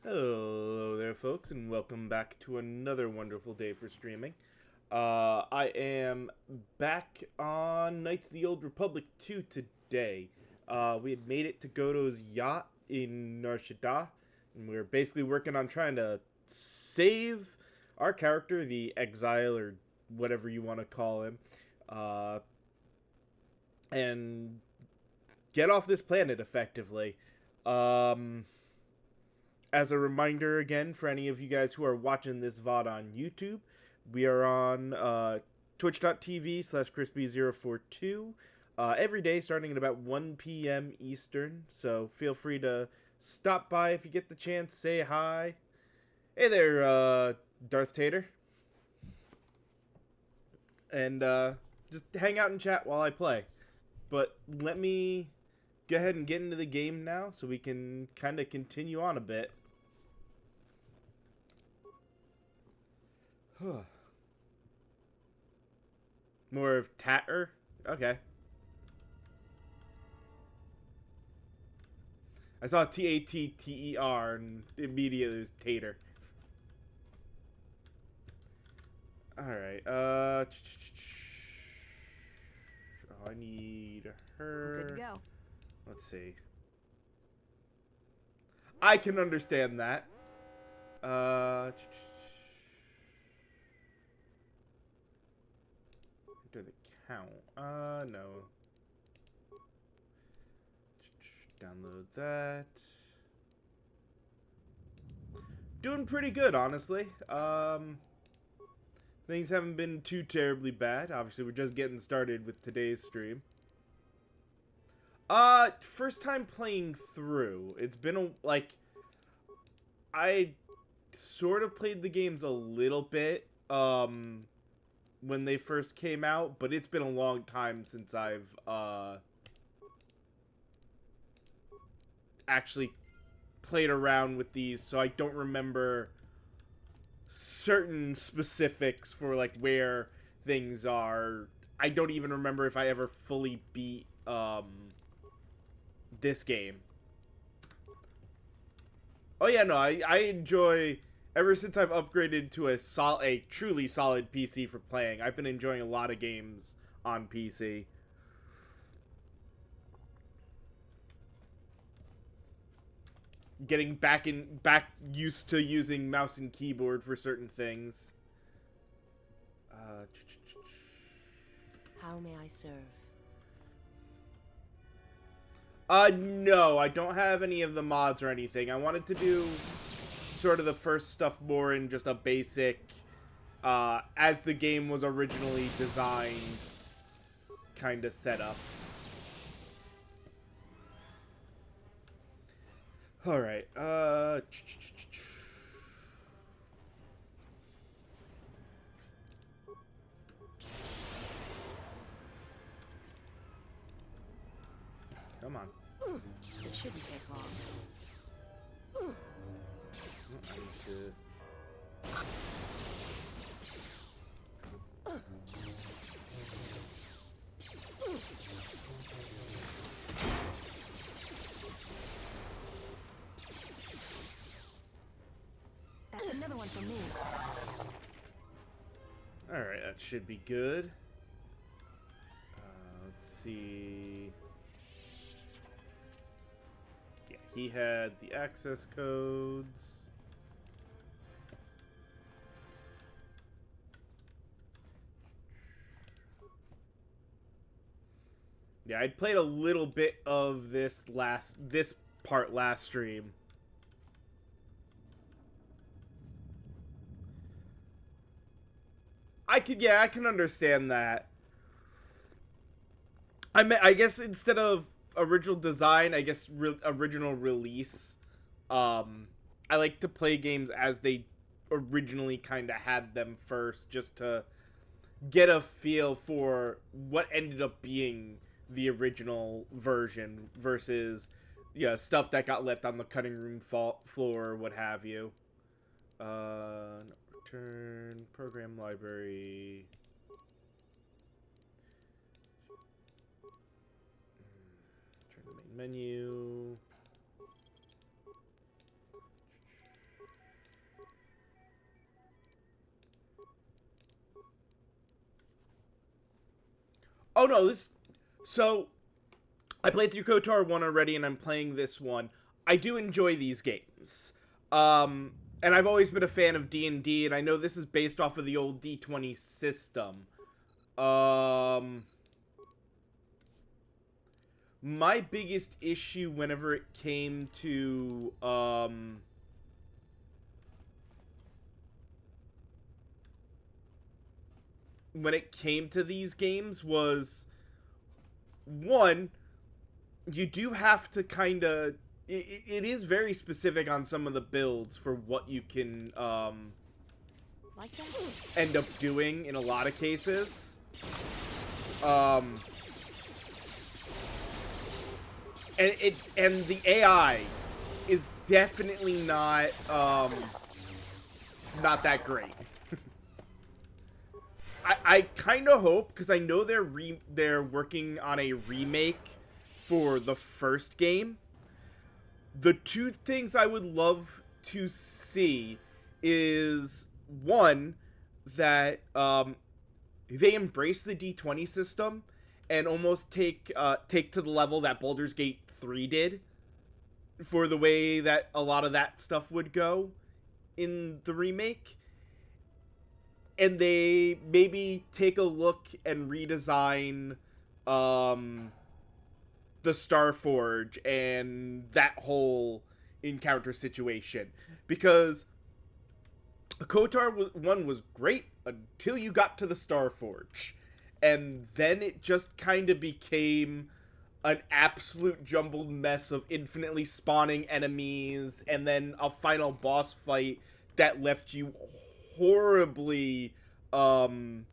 Hello there, folks, and welcome back to another wonderful day for streaming. I am back on Knights of the Old Republic 2 today. We had made it to Goto's yacht in Nar Shaddaa, and we were basically working on trying to save our character, the Exile, or whatever you want to call him, uh, and get off this planet effectively. Um, as a reminder again for any of you guys who are watching this VOD on YouTube, we are on twitch.tv/crispy042 every day starting at about 1 p.m. Eastern. So feel free to stop by if you get the chance, say hi. Hey there, Darth Tater. And just hang out and chat while I play. But let me go ahead and get into the game now so we can kind of continue on a bit. More of Tatter? Okay. I saw Tatter and immediately it was Tater. Alright, oh, I need her. We're good to go. Let's see. I can understand that. Do the count? No. Download that. Doing pretty good, honestly. Things haven't been too terribly bad. Obviously, we're just getting started with today's stream. First time playing through. It's been I sort of played the games a little bit, when they first came out, but it's been a long time since I've, actually played around with these, so I don't remember certain specifics for, like, where things are. I don't even remember if I ever fully beat, this game. Oh yeah, no, I enjoy, ever since I've upgraded to a truly solid PC for playing, I've been enjoying a lot of games on PC. Getting back used to using mouse and keyboard for certain things. Uh, How may I serve? no, I don't have any of the mods or anything. I wanted to do sort of the first stuff more in just a basic, as the game was originally designed kind of setup. Alright, come on. It shouldn't take long. I need to... That's another one for me. Alright, that should be good. Let's see... Yeah, he had the access codes. Yeah, I'd played a little bit of this part last stream. I can understand that. I guess instead of original design, I guess original release. I like to play games as they originally kind of had them first, just to get a feel for what ended up being the original version versus, yeah, stuff that got left on the cutting room floor or what have you. Return program library. Turn the main menu. Oh no, this. So, I played through KOTOR 1 already, and I'm playing this one. I do enjoy these games. And I've always been a fan of D&D, and I know this is based off of the old D20 system. My biggest issue whenever it came to, when it came to these games was, one, you do have to kind of, it is very specific on some of the builds for what you can, Like that? end up doing in a lot of cases. And the AI is definitely not that great. I kind of hope, because I know they're working on a remake for the first game. The two things I would love to see is, one, that they embrace the D20 system and almost take to the level that Baldur's Gate 3 did for the way that a lot of that stuff would go in the remake. And they maybe take a look and redesign the Starforge and that whole encounter situation. Because KOTOR 1 was great until you got to the Starforge. And then it just kind of became an absolute jumbled mess of infinitely spawning enemies, and then a final boss fight that left you horribly underpowered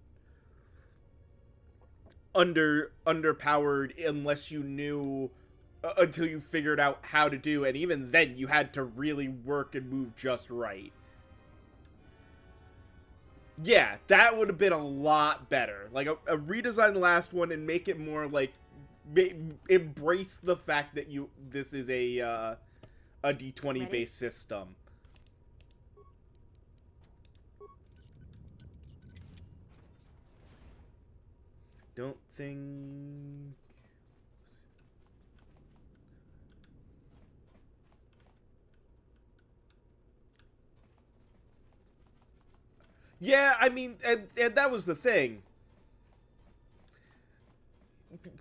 unless you knew, until you figured out how to do, and even then you had to really work and move just right. Yeah, that would have been a lot better. Like, a redesign the last one and make it more like, embrace the fact that this is a D20 based system. Don't think. Yeah, I mean, and that was the thing.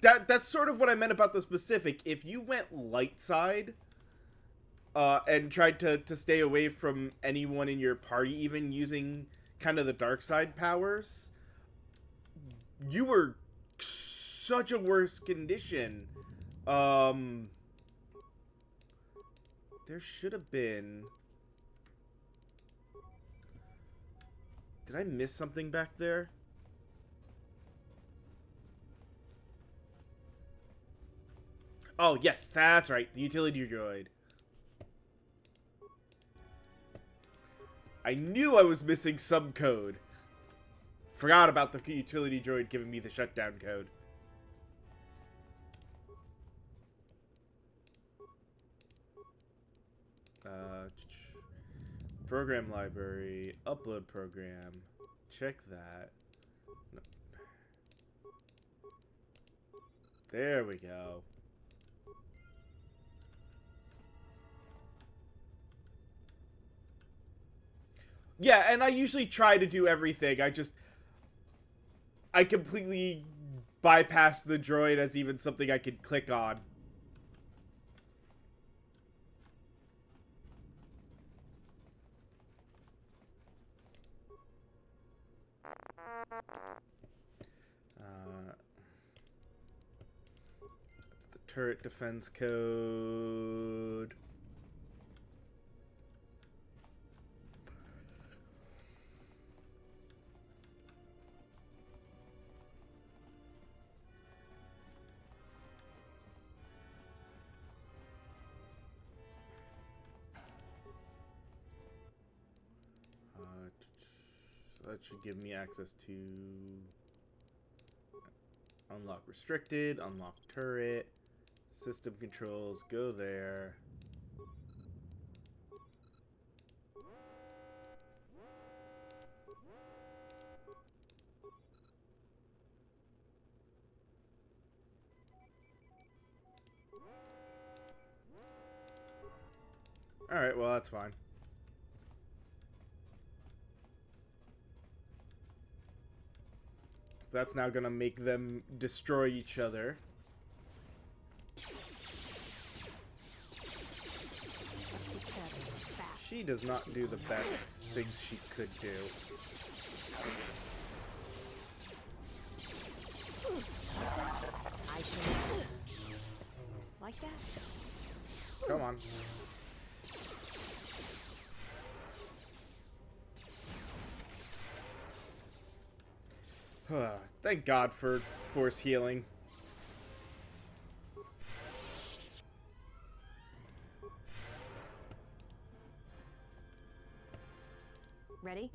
That's sort of what I meant about the specific. If you went light side, and tried to stay away from anyone in your party, even using kind of the dark side powers, you were such a worse condition. There should have been. Did I miss something back there? Oh, yes, that's right. The utility droid. I knew I was missing some code. Forgot about the utility droid giving me the shutdown code. Program library, upload program. Check that. No. There we go. Yeah, and I usually try to do everything. I completely bypass the droid as even something I could click on. That's the turret defense code. So that should give me access to unlock restricted, unlock turret, system controls, go there. Alright, well, that's fine. So that's now gonna make them destroy each other. Let's take care of this fast. She does not do the best things she could do. I shall. Like that? Come on. Thank God for force healing. Ready?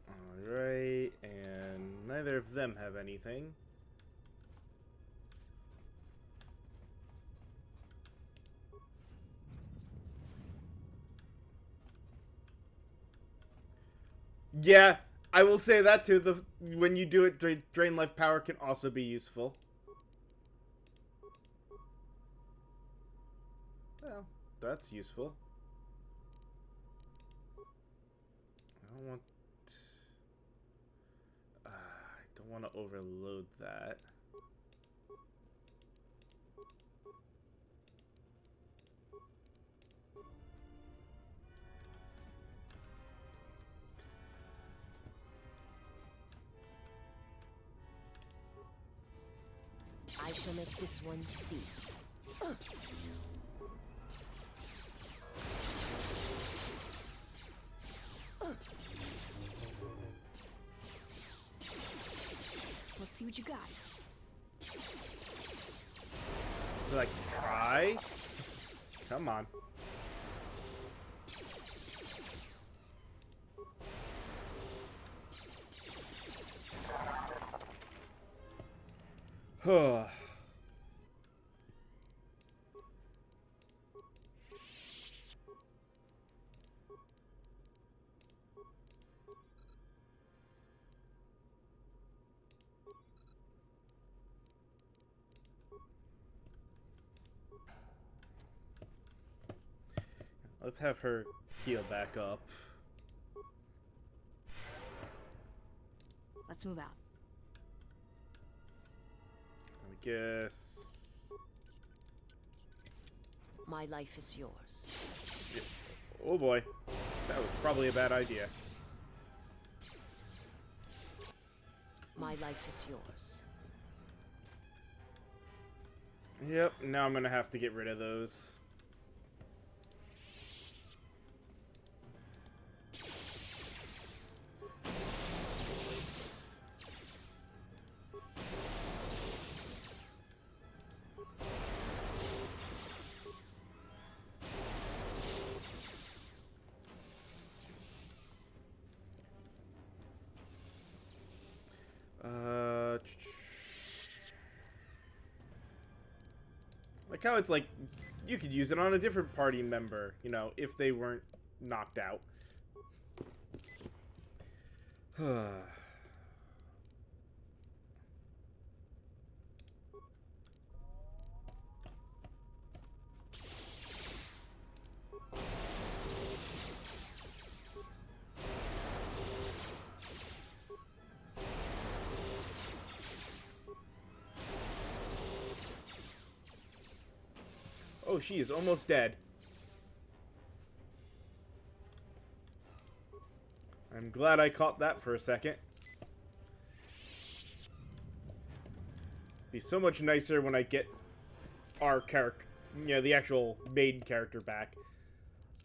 Alright, and neither of them have anything. Yeah, I will say that too. When you do it, drain life power can also be useful. Well, that's useful. I don't want to overload that. I shall make this one see. Let's see what you got. So, like, try? Come on. Huh. Let's have her heal back up. Let's move out. I guess. My life is yours. Yeah. Oh boy. That was probably a bad idea. My life is yours. Yep, now I'm gonna have to get rid of those. Like how it's like, you could use it on a different party member, you know, if they weren't knocked out. Oh, she is almost dead. I'm glad I caught that for a second. Be so much nicer when I get our character, you know, the actual main character back.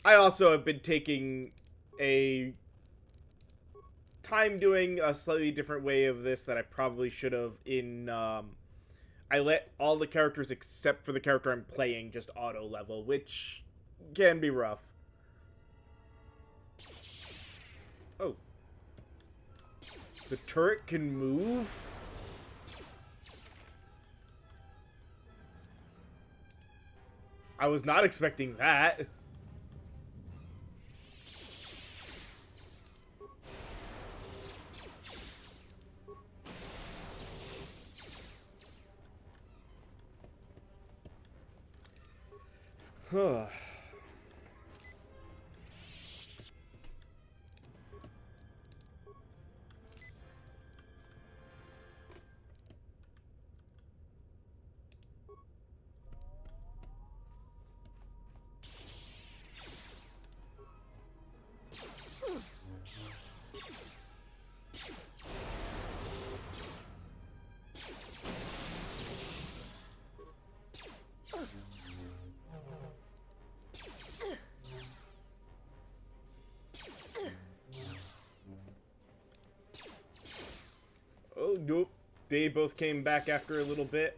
I also have been taking a time doing a slightly different way of this that I probably should have in, I let all the characters except for the character I'm playing just auto level, which can be rough. Oh. The turret can move? I was not expecting that. Huh. Oh, nope. They both came back after a little bit.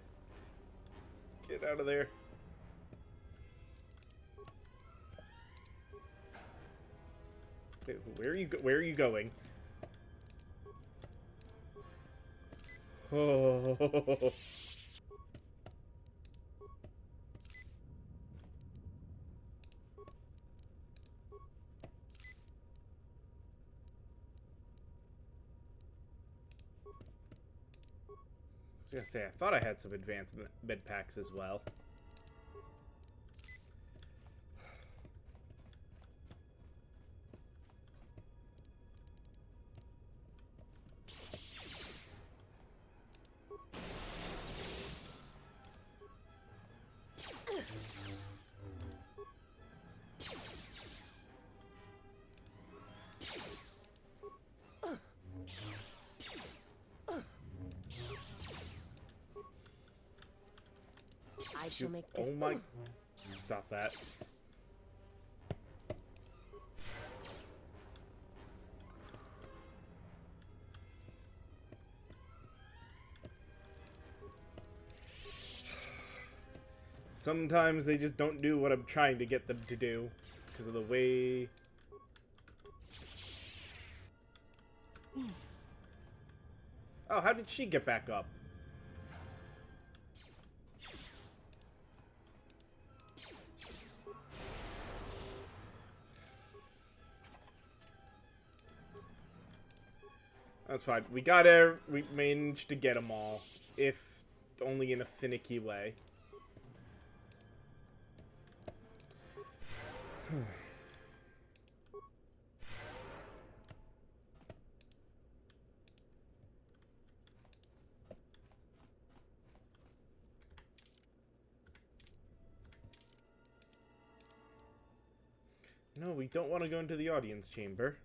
Get out of there. Wait, where are you going? Oh. I was gonna say, I thought I had some advanced med packs as well. I shall make this. Oh my... Stop that. Sometimes they just don't do what I'm trying to get them to do because of the way... Oh, how did she get back up? That's fine. We managed to get them all, if only in a finicky way. No, we don't want to go into the audience chamber.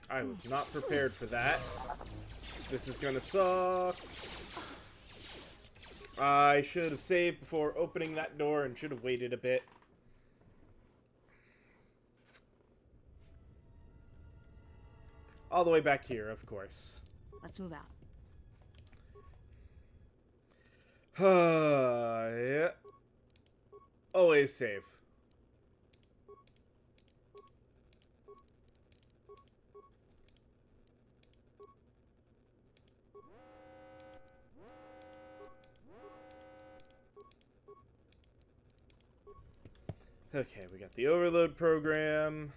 I was not prepared for that. This is gonna suck. I should have saved before opening that door and should have waited a bit. All the way back here, of course. Let's move out. Yeah. Always save. Okay, we got the overload program.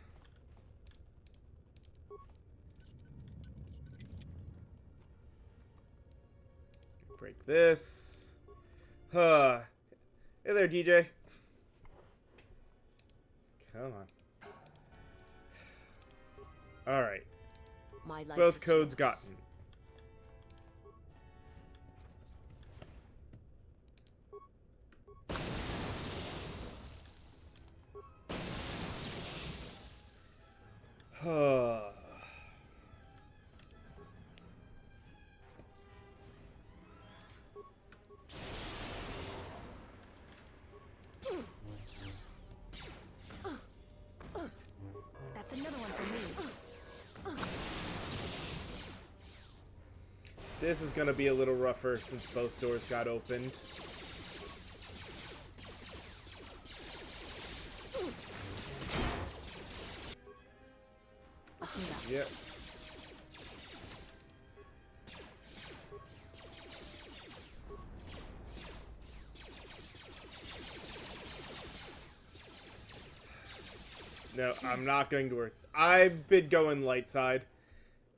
Break this. Hey there, DJ. Come on. Alright. My life Both is codes yours. gotten. That's another one for me. This is gonna be a little rougher since both doors got opened. Let's move out. Yep. No, I'm not going to work. I've been going light side.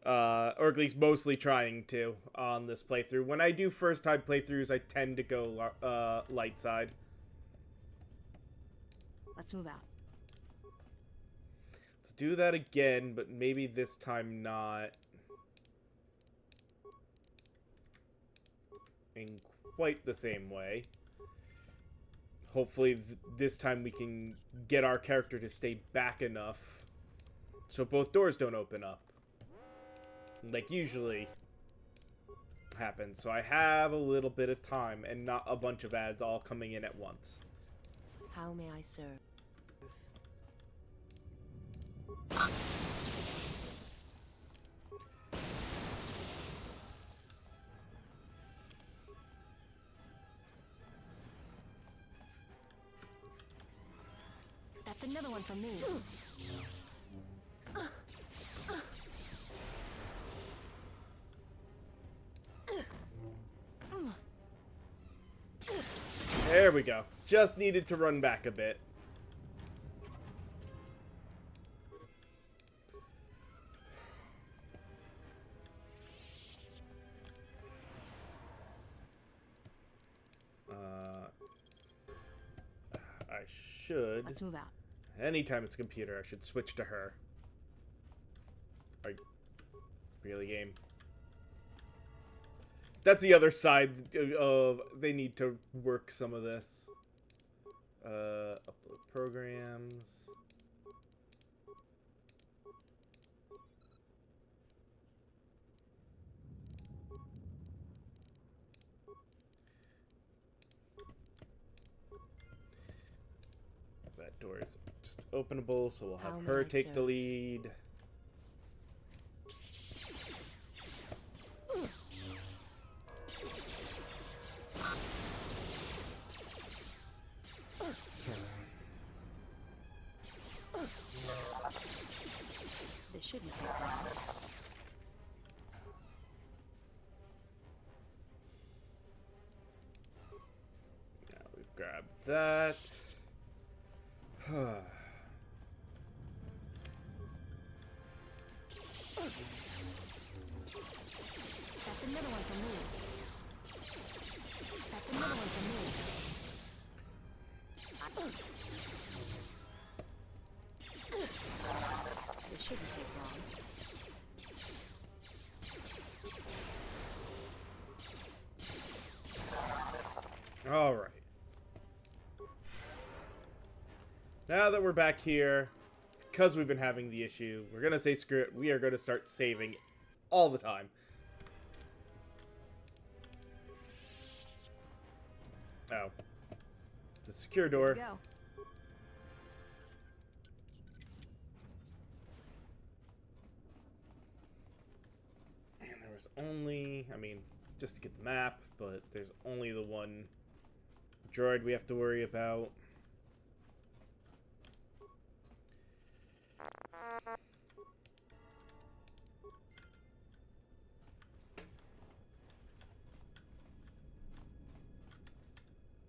Or at least mostly trying to on this playthrough. When I do first time playthroughs, I tend to go light side. Let's move out. Let's do that again, but maybe this time not in quite the same way. Hopefully this time we can get our character to stay back enough so both doors don't open up. Like usually happens. So I have a little bit of time and not a bunch of ads all coming in at once. How may I serve? That's another one from me. There we go. Just needed to run back a bit. I should... Let's move out. Anytime it's a computer, I should switch to her. Really, game? That's the other side of... They need to work some of this. Upload programs. That door is just openable, so we'll have her take the lead. This shouldn't take long. Now we've grabbed that. That's another one from me. That's another one from me. This shouldn't take long. All right. Now that we're back here, because we've been having the issue, we're going to say screw it. We are going to start saving all the time. Oh. It's a secure door. Go. And there was only, I mean, just to get the map, but there's only the one droid we have to worry about.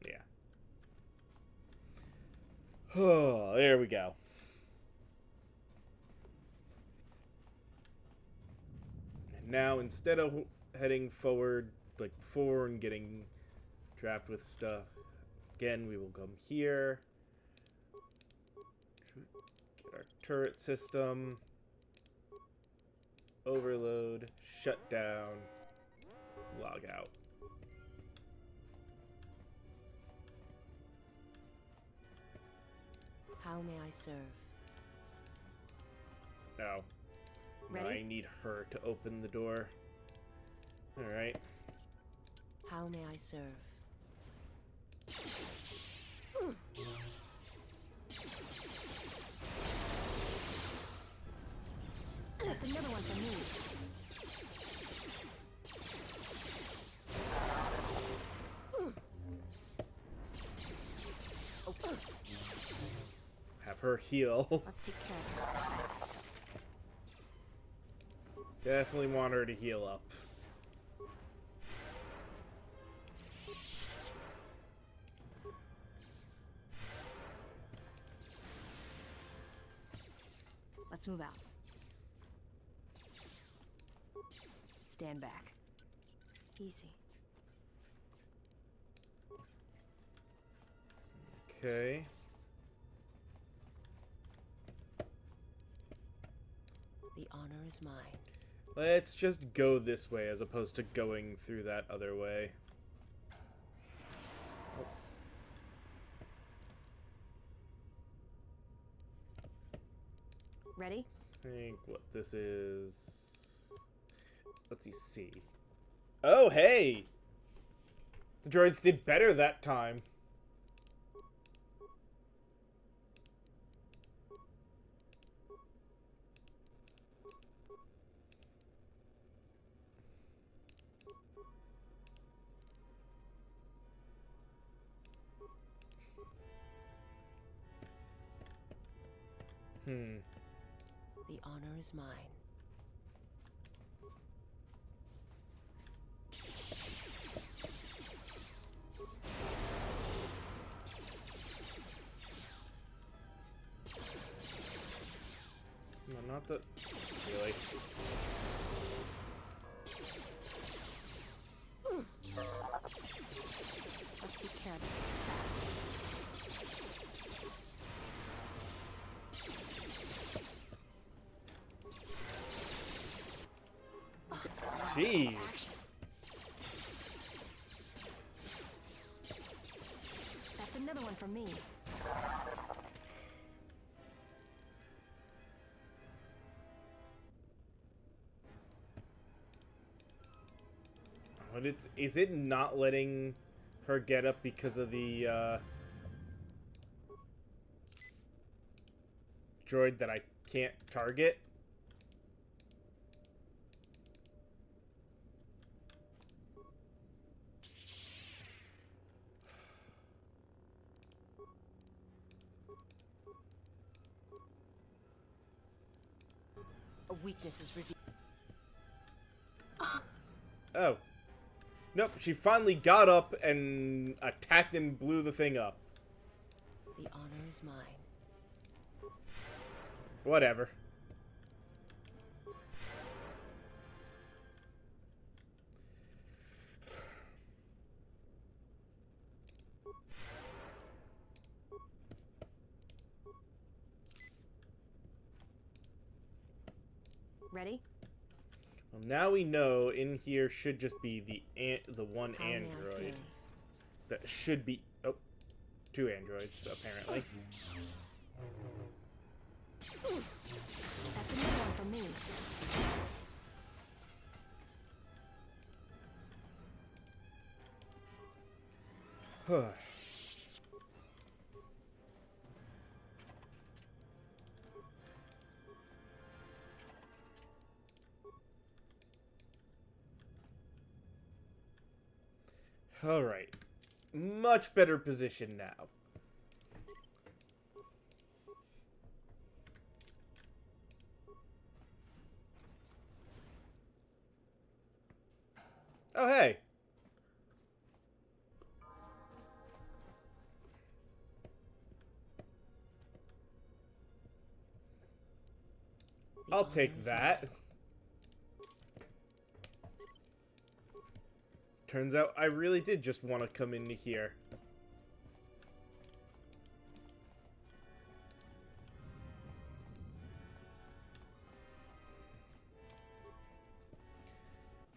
Yeah. Oh, there we go. And now, instead of heading forward, like before, and getting trapped with stuff, again, we will come here. Get our turret system. Overload. Shut down. Log out. How may I serve? Oh. Ready? I need her to open the door. Alright. How may I serve? That's another one for me. Have her heal. Let's take care of this next. Definitely want her to heal up. Let's move out. Stand back. Easy. Okay. The honor is mine. Let's just go this way as opposed to going through that other way. Ready? I think what this is... Let's see. Oh, hey! The droids did better that time. The honor is mine. No, not the... Really? Let's take care of this fast. Jeez. That's another one for me. But is it not letting her get up because of the droid that I can't target? A weakness is revealed. Oh. Nope, she finally got up and attacked and blew the thing up. The honor is mine. Whatever. Ready? Well, now we know in here should just be the one How may I android. serve? That should be... Oh, two androids, apparently. That's another one for me. Alright. Much better position now. Oh, hey. The I'll honor take is that. mine. Turns out I really did just want to come into here.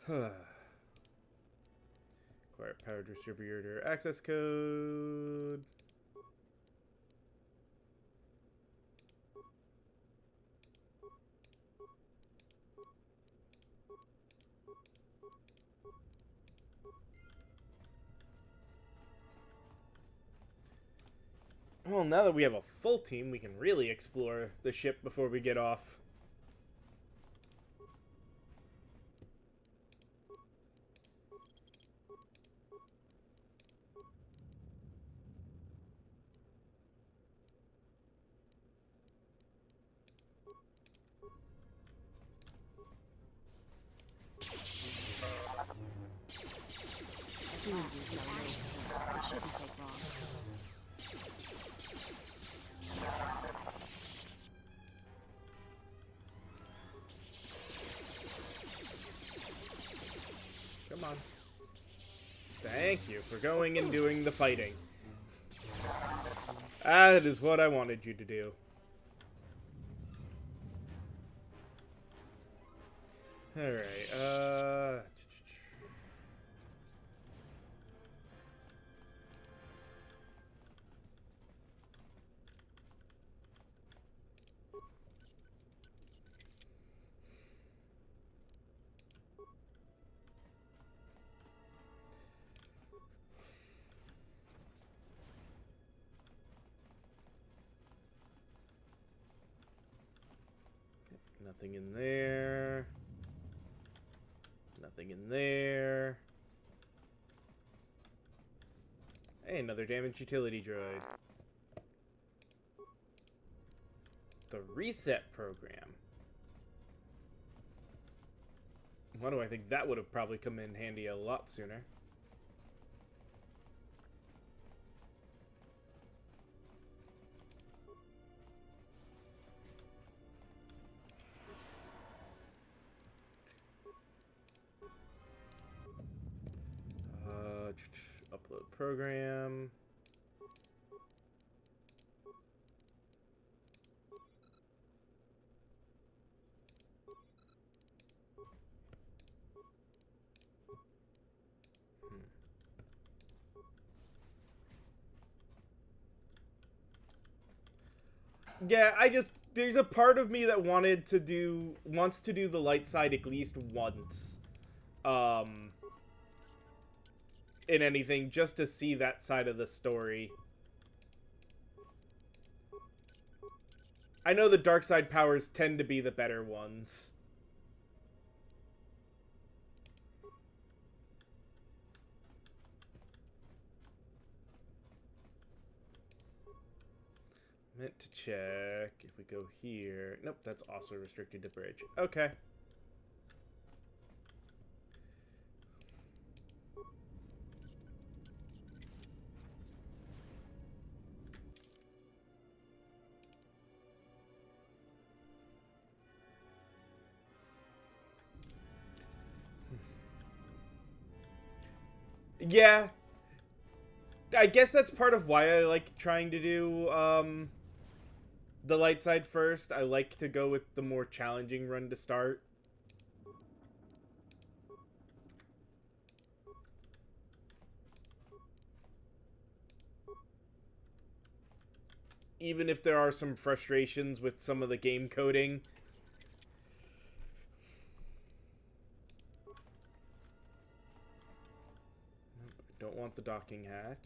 Acquire power distributor access code. Well, now that we have a full team, we can really explore the ship before we get off. Soon you shall know. It shouldn't take long. Thank you for going and doing the fighting. That is what I wanted you to do. Alright, nothing in there. Nothing in there. Hey, another damaged utility droid. The reset program. Why do I think that would have probably come in handy a lot sooner? Upload program. Yeah, there's a part of me that wants to do the light side at least once. In anything, just to see that side of the story. I know the dark side powers tend to be the better ones. Meant to check if we go here. Nope, that's also restricted to bridge. Okay. Yeah. I guess that's part of why I like trying to do, the light side first. I like to go with the more challenging run to start. Even if there are some frustrations with some of the game coding. I don't want the docking hatch.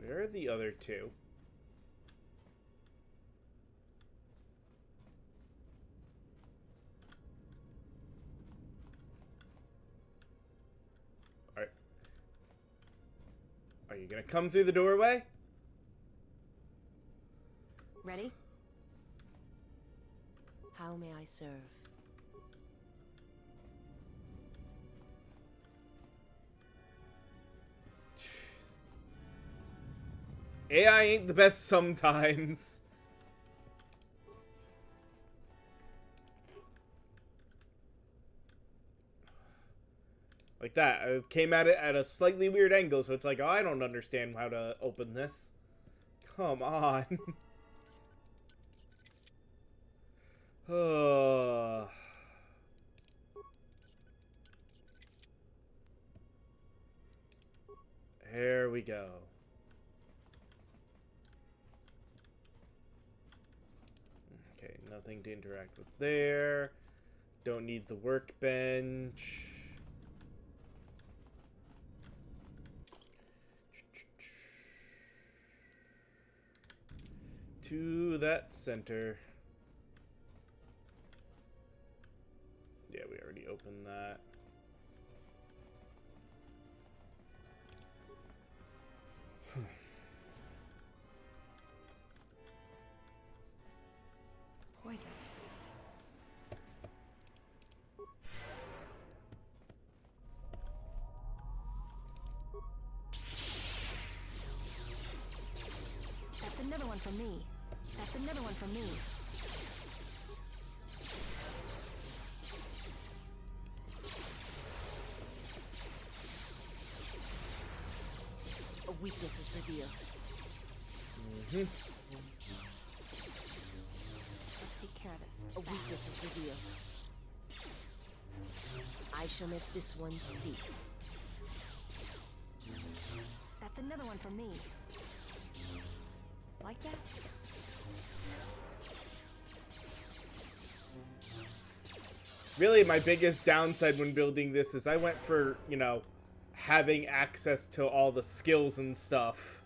Where are the other two? Are you gonna come through the doorway? Ready? How may I serve? AI ain't the best sometimes. Like that. I came at it at a slightly weird angle, so it's like, oh, I don't understand how to open this. Come on. Here we go. Okay, nothing to interact with there. Don't need the workbench. To that center. Yeah, we already opened that. Poison. That's another one for me. That's another another one for me. A weakness is revealed. Mm-hmm. Let's take care of this. A weakness is revealed. I shall make this one see. That's another one for me. Like that? Really, my biggest downside when building this is I went for, you know, having access to all the skills and stuff.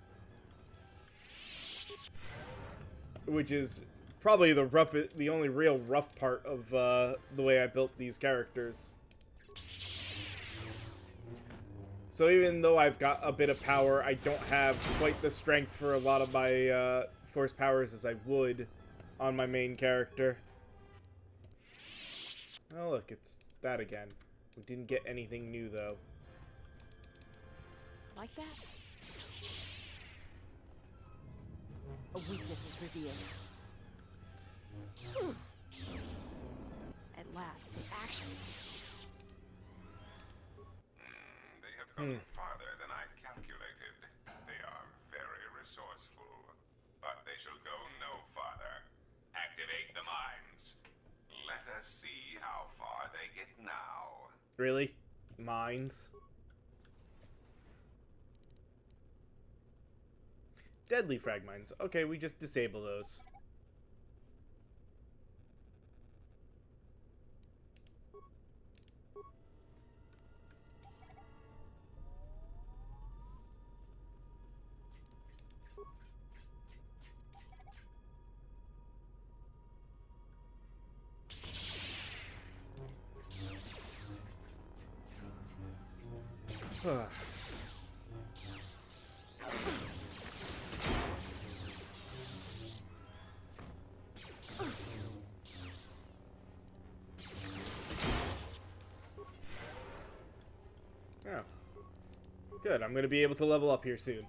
Which is probably the only real rough part of the way I built these characters. So even though I've got a bit of power, I don't have quite the strength for a lot of my force powers as I would on my main character. Oh look, it's that again. We didn't get anything new though. Like that? A weakness is revealed. At last, some action. They have gone farther than I calculated. They are very resourceful. But they shall go no farther. Activate the mines. Let us see how far they get now. Really? Mines? Deadly frag mines. Okay, we just disable those. Oh. Good, I'm gonna be able to level up here soon.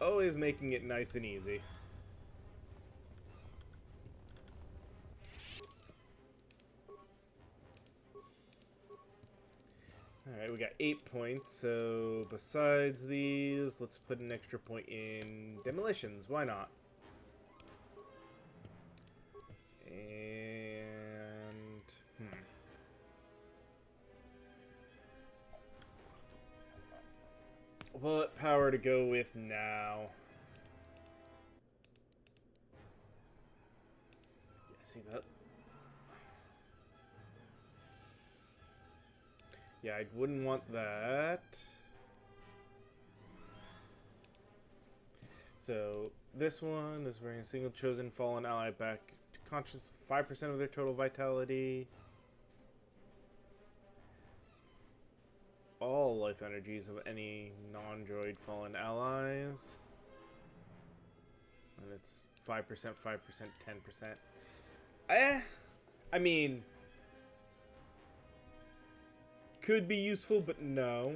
Always making it nice and easy. Alright, we got 8 points, so besides these, let's put an extra point in demolitions. Why not? And... What power to go with now? Yeah, see that? Yeah, I wouldn't want that. So, this one is wearing a single chosen fallen ally back to conscious 5% of their total vitality. All life energies of any non-droid fallen allies. And it's 5%, 5%, 10%. I mean... could be useful, but no.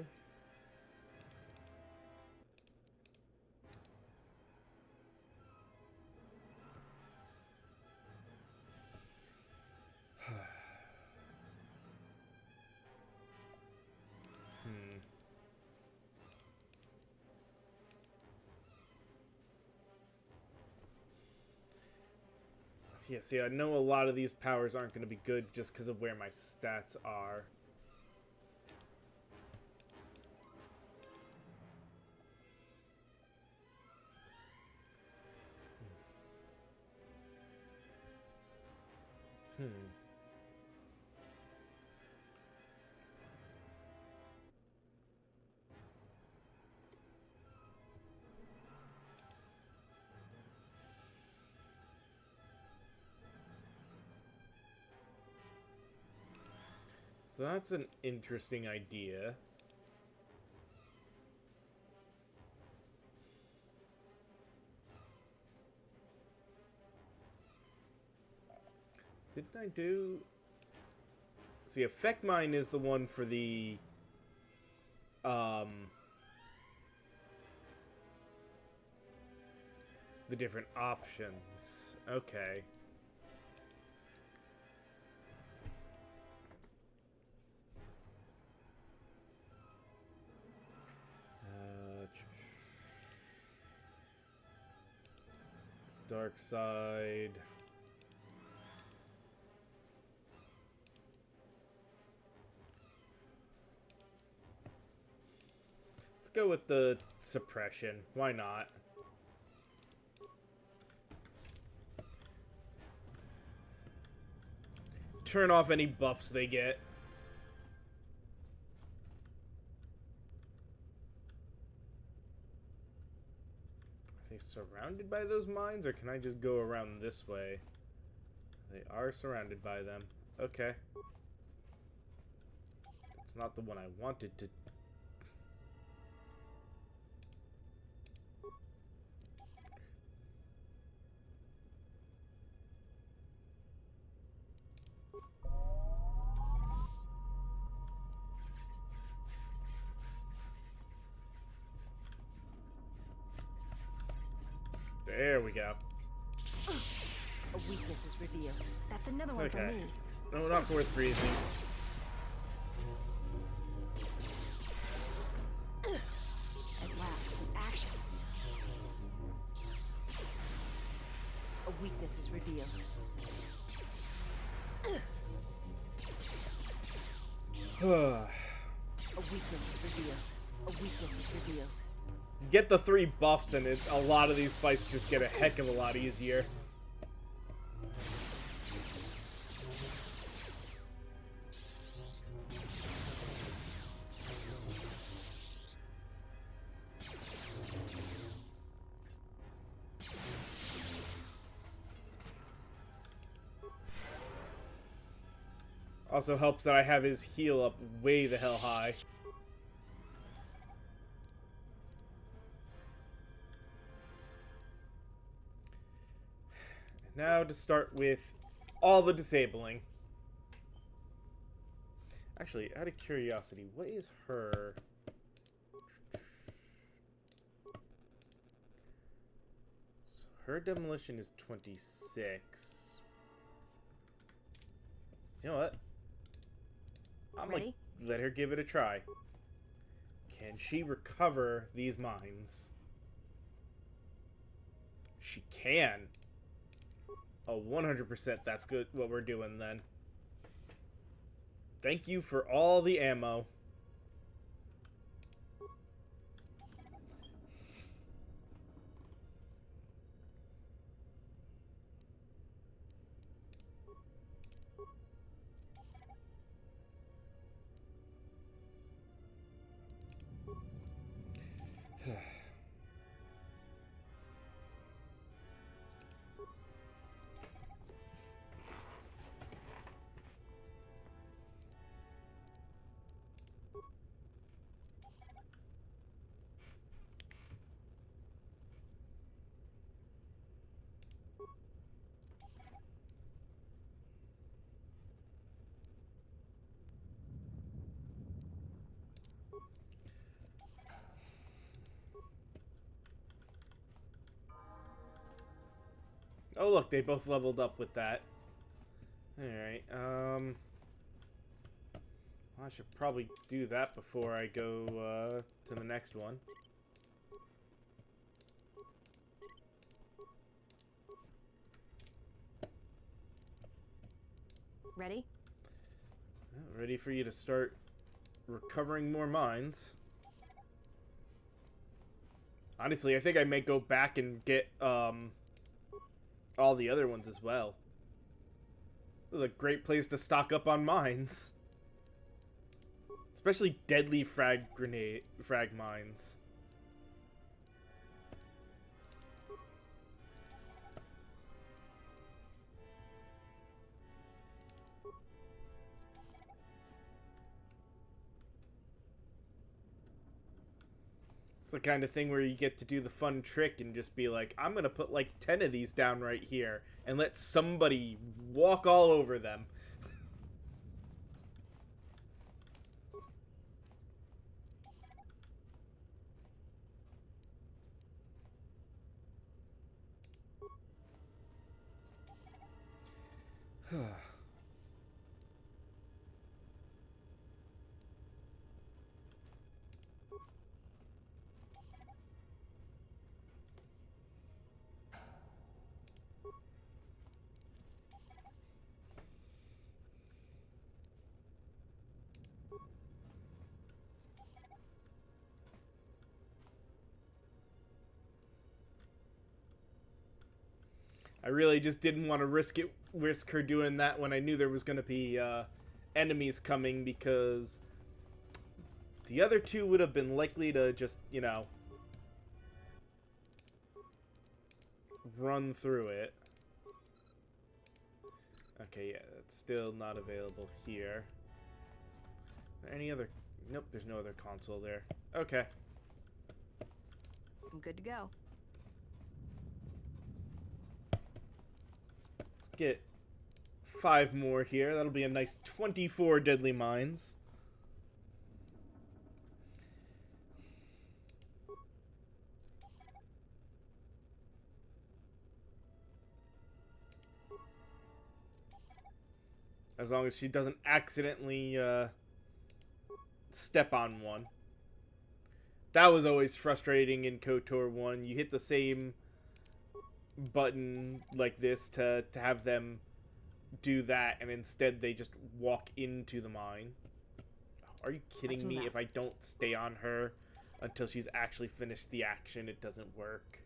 Yeah, see, I know a lot of these powers aren't going to be good just because of where my stats are. So that's an interesting idea. Didn't I do... See, Effect Mine is the one for the... the different options. Okay. Dark side. Let's go with the suppression. Why not? Turn off any buffs they get. Are they surrounded by those mines, or can I just go around this way? They are surrounded by them. Okay. It's not the one I wanted to... There we go. A weakness is revealed. That's another one for Okay. me. No, not worth breathing. At last, some action. A weakness is revealed. A weakness is revealed. A weakness is revealed. Get the 3 buffs and a lot of these fights just get a heck of a lot easier. Also helps that I have his heal up way the hell high. Now to start with all the disabling. Actually, out of curiosity, what is her... So her demolition is 26. You know what? I'm Ready? like, let her give it a try. Can she recover these mines? She can. Oh, 100% that's good what we're doing then. Thank you for all the ammo. Oh, look, they both leveled up with that. Alright, I should probably do that before I go, to the next one. Ready? Ready for you to start recovering more mines. Honestly, I think I may go back and get, all the other ones as well. This is a great place to stock up on mines. Especially deadly frag mines. the kind of thing where you get to do the fun trick and just be like, I'm gonna put like 10 of these down right here and let somebody walk all over them. I really just didn't want to risk her doing that when I knew there was going to be enemies coming, because the other two would have been likely to just, you know, run through it. Okay, yeah, it's still not available here. Any other... Nope, there's no other console there. Okay. I'm good to go. Let's get 5 more here. That'll be a nice 24 deadly mines. As long as she doesn't accidentally step on one. That was always frustrating in KOTOR 1. You hit the same button like this to have them do that, and instead they just walk into the mine. Are you kidding me? If I don't stay on her until she's actually finished the action, it doesn't work.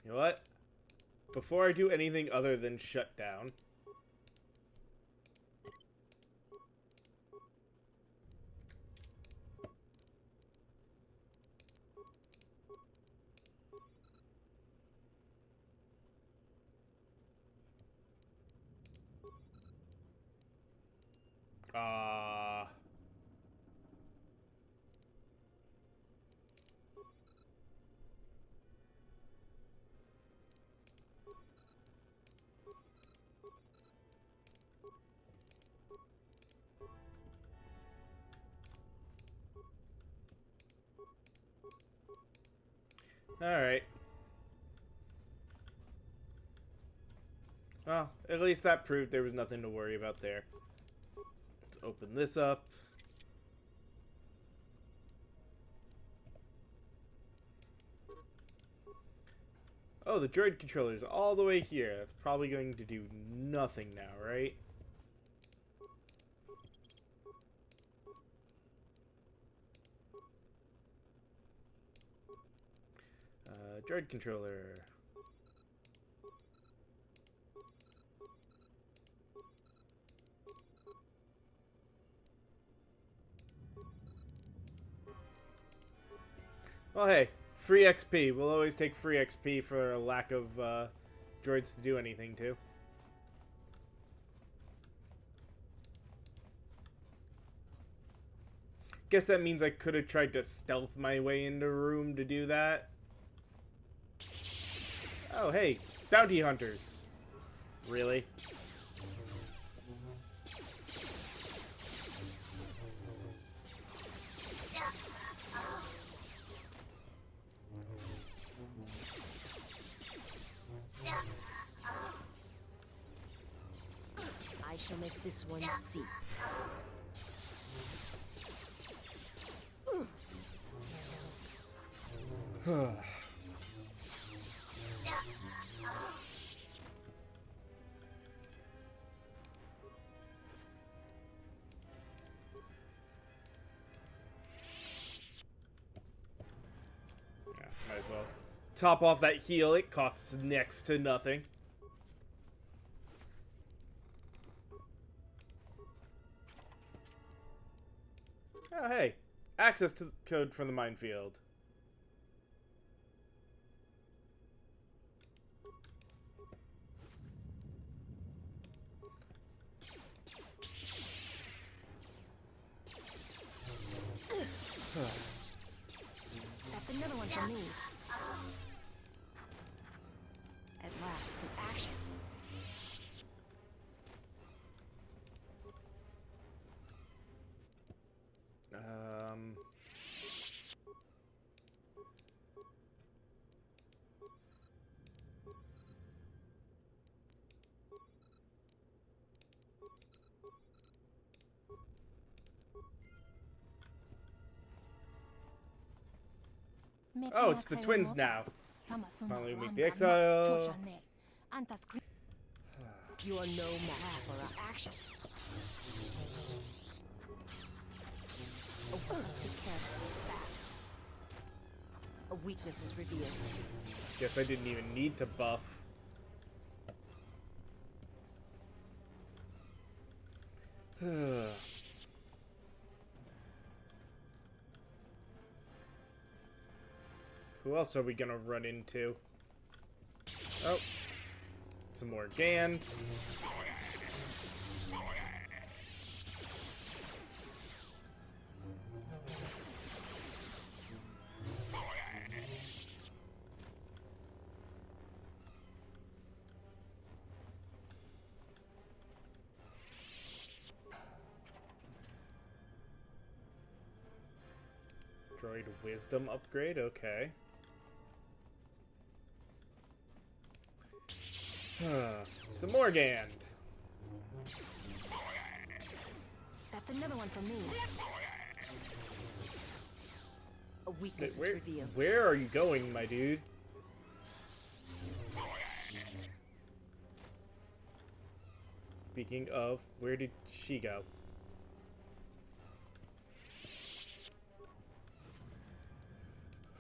You know what? Before I do anything other than shut down, alright. Well, at least that proved there was nothing to worry about there. Let's open this up. Oh, the droid controller's all the way here. That's probably going to do nothing now, right? Droid controller. Well, hey, free XP. We'll always take free XP for a lack of droids to do anything to. Guess that means I could have tried to stealth my way into a room to do that. Oh, hey, bounty hunters. Really? I shall make this one see. well top off that heal. It costs next to nothing. Oh, hey. Access to the code from the minefield. That's another one for me. At last, some action. Oh, it's the twins now. Finally, we make the exile. You are no match for us. Action. Oh, take care of this fast. A weakness is revealed. Guess I didn't even need to buff. Who else are we gonna run into? Oh. Some more Gand. Droid wisdom upgrade, okay. Some more Gand. That's another one for me. A weakness is revealed. Where are you going, my dude? Speaking of, where did she go?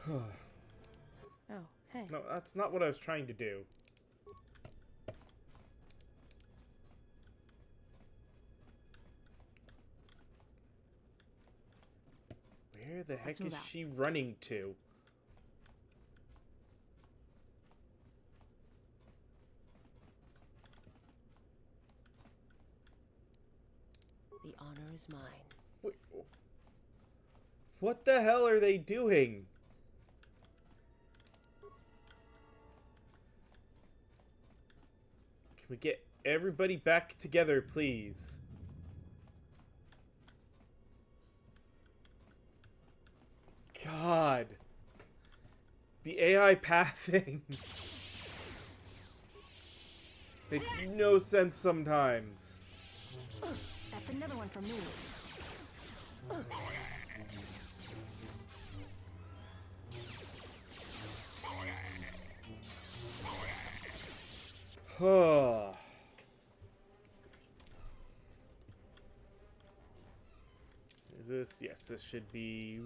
Oh, hey. No, that's not what I was trying to do. Where the heck is she running to? The honor is mine. Wait, what the hell are they doing? Can we get everybody back together, please? God. The AI pathing. Makes no sense sometimes. That's another one for me. Is this? Yes, this should be.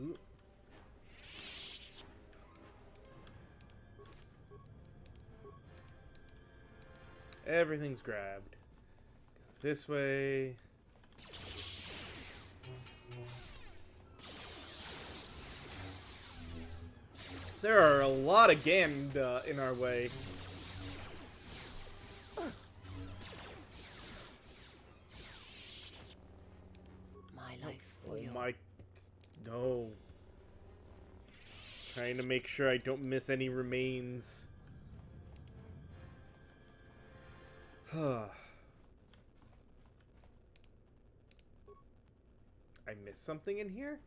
Everything's grabbed. Go this way. There are a lot of Gand in our way. My life for you. Oh my... No. Trying to make sure I don't miss any remains. I missed something in here?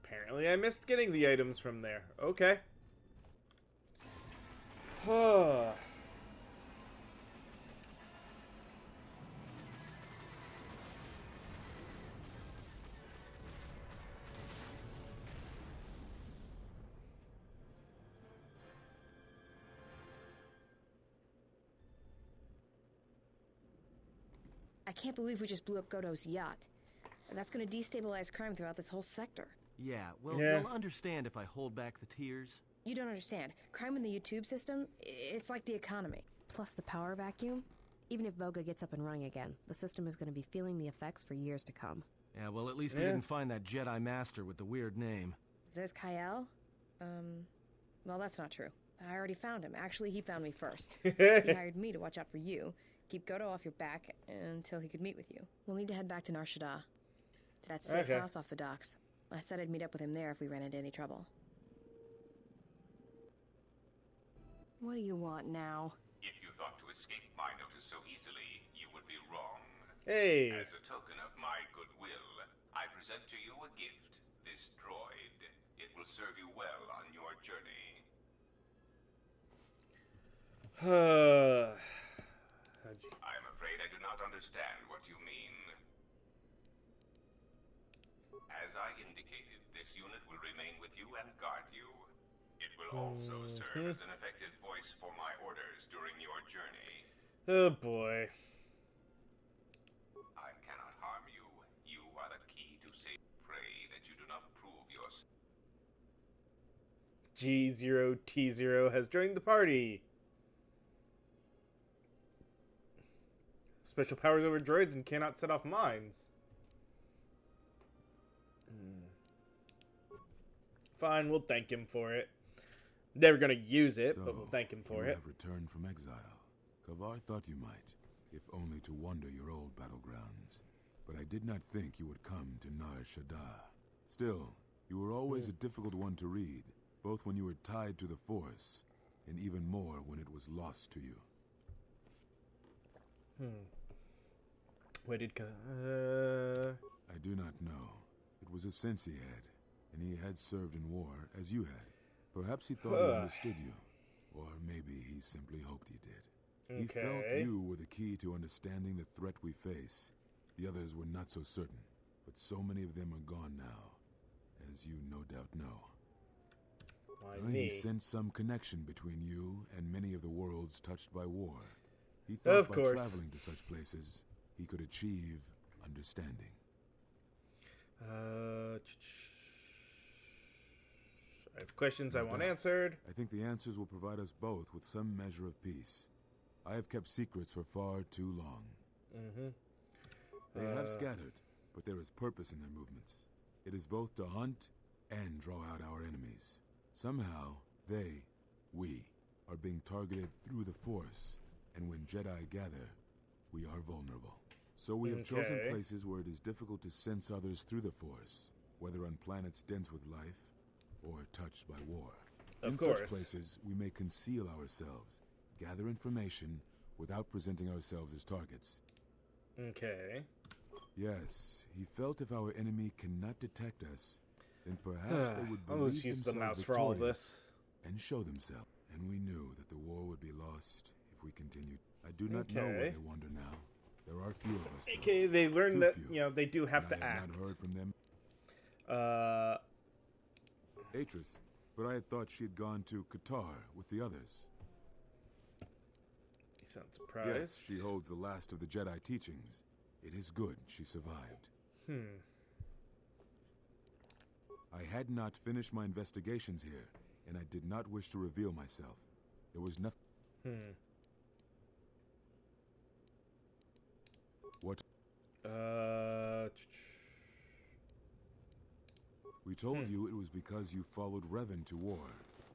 Apparently I missed getting the items from there. Okay. I can't believe we just blew up Godot's yacht. That's gonna destabilize crime throughout this whole sector. Yeah, well, Yeah. you'll understand if I hold back the tears. You don't understand. Crime in the YouTube system, it's like the economy. Plus the power vacuum. Even if Voga gets up and running again, the system is going to be feeling the effects for years to come. Yeah, well, at least we Yeah. didn't find that Jedi Master with the weird name. Zez Kyle? Well, that's not true. I already found him. Actually, he found me first. He hired me to watch out for you, keep Godo off your back until he could meet with you. We'll need to head back to Nar Shaddaa, to that safe Okay. house off the docks. I said I'd meet up with him there if we ran into any trouble. What do you want now? If you thought to escape my notice so easily, you would be wrong. Hey. As a token of my goodwill, I present to you a gift, this droid. It will serve you well on your journey. I am afraid I do not understand what you mean. As I indicated, this unit will remain with you and guard you. It will also serve as an effective voice for my orders during your journey. Oh boy. I cannot harm you. You are the key to safe. Pray that you do not prove yourself. G0T0 has joined the party. Special powers over droids and cannot set off mines. Fine, we'll thank him for it. Never gonna use it, but we'll thank him for you it. have returned from exile. Kavar thought you might, if only to wander your old battlegrounds. But I did not think you would come to Nar Shaddaa. Still, you were always a difficult one to read, both when you were tied to the Force, and even more when it was lost to you. Where did I do not know. It was a sense he had, and he had served in war, as you had. Perhaps he thought he understood you, or maybe he simply hoped he did. He felt Okay. you were the key to understanding the threat we face. The others were not so certain, but so many of them are gone now, as you no doubt know. Why He me? sensed some connection between you and many of the worlds touched by war. He thought Of by course. traveling to such places, he could achieve understanding. I have questions I No want doubt. answered. I think the answers will provide us both with some measure of peace. I have kept secrets for far too long. They have scattered, but there is purpose in their movements. It is both to hunt and draw out our enemies. Somehow, we, are being targeted through the Force, and when Jedi gather, we are vulnerable. So we have chosen Okay. places where it is difficult to sense others through the Force, whether on planets dense with life or touched by war. Of In course. such places, we may conceal ourselves, gather information without presenting ourselves as targets. Okay. Yes, he felt if our enemy cannot detect us, then perhaps they would I'll believe just use the themselves mouse for all of victorious this. and show themselves. And we knew that the war would be lost if we continued. I do not know where Okay. they wander now. There are few of us. though. Okay, they learned Too that, few. you know, they do have And to I have act. not heard from them. Atris, but I had thought she had gone to Qatar with the others. You sound surprised. Yes, she holds the last of the Jedi teachings. It is good she survived. I had not finished my investigations here, and I did not wish to reveal myself. There was nothing. What? We told you it was because you followed Revan to war,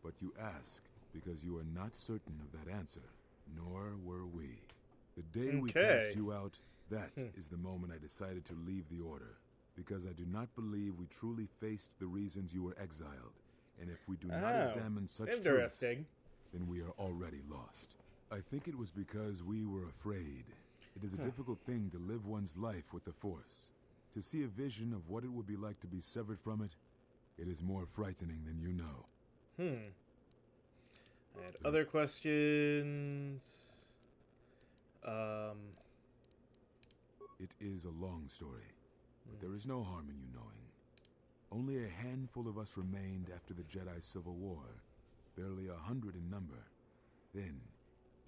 but you ask because you are not certain of that answer, nor were we. The day we Okay. cast you out, that is the moment I decided to leave the Order, because I do not believe we truly faced the reasons you were exiled, and if we do not Oh, examine such truths, interesting. then we are already lost. I think it was because we were afraid. It is a difficult thing to live one's life with the Force. To see a vision of what it would be like to be severed from it, it is more frightening than you know. I had other questions. It is a long story, but there is no harm in you knowing. Only a handful of us remained after the Jedi Civil War, barely 100 in number. Then,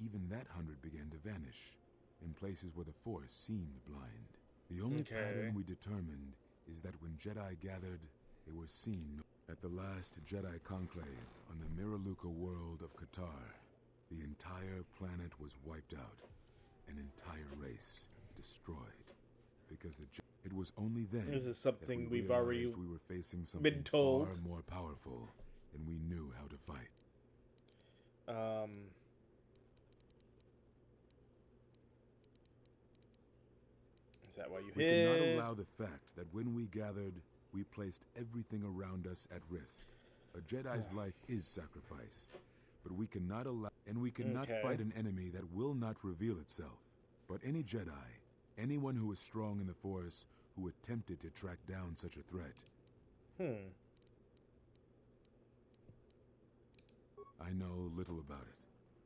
even that 100 began to vanish, in places where the Force seemed blind. The only Okay. pattern we determined is that when Jedi gathered, They were seen at the last Jedi conclave on the Miraluka world of Qatar. The entire planet was wiped out. An entire race destroyed. Because it was only then This is that something we we've already realized we were facing something been told. far more powerful than we knew how to fight. Is that why you We hid? cannot allow the fact that when we gathered, we placed everything around us at risk. A Jedi's life is sacrifice, but we cannot allow, and we cannot Okay. fight an enemy that will not reveal itself. But any Jedi, anyone who is strong in the Force, who attempted to track down such a threat, I know little about it.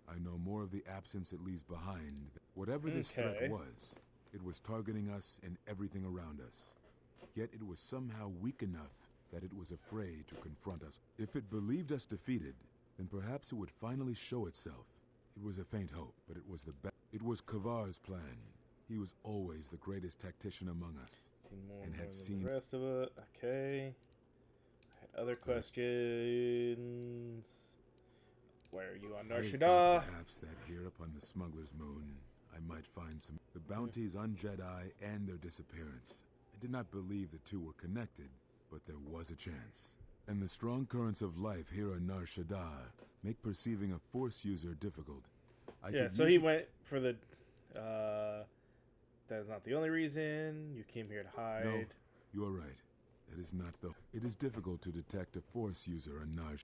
I know more of the absence it leaves behind. Whatever this Okay. threat was, it was targeting us and everything around us. Yet it was somehow weak enough that it was afraid to confront us. If it believed us defeated, then perhaps it would finally show itself. It was a faint hope, but it was it was Kavar's plan. He was always the greatest tactician among us. Seen more and had than seen- the rest of it. Okay. I had other questions. Why are you on Nar I Shaddaa? thought perhaps that here upon the smuggler's moon, I might find the bounties on Jedi and their disappearance. I did not believe the two were connected, but there was a chance. And the strong currents of life here on Nar Shaddaa make perceiving a Force user difficult. I Yeah, could so use he it- went for the. That is not the only reason. You came here to hide. No, you are right. That is not the. It is difficult to detect a Force user on Nar.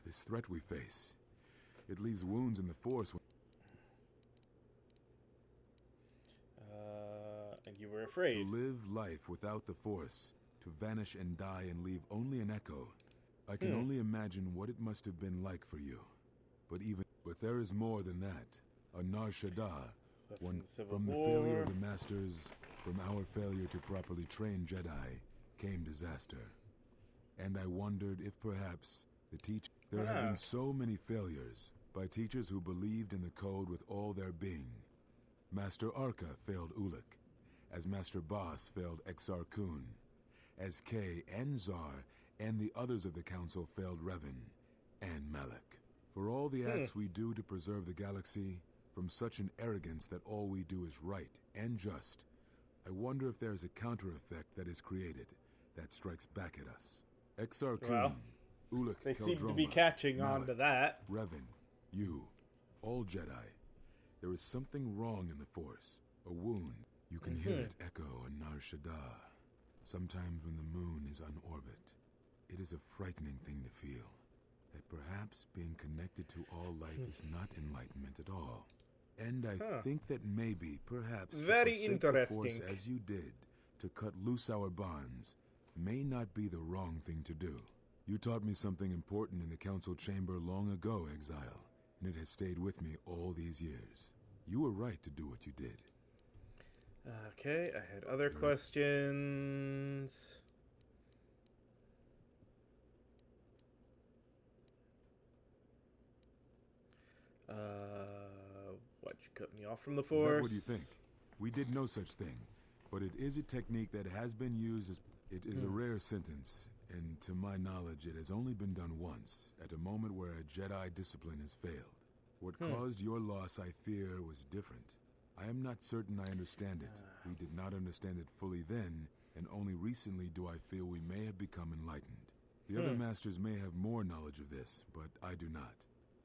This threat we face, it leaves wounds in the Force. And you were To afraid. live life without the Force, to vanish and die and leave only an echo. I can only imagine what it must have been like for you. But there is more than that. On Nar Shaddaa, So from the Civil from the failure War. of the Masters, from our failure to properly train Jedi, came disaster. And I wondered if perhaps there have Ah. been so many failures by teachers who believed in the code with all their being. Master Arca failed Ulik, as Master Boss failed Exar Kun, as Kay and Zar and the others of the Council failed Revan and Malak. For all the acts we do to preserve the galaxy, from such an arrogance that all we do is right and just, I wonder if there is a counter effect that is created that strikes back at us. Exar Kun, Well, Ulik They seem to be Keldroma, catching on Malak, to that. Revan, you, all Jedi. There is something wrong in the Force, a wound. You can hear it echo on Nar Shaddaa. Sometimes when the moon is on orbit, it is a frightening thing to feel. That perhaps being connected to all life is not enlightenment at all. And I think that maybe, perhaps, to Very forsake the Force interesting. as you did, to cut loose our bonds, may not be the wrong thing to do. You taught me something important in the Council Chamber long ago, Exile, and it has stayed with me all these years. You were right to do what you did. Okay, I had other questions. Why'd you cut me off from the Is Force? that what you think? We did no such thing, but it is a technique that has been used as... It is a rare sentence, and to my knowledge, it has only been done once, at a moment where a Jedi discipline has failed. What caused your loss, I fear, was different. I am not certain I understand it. We did not understand it fully then, and only recently do I feel we may have become enlightened. The other masters may have more knowledge of this, but I do not.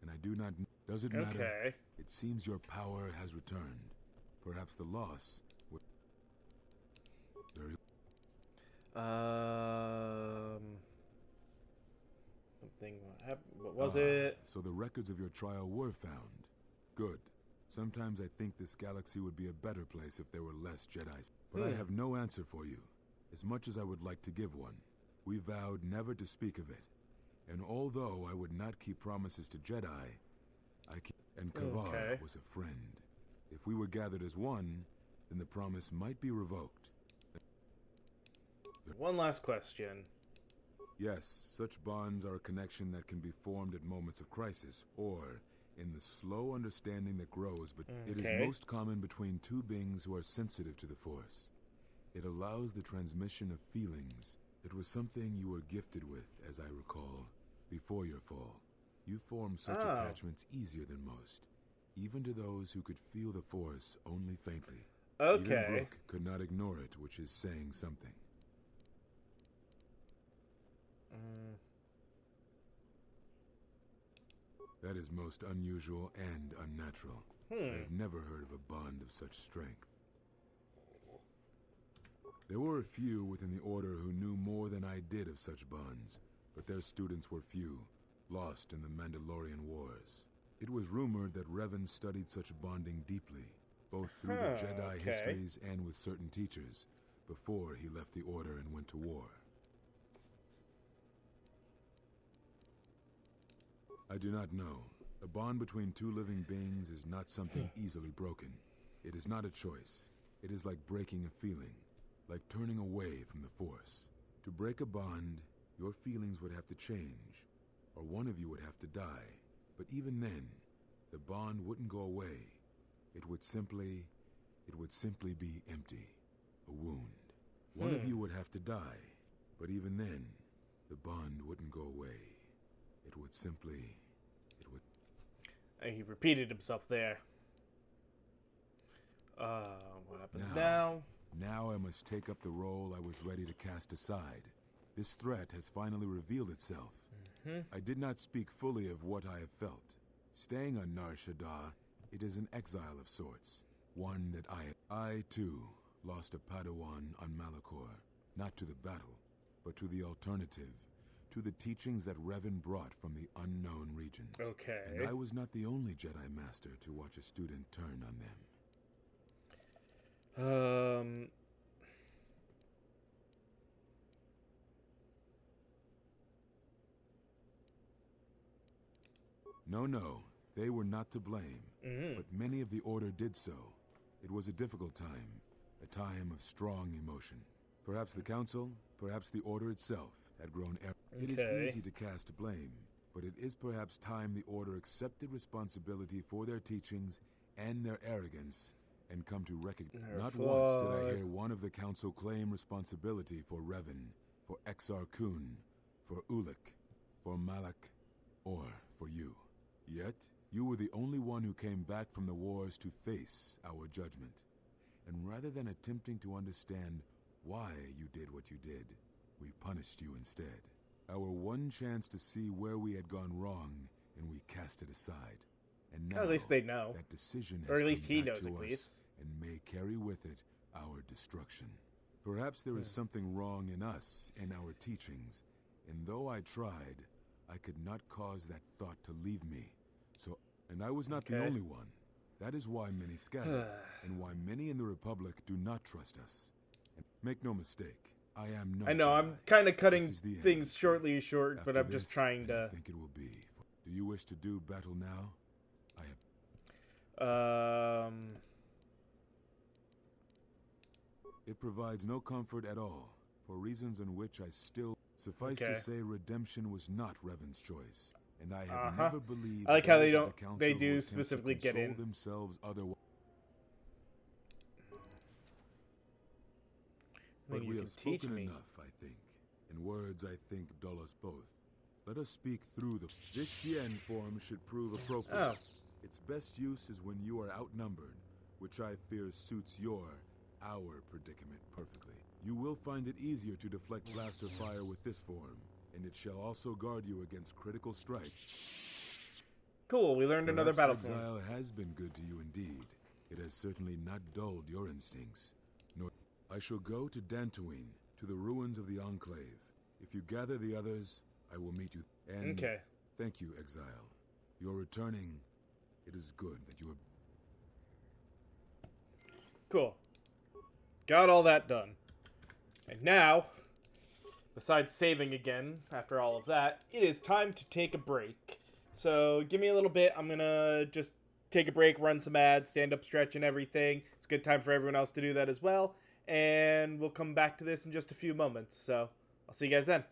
And I do not... Does it matter? Okay. It seems your power has returned. Perhaps the loss was... Very... Something happened. What was it? So the records of your trial were found. Good. Sometimes I think this galaxy would be a better place if there were less Jedis. But I have no answer for you, as much as I would like to give one. We vowed never to speak of it. And although I would not keep promises to Jedi, and Kavar Okay. was a friend. If we were gathered as one, then the promise might be revoked. One last question. Yes, such bonds are a connection that can be formed at moments of crisis, or in the slow understanding that grows, but it is Okay. most common between two beings who are sensitive to the Force. It allows the transmission of feelings It was something you were gifted with, as I recall, before your fall. You formed such attachments easier than most, even to those who could feel the Force only faintly. Okay. Even Brooke could not ignore it, which is saying something. That is most unusual and unnatural. I've never heard of a bond of such strength. There were a few within the Order who knew more than I did of such bonds, but their students were few, lost in the Mandalorian Wars. It was rumored that Revan studied such bonding deeply, both through the Jedi histories and with certain teachers, before he left the Order and went to war. I do not know. A bond between two living beings is not something easily broken. It is not a choice. It is like breaking a feeling, like turning away from the Force. To break a bond, your feelings would have to change, or one of you would have to die. But even then, the bond wouldn't go away. It would simply be empty, a wound. One of you would have to die, but even then, the bond wouldn't go away. It would. He repeated himself there. What happens now? Now I must take up the role I was ready to cast aside. This threat has finally revealed itself. I did not speak fully of what I have felt. Staying on Nar Shaddaa, it is an exile of sorts. One that I too, lost a Padawan on Malachor. Not to the battle, but to the alternative. To the teachings that Revan brought from the unknown regions. Okay. And I was not the only Jedi Master to watch a student turn on them. No, they were not to blame, but many of the Order did so. It was a difficult time, a time of strong emotion. Perhaps the Council, perhaps the Order itself, had grown It is easy to cast blame, but it is perhaps time the Order accepted responsibility for their teachings and their arrogance, and come to recognize. Not once did I hear one of the Council claim responsibility for Revan, for Exar Kun, for Ulic, for Malak, or for you. Yet, you were the only one who came back from the wars to face our judgment. And rather than attempting to understand why you did what you did, we punished you instead. Our one chance to see where we had gone wrong, and we cast it aside. And now, at least they know. that decision Or has at least come he back knows, to at us least. and may carry with it our destruction. Perhaps there is something wrong in us and our teachings, and though I tried, I could not cause that thought to leave me. And I was not the only one. That is why many scattered, and why many in the Republic do not trust us. And make no mistake, I am no I know, Jedi. I'm kind of cutting This is the end, things see. shortly short, but After I'm just this, trying and to... I think it will be. Do you wish to do battle now? It provides no comfort at all, for reasons in which I still... Suffice to say, redemption was not Revan's choice, and I have never believed I like how those they of don't- the Council they who do attempt to specifically get console in. themselves otherwise. But you we can have teach spoken me. enough, I think. And words, I think, dull us both. Let us speak through the... This Xian form should prove appropriate. Oh. Its best use is when you are outnumbered, which I fear suits our predicament perfectly. You will find it easier to deflect blaster fire with this form, and it shall also guard you against critical strike. Cool, we learned another battle Perhaps form. exile has been good to you indeed. It has certainly not dulled your instincts. Nor I shall go to Dantooine, to the ruins of the Enclave. If you gather the others, I will meet you. And thank you, Exile. You're returning. It is good that you have... Cool. Got all that done. And now, besides saving again after all of that, it is time to take a break. So give me a little bit. I'm gonna just take a break, run some ads, stand up, stretch, and everything. It's a good time for everyone else to do that as well. And we'll come back to this in just a few moments. So I'll see you guys then.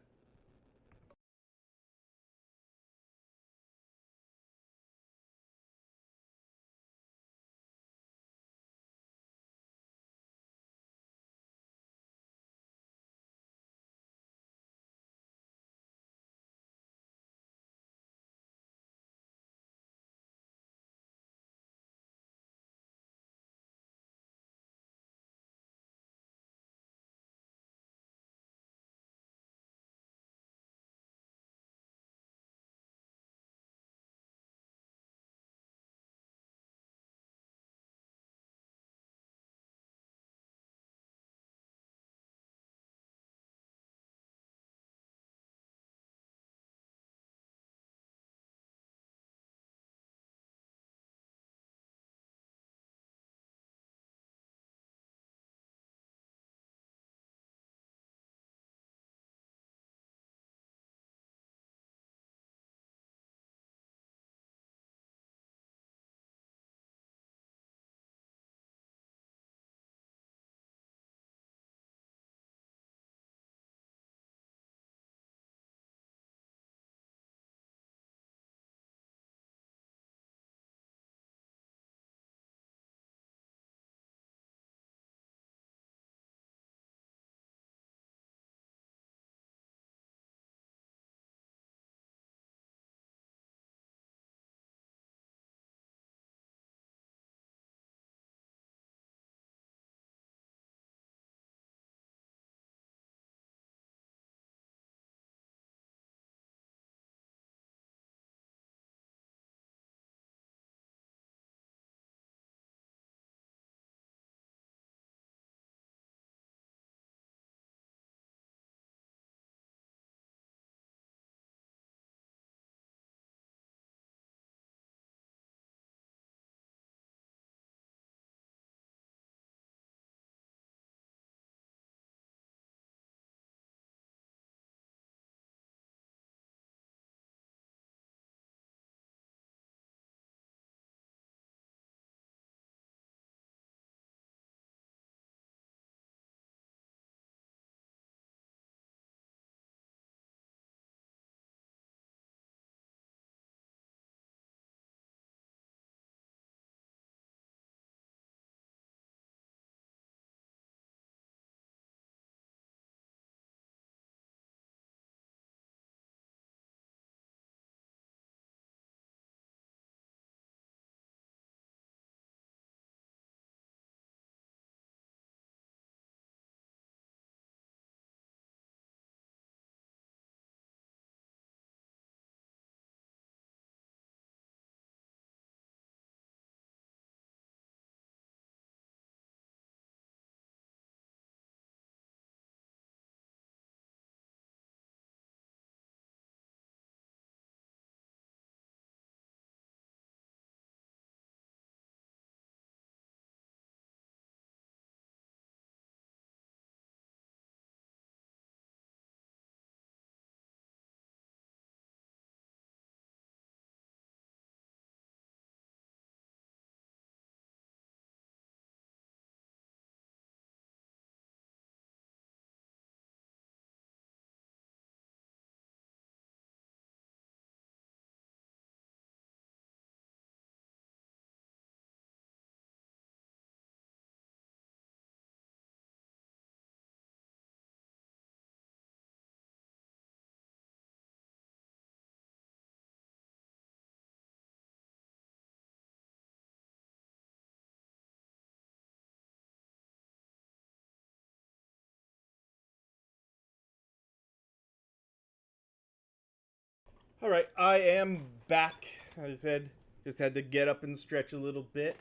All right, I am back. As I said, just had to get up and stretch a little bit.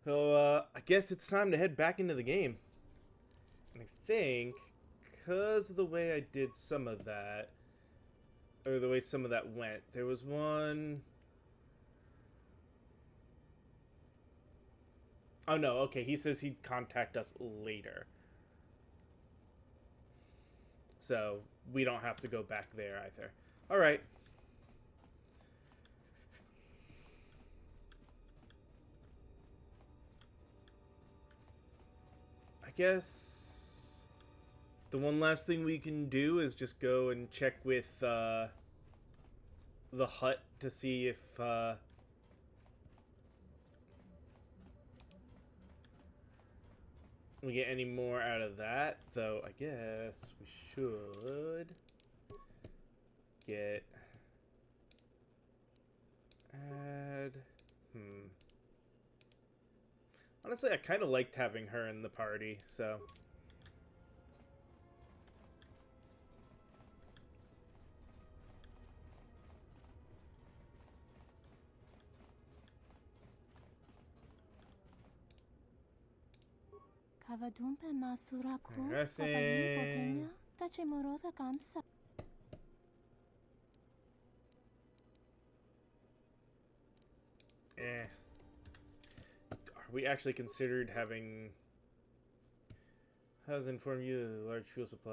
So I guess it's time to head back into the game. And I think, because of the way I did some of that, or the way some of that went, there was one... Oh no, okay, he says he'd contact us later. So, we don't have to go back there either. Alright. I guess the one last thing we can do is just go and check with the hut to see if we get any more out of that. Though I guess we should get add. Honestly, I kind of liked having her in the party, so. Kavadumpe masuraku Interesting. kapalin potenya tachimorota kamsa. Are we actually considered having... Has informed you of the large fuel supply...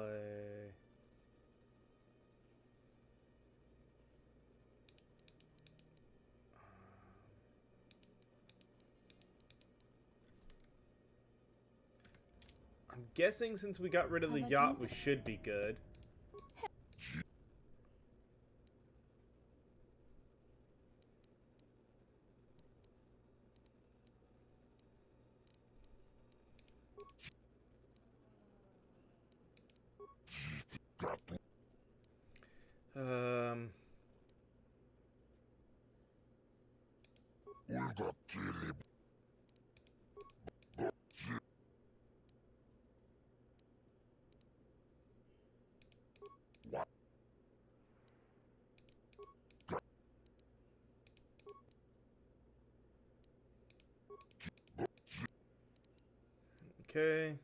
I'm guessing since we got rid of the yacht, we should be good. Okay.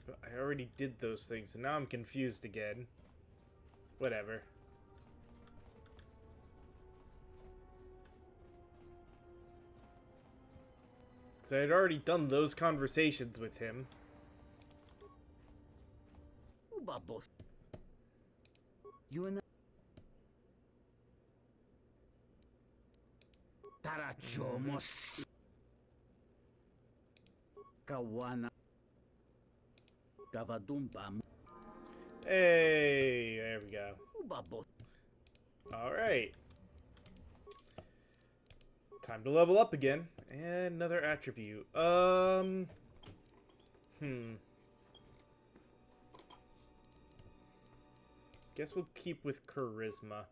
But I already did those things, so now I'm confused again. Whatever. Because I had already done those conversations with him. Ubabos. You and Tarachomos. Kawana. Kavadumba. Hey, there we go. Ubabos. Alright. Time to level up again. And another attribute. Guess we'll keep with charisma.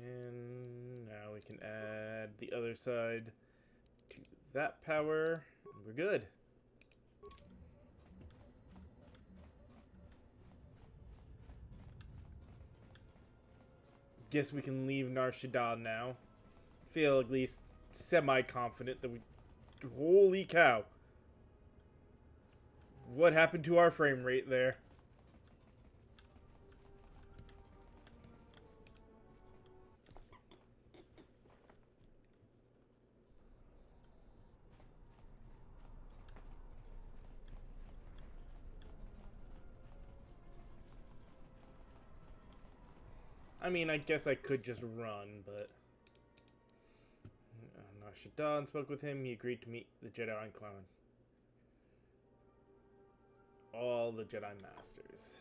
And now we can add the other side to that power. And we're good. Guess we can leave Nar Shaddaa now. Feel at least semi-confident that we... Holy cow. What happened to our frame rate there? I mean, I guess I could just run, but... Nar Shaddaa spoke with him. He agreed to meet the Jedi Enclave. All the Jedi Masters.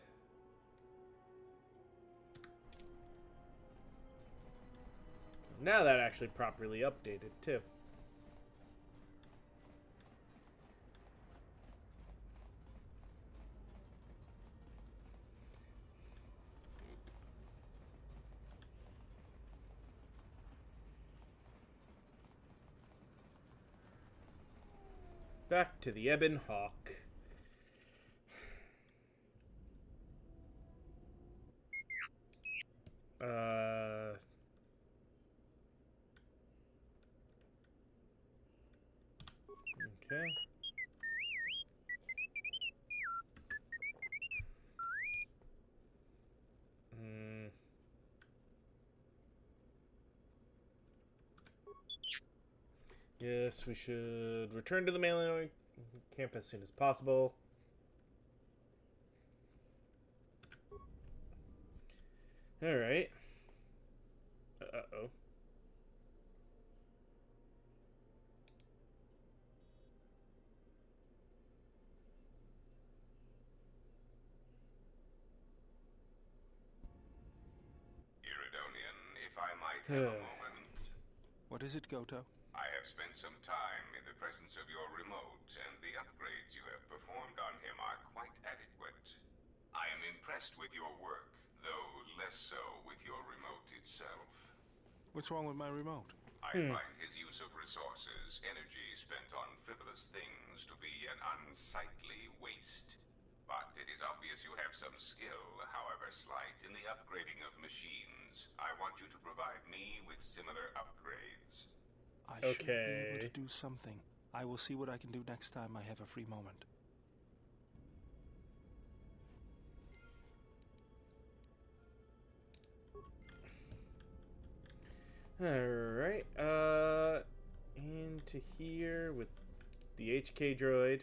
Now that actually properly updated, too. Back to the Ebon Hawk. Okay. Yes, we should return to the mailing camp as soon as possible. Alright. Uh-oh. Iridonian, if I might have a moment. What is it, Goto? I have spent some time in the presence of your remote, and the upgrades you have performed on him are quite adequate. I am impressed with your work, though less so with your remote itself. What's wrong with my remote? I find his use of resources, energy spent on frivolous things, to be an unsightly waste. But it is obvious you have some skill, however slight, in the upgrading of machines. I want you to provide me with similar upgrades. I should be able to do something. I will see what I can do next time I have a free moment. Alright, into here with the HK droid.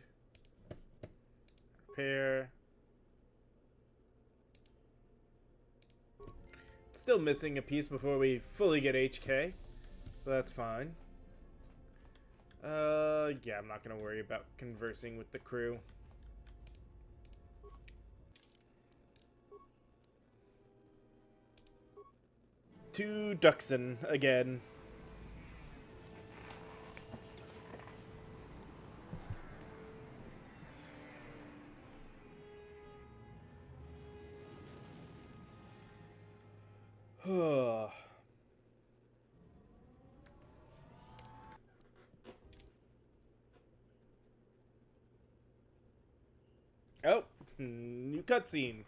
Repair. Still missing a piece before we fully get HK. So that's fine. Yeah, I'm not gonna worry about conversing with the crew. To Duxon again. Oh, new cutscene.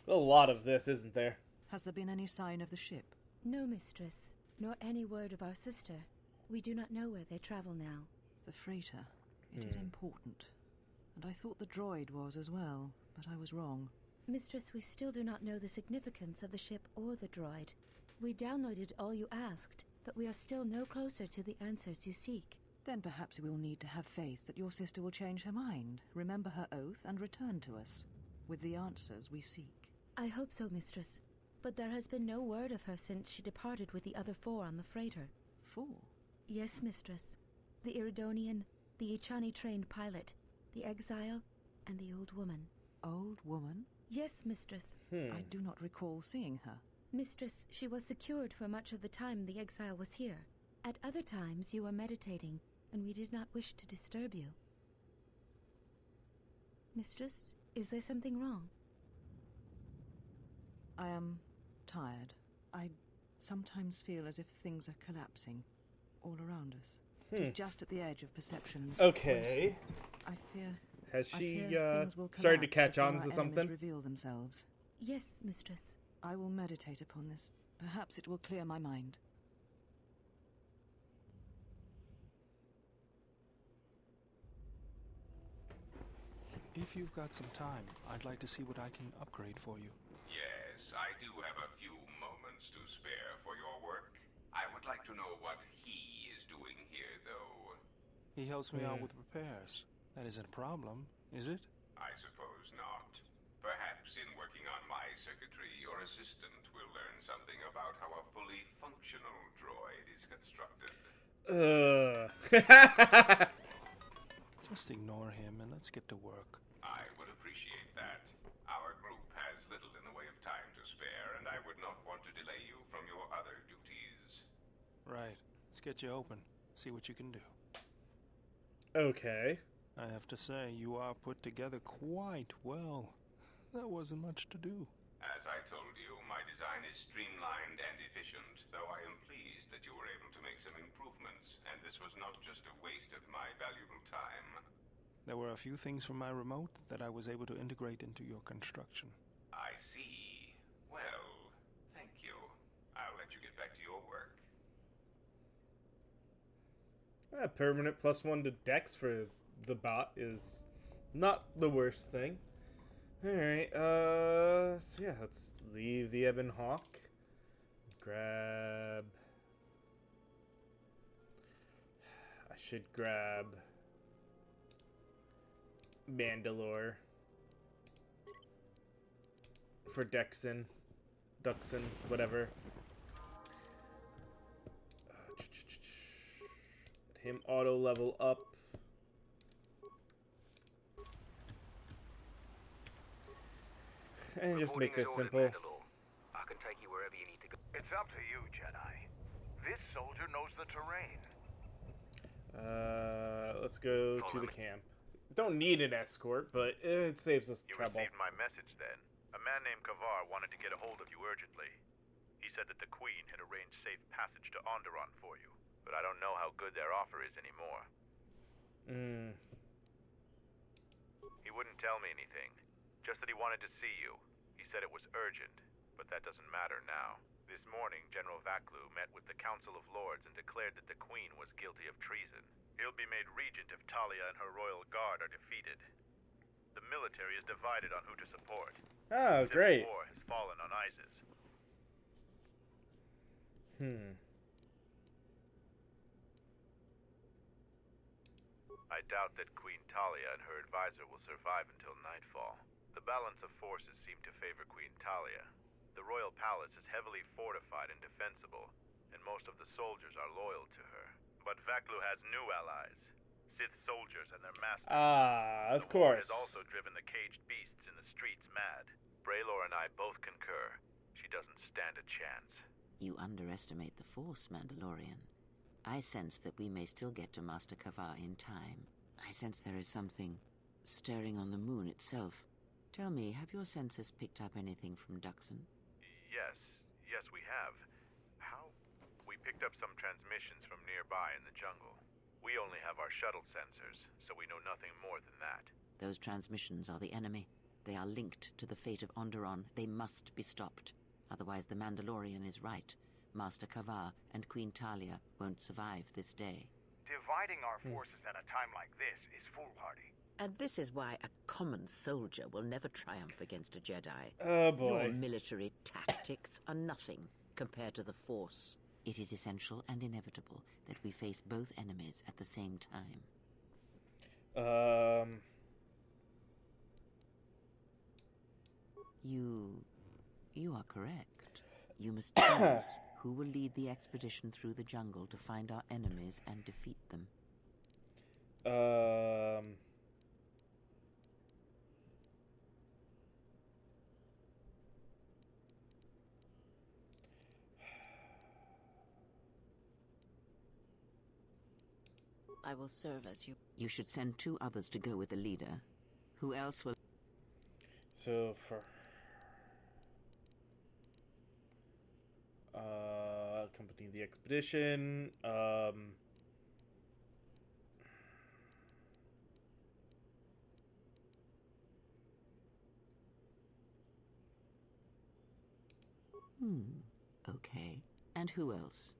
A lot of this, isn't there? Has there been any sign of the ship? No, mistress, nor any word of our sister. We do not know where they travel now. The freighter. It is important. And I thought the droid was as well, but I was wrong. Mistress, we still do not know the significance of the ship or the droid. We downloaded all you asked, but we are still no closer to the answers you seek. Then perhaps we'll need to have faith that your sister will change her mind, remember her oath, and return to us with the answers we seek. I hope so, mistress. But there has been no word of her since she departed with the other 4 on the freighter. 4? Yes, mistress. The Iridonian, the Ichani-trained pilot, the exile, and the old woman. Old woman? Yes, mistress. I do not recall seeing her. Mistress, she was secured for much of the time the exile was here. At other times you were meditating, and we did not wish to disturb you. Mistress, is there something wrong? I am tired. I sometimes feel as if things are collapsing all around us. It is just at the edge of perceptions. Okay. I fear. Has I she fear things will started to collapse catch on before to our enemies something? reveal themselves. Yes, mistress. I will meditate upon this. Perhaps it will clear my mind. If you've got some time, I'd like to see what I can upgrade for you. Yes, I do have a few moments to spare for your work. I would like to know what he is doing here, though. He helps me out with repairs. That isn't a problem, is it? I suppose not. Perhaps in working on my circuitry, your assistant will learn something about how a fully functional droid is constructed. Just ignore him and let's get to work. I would appreciate that. Our group has little in the way of time to spare, and I would not want to delay you from your other duties. Right. Let's get you open. See what you can do. Okay. I have to say, you are put together quite well. That wasn't much to do. As I told you, my design is streamlined and efficient, though I am pleased that you were able to make some improvements, and this was not just a waste of my valuable time. There were a few things from my remote that I was able to integrate into your construction. I see. Well, thank you. I'll let you get back to your work. Permanent +1 to Dex for the bot is not the worst thing. Alright, so yeah, let's leave the Ebon Hawk. Grab... I should grab... Mandalore. For Duxon, whatever. Him auto level up. And just make this simple. I can take you wherever you need to go. It's up to you, Jedi. This soldier knows the terrain. Let's go to the camp. Don't need an escort, but it saves us trouble. You received my message then. A man named Kavar wanted to get a hold of you urgently. He said that the Queen had arranged safe passage to Onderon for you, but I don't know how good their offer is anymore. He wouldn't tell me anything, just that he wanted to see you. He said it was urgent, but that doesn't matter now. This morning, General Vaklu met with the Council of Lords and declared that the Queen was guilty of treason. He'll be made regent if Talia and her royal guard are defeated. The military is divided on who to support. Oh, great. Civil war has fallen on Isis. I doubt that Queen Talia and her advisor will survive until nightfall. The balance of forces seem to favor Queen Talia. The royal palace is heavily fortified and defensible, and most of the soldiers are loyal to her. But Vaklu has new allies, Sith soldiers and their masters. Of The war course. has also driven the caged beasts in the streets mad. Braylor and I both concur. She doesn't stand a chance. You underestimate the Force, Mandalorian. I sense that we may still get to Master Kavar in time. I sense there is something stirring on the moon itself. Tell me, have your sensors picked up anything from Duxon? Yes, we have. How? We picked up some transmissions from nearby in the jungle. We only have our shuttle sensors, so we know nothing more than that. Those transmissions are the enemy. They are linked to the fate of Onderon. They must be stopped. Otherwise the Mandalorian is right. Master Kavar and Queen Talia won't survive this day. Dividing our forces at a time like this is foolhardy. And this is why a common soldier will never triumph against a Jedi. Oh boy. Your military tactics are nothing compared to the Force. It is essential and inevitable that we face both enemies at the same time. You are correct. You must choose who will lead the expedition through the jungle to find our enemies and defeat them. I will serve as you. You should send 2 others to go with the leader. Who else will... So for... accompany the expedition. Okay. And who else?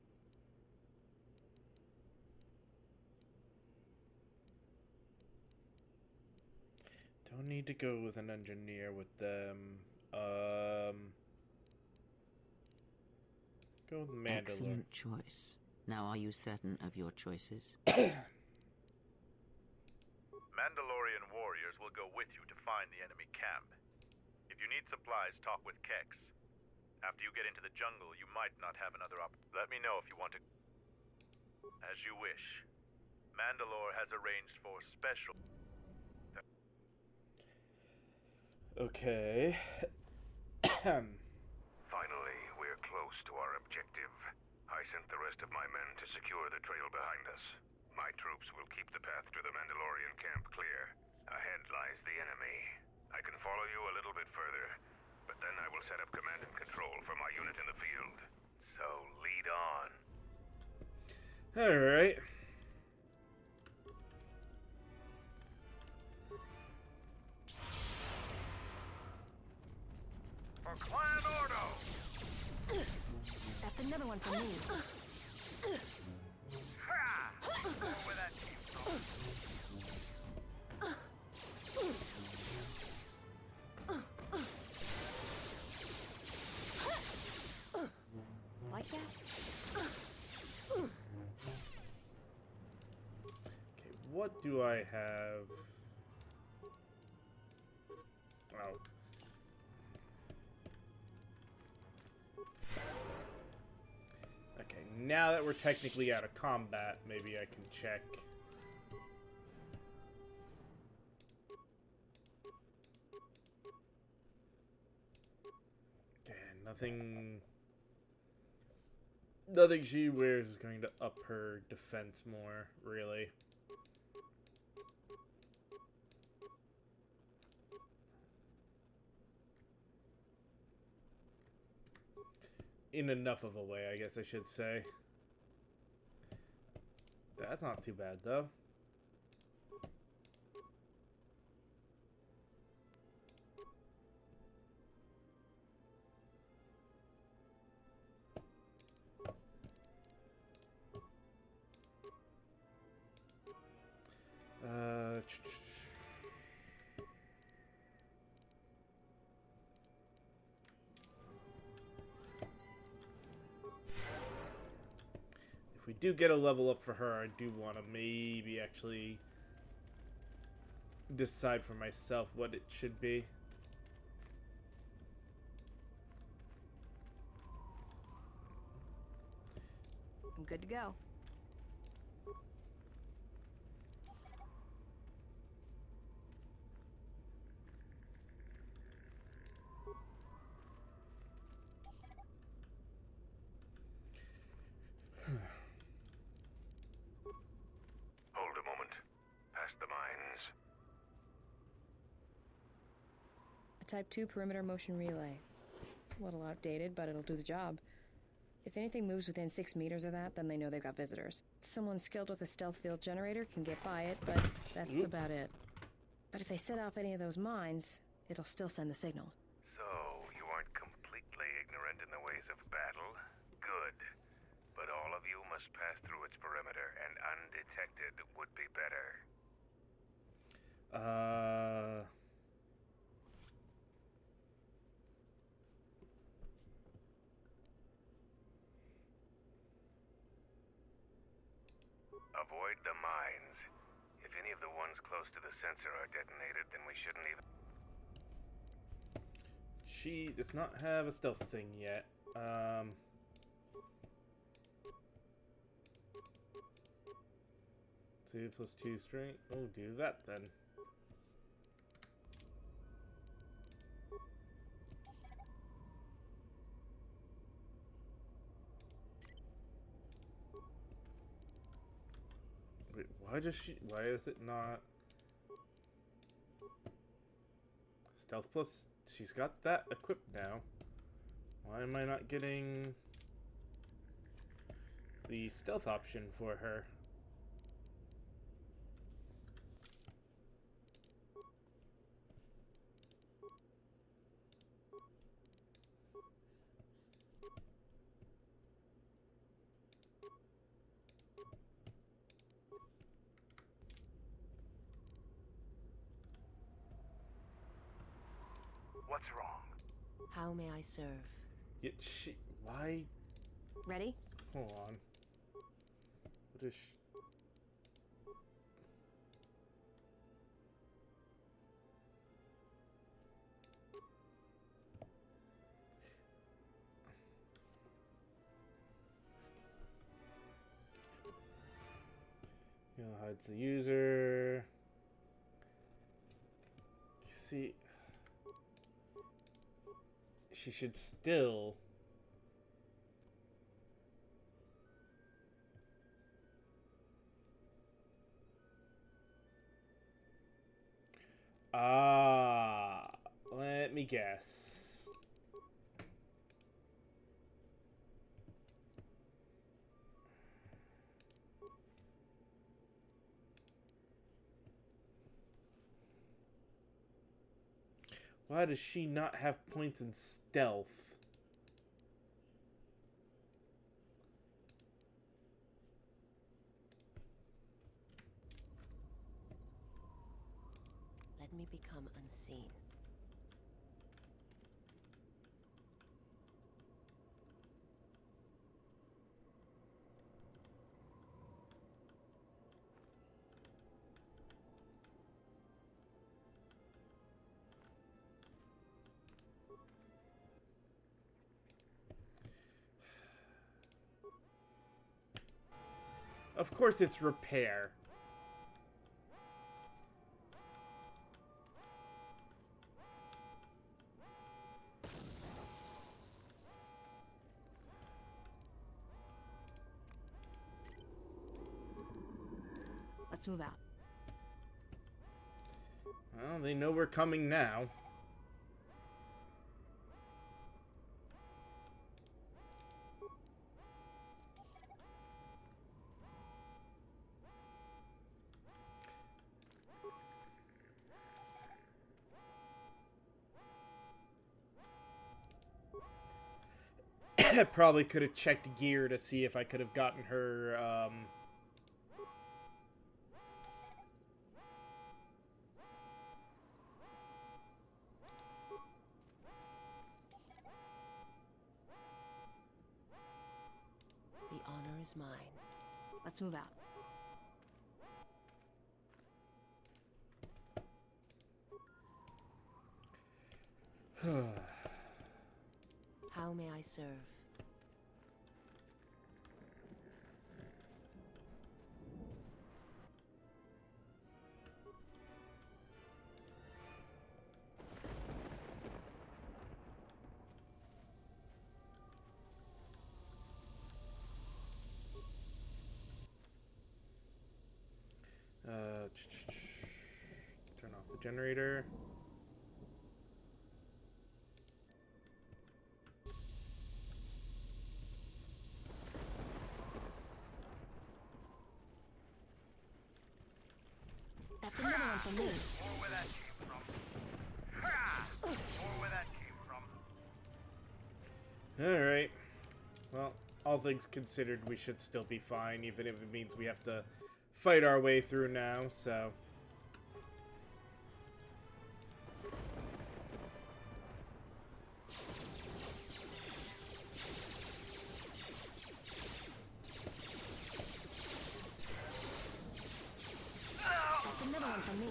Don't need to go with an engineer with them. Go with Mandalore. Excellent choice. Now, are you certain of your choices? Mandalorian warriors will go with you to find the enemy camp. If you need supplies, talk with Kex. After you get into the jungle, you might not have another Let me know if you want to... As you wish. Mandalore has arranged for special... Okay. Finally, we're close to our objective. I sent the rest of my men to secure the trail behind us. My troops will keep the path to the Mandalorian camp clear. Ahead lies the enemy. I can follow you a little bit further, but then I will set up command Alright. For Clan Ordo! That's another one for me. Ha! Where that came from. Like that? Okay, what do I have? Oh. Okay, now that we're technically out of combat, maybe I can check. Okay, nothing she wears is going to up her defense more, really. In enough of a way, I guess I should say. That's not too bad, though. If we do get a level up for her, I do want to maybe actually decide for myself what it should be. I'm good to go. Hold a moment. Past the mines. A Type 2 perimeter motion relay. It's a little outdated, but it'll do the job. If anything moves within 6 meters of that, then they know they've got visitors. Someone skilled with a stealth field generator can get by it, but that's about it. But if they set off any of those mines, it'll still send the signal. So, you aren't completely ignorant in the ways of battle? Good. But all of you must pass through its perimeter, and undetected would be better. Avoid the mines. If any of the ones close to the sensor are detonated, then we shouldn't even... She does not have a stealth thing yet. 2 plus 2 strength. Oh, do that then. Wait, why is it not stealth plus? She's got that equipped now. Why am I not getting the stealth option for her? What's wrong? How may I serve? Yet why? Ready? Hold on. What is hides the user. See, she should still. Let me guess. Why does she not have points in stealth? Let me become unseen. Of course it's repair. Let's move out. Well, they know we're coming now. I probably could have checked gear to see if I could have gotten her, The honor is mine. Let's move out. How may I serve? Turn off the generator. That's another one for me. Where that came from. Or where that came from. Alright. Well, all things considered, we should still be fine, even if it means we have to fight our way through now, so... That's another one for me.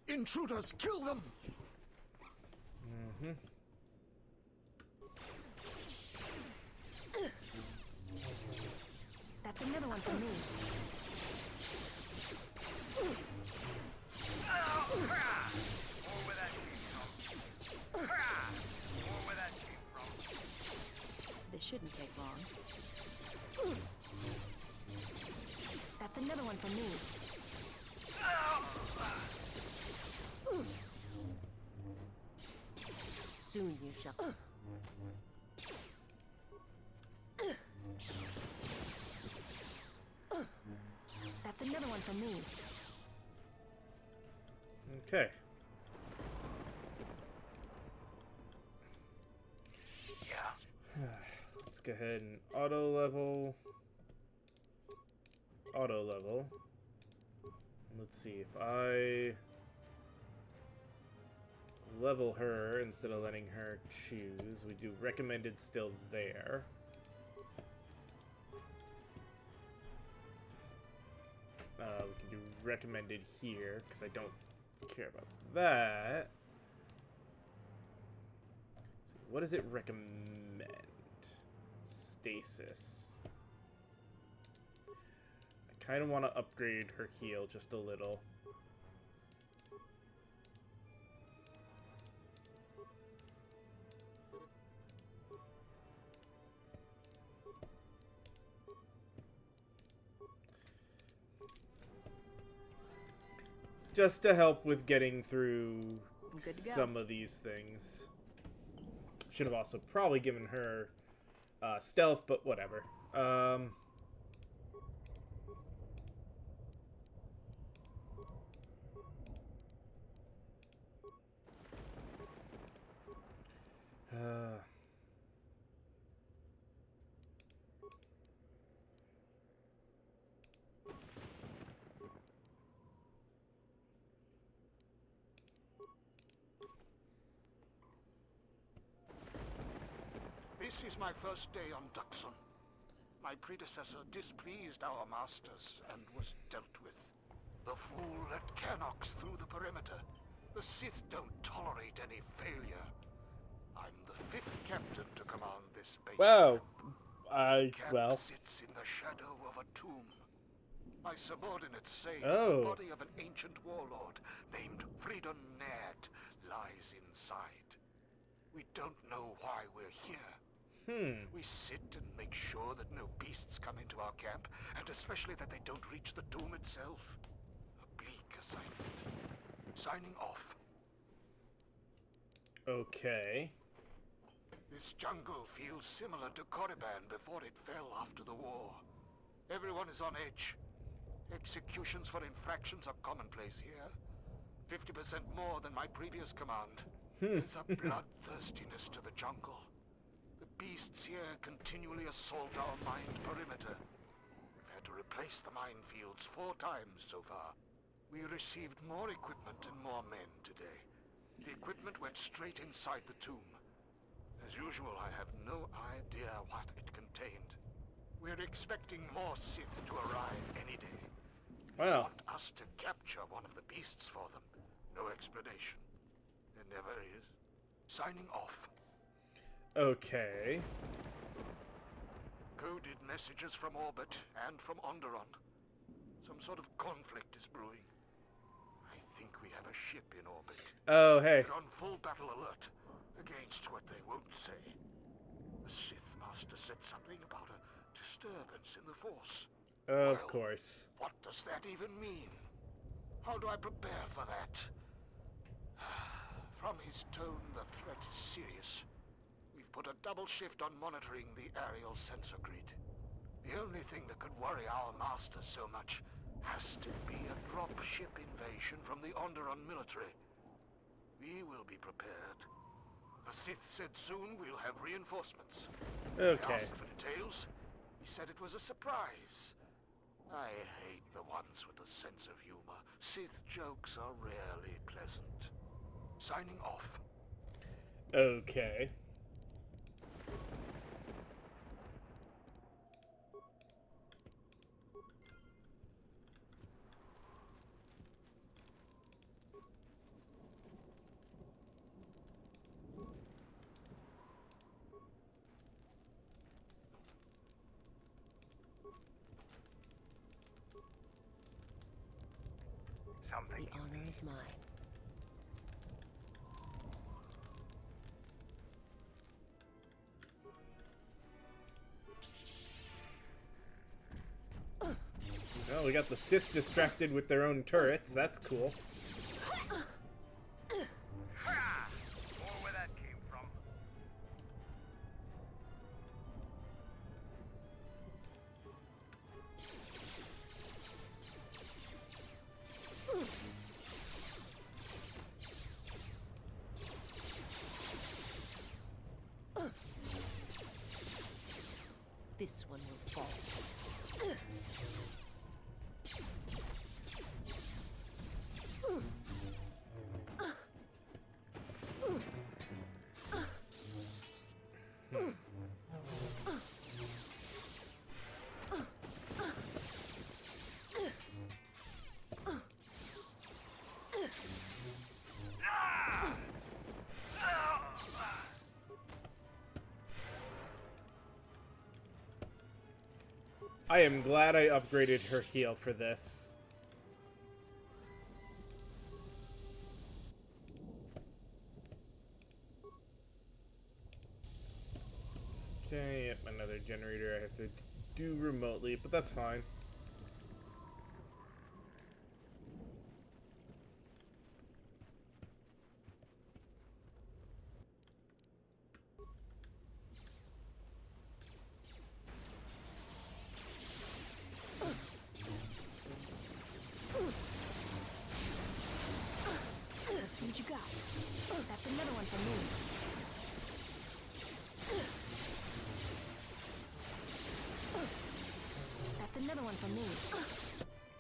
Intruders, kill them! Mm-hmm. That's another one for me. This shouldn't take long. That's another one for me. Soon you shall. That's another one for me. Okay. Let's go ahead and auto level. Auto level. Let's see if I level her instead of letting her choose. We do recommended still there. can do recommended here, because I don't care about that. Let's see, what does it recommend? Stasis. I kind of want to upgrade her heal just a little. Just to help with getting through some of these things. Should have also probably given her stealth, but whatever. This is my first day on Duxon. My predecessor displeased our masters and was dealt with. The fool let Canox through the perimeter. The Sith don't tolerate any failure. I'm the 5th captain to command this base. Wow. Camp sits in the shadow of a tomb. My subordinates say the body of an ancient warlord named Freedon Naird lies inside. We don't know why we're here. We sit and make sure that no beasts come into our camp, and especially that they don't reach the tomb itself. A bleak assignment. Signing off. Okay. This jungle feels similar to Korriban before it fell after the war. Everyone is on edge. Executions for infractions are commonplace here. 50% more than my previous command. There's a bloodthirstiness to the jungle. The beasts here continually assault our mined perimeter. We've had to replace the minefields 4 times so far. We received more equipment and more men today. The equipment went straight inside the tomb. As usual, I have no idea what it contained. We're expecting more Sith to arrive any day. Wow. They want us to capture one of the beasts for them. No explanation. There never is. Signing off. Okay. Coded messages from orbit and from Onderon. Some sort of conflict is brewing. I think we have a ship in orbit. Oh, hey. We're on full battle alert against what they won't say. The Sith Master said something about a disturbance in the Force. Of course. What does that even mean? How do I prepare for that? From his tone, the threat is serious. We've put a double shift on monitoring the aerial sensor grid. The only thing that could worry our masters so much has to be a drop-ship invasion from the Onderon military. We will be prepared. The Sith said soon we'll have reinforcements. Okay. I asked for details. He said it was a surprise. I hate the ones with a sense of humor. Sith jokes are rarely pleasant. Signing off. Okay. The honor is mine. Well, we got the Sith distracted with their own turrets. That's cool. More where that came from. This one will fall. I am glad I upgraded her heal for this. Okay, yep, another generator I have to do remotely, but that's fine. Let's see what you got. That's another one for me. That's another one for me.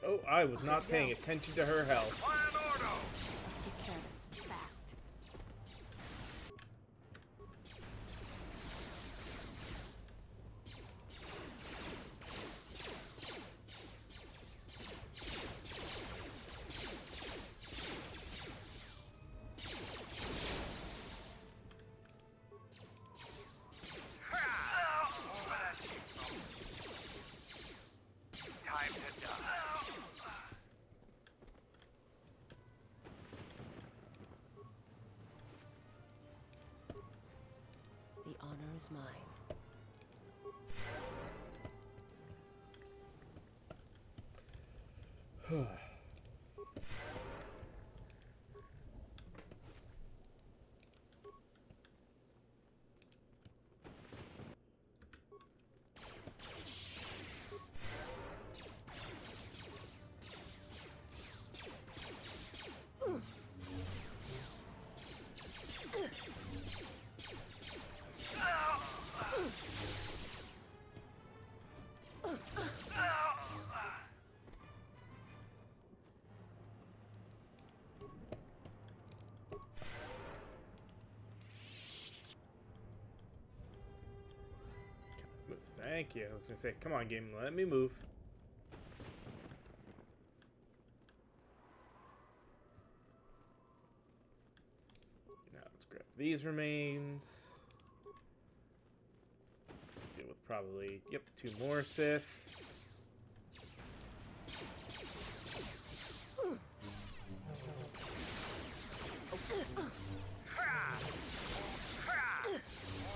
Oh, I was not paying attention to her health. Let's take care of this fast. Time to die. The honor is mine. Thank you. I was gonna say, come on, game, let me move. Now let's grab these remains. Deal with probably, yep, 2 more Sith.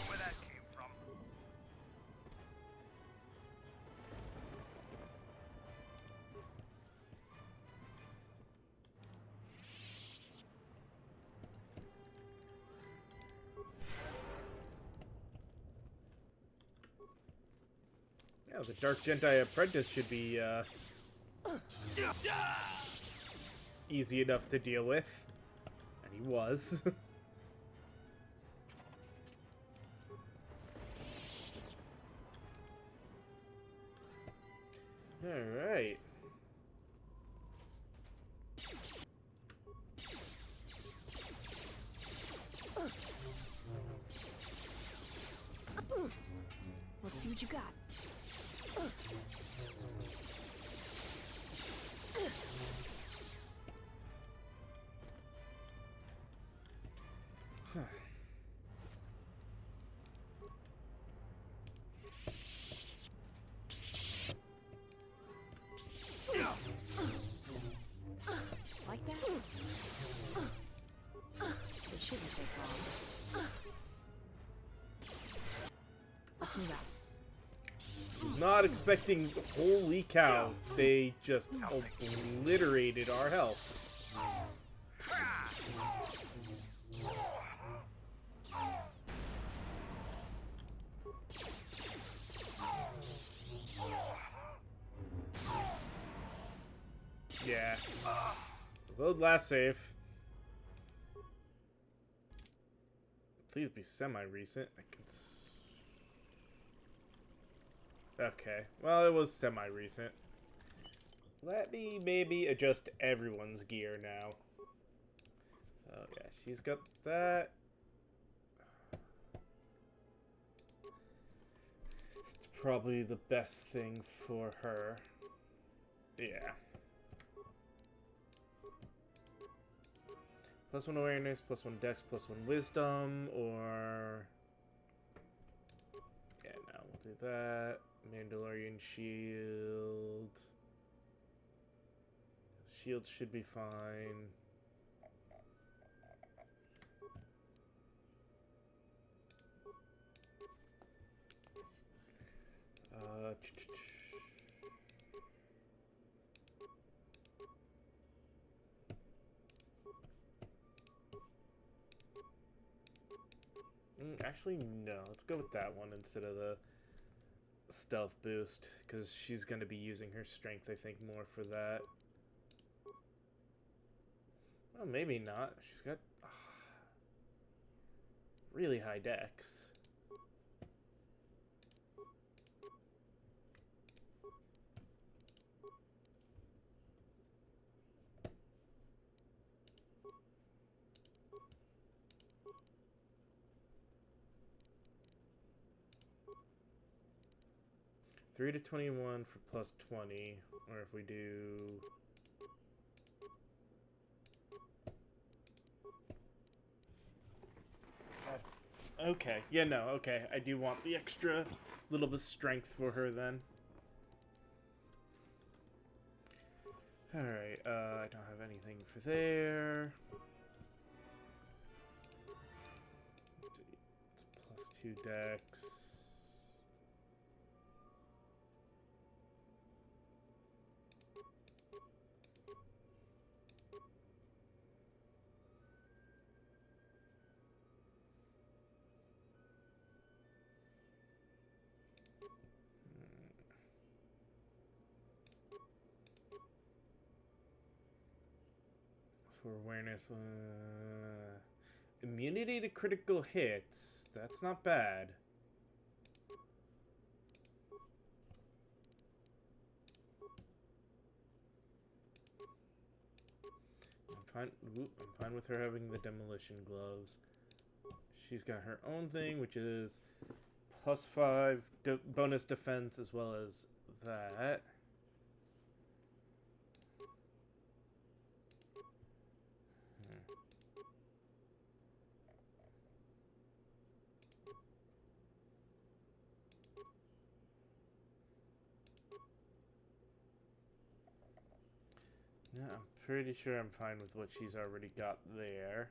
Where that came from. Yeah, the Dark Jedi Apprentice should be easy enough to deal with. And he was. Alright. Let's see what you got. Like that? It shouldn't take long. Let's move out. Not expecting, holy cow, they just obliterated our health. Yeah. Load last save. Please be semi-recent. I can... Okay. Well, it was semi-recent. Let me maybe adjust everyone's gear now. So, yeah, she's got that. It's probably the best thing for her. Yeah. +1 awareness, +1 dex, +1 wisdom, or... Yeah, no, we'll do that. Mandalorian shield. Shield should be fine. Actually, no. Let's go with that one instead of the stealth boost, because she's going to be using her strength, I think, more for that. Well, maybe not. She's got really high dex. Three to 21 for plus 20, or if we do... Okay, yeah, no, okay. I do want the extra little bit of strength for her then. Alright, I don't have anything for there. It's plus 2 dex. For awareness, immunity to critical hits. That's not bad. I'm fine with her having the demolition gloves. She's got her own thing, which is plus 5 bonus defense as well as that. Yeah, I'm pretty sure I'm fine with what she's already got there.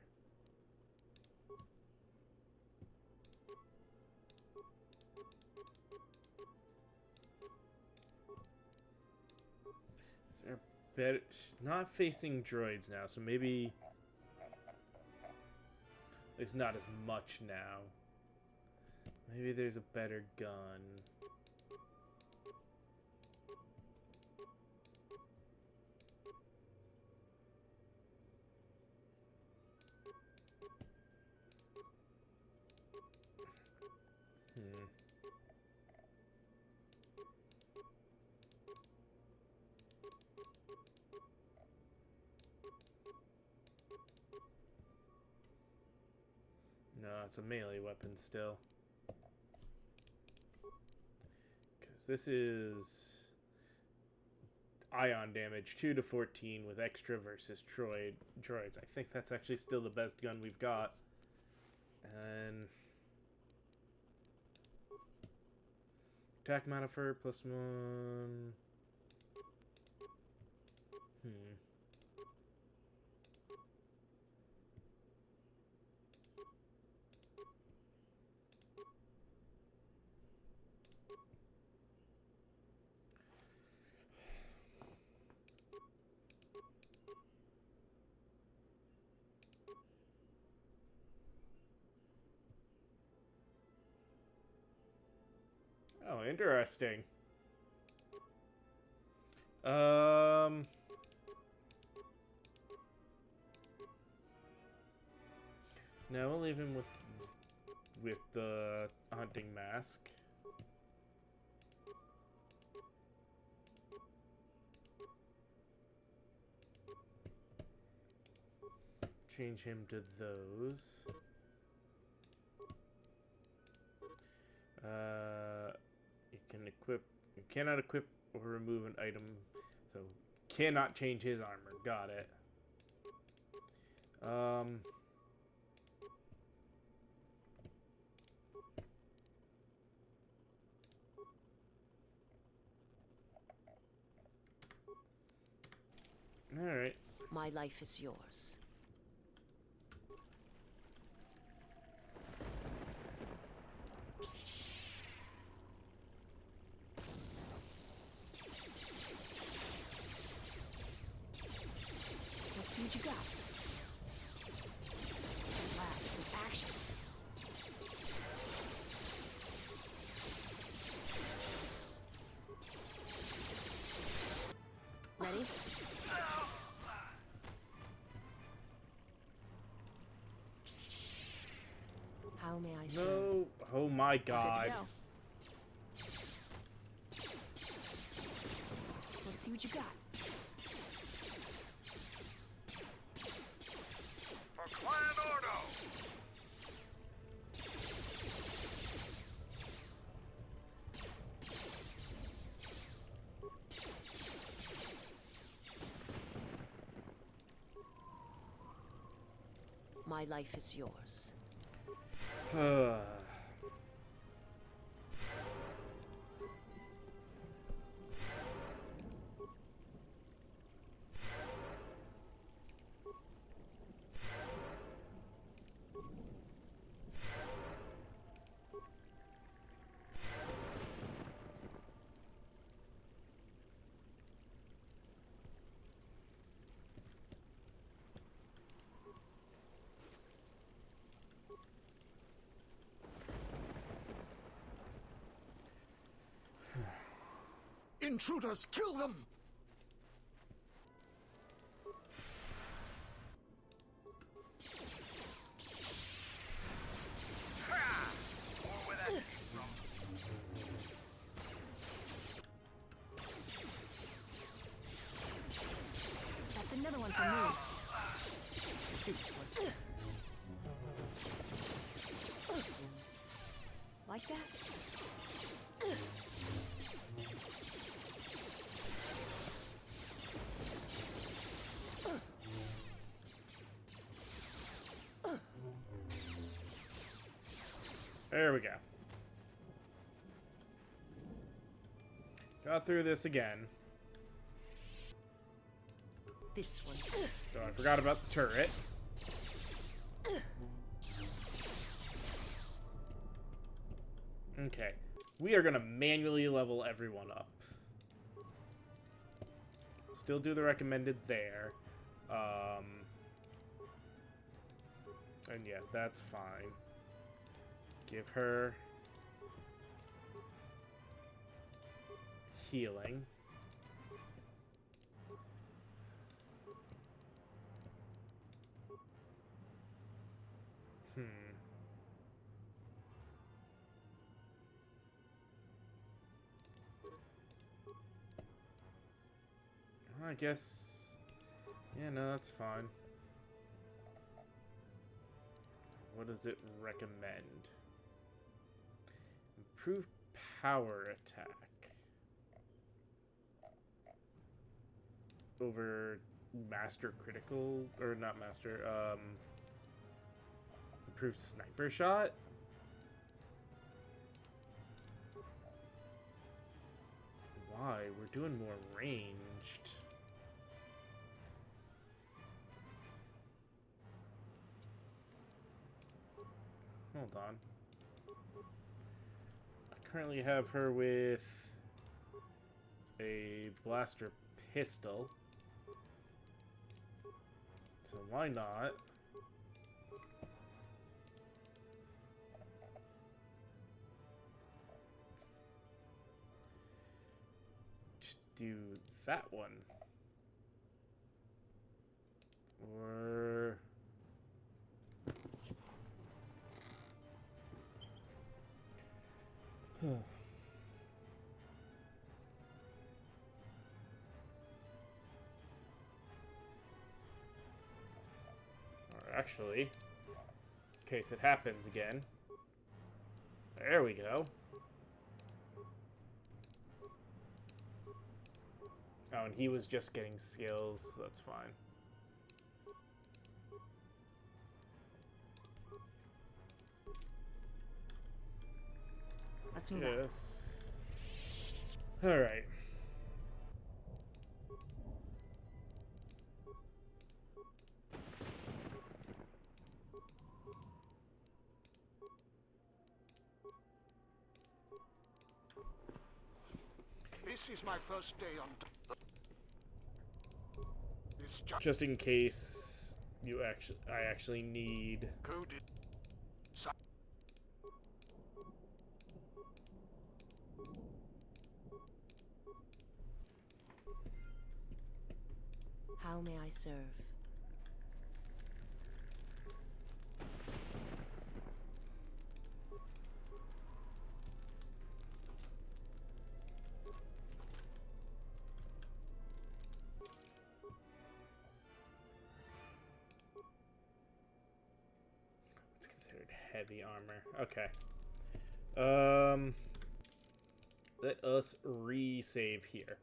Is there a better... She's not facing droids now, so maybe... There's not as much now. Maybe there's a better gun. No, it's a melee weapon still. Because this is ion damage 2 to 14 with extra versus droids. I think that's actually still the best gun we've got. And attack modifier plus 1. Oh, interesting. No, we'll leave him with the hunting mask. Change him to those. You cannot equip or remove an item, so cannot change his armor. Got it. Alright. My life is yours. Let's see what you got. Last, some action. Ready? How may I serve? No. Oh my Good to god. go. Let's see what you got. For Clan Ordo! My life is yours. Intruders, kill them! Or where that came from. That's another one for me. This one. Like that? There we go. Got through this again. This one. So I forgot about the turret. Okay. We are going to manually level everyone up. Still do the recommended there. And yeah, that's fine. Give her healing. I guess... yeah, no, that's fine. What does it recommend? Improve power attack. Over master critical, or not master, improved sniper shot? Why? We're doing more ranged. Hold on. I currently have her with a blaster pistol. So why not? Just do that one. Or... or actually, in case it happens again. There we go. Oh, and he was just getting skills. That's fine. Let's move on. Yes. All right. is my first day on this just in case I actually need. coded. How may I serve? It's considered heavy armor. Okay. Let us resave here.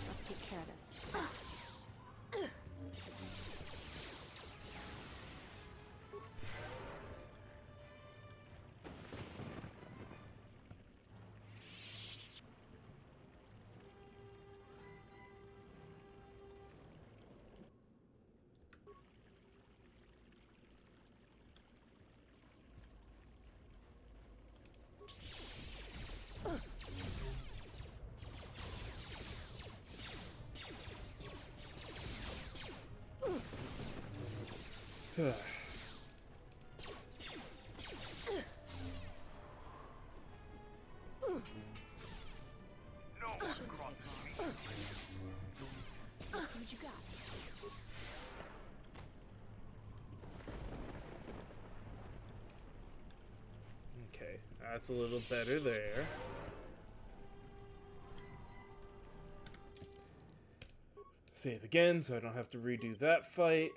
Let's take care of this fast. Let's see what you got. Okay, that's a little better there. Save again so I don't have to redo that fight.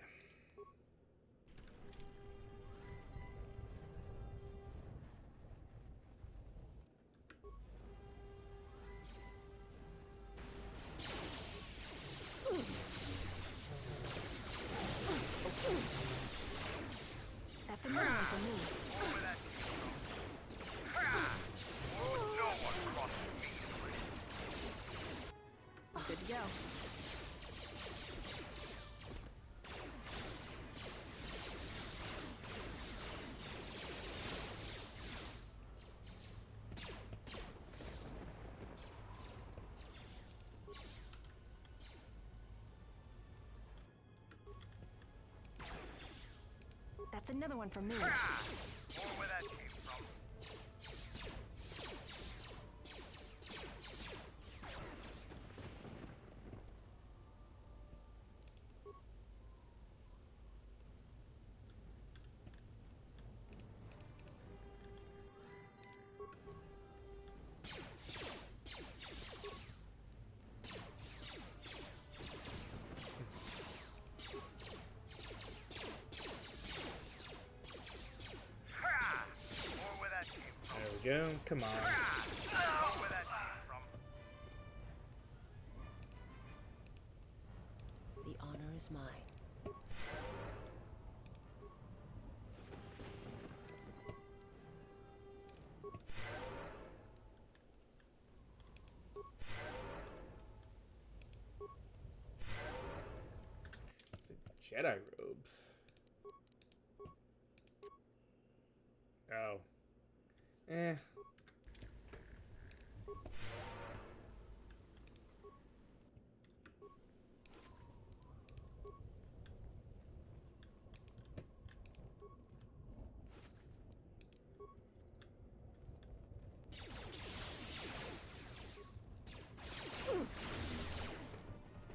That's another one for me. I'm good to go. That's another one for me. Where that came from. There we go. Come on. The honor is mine. Jedi robes. Oh. Eh.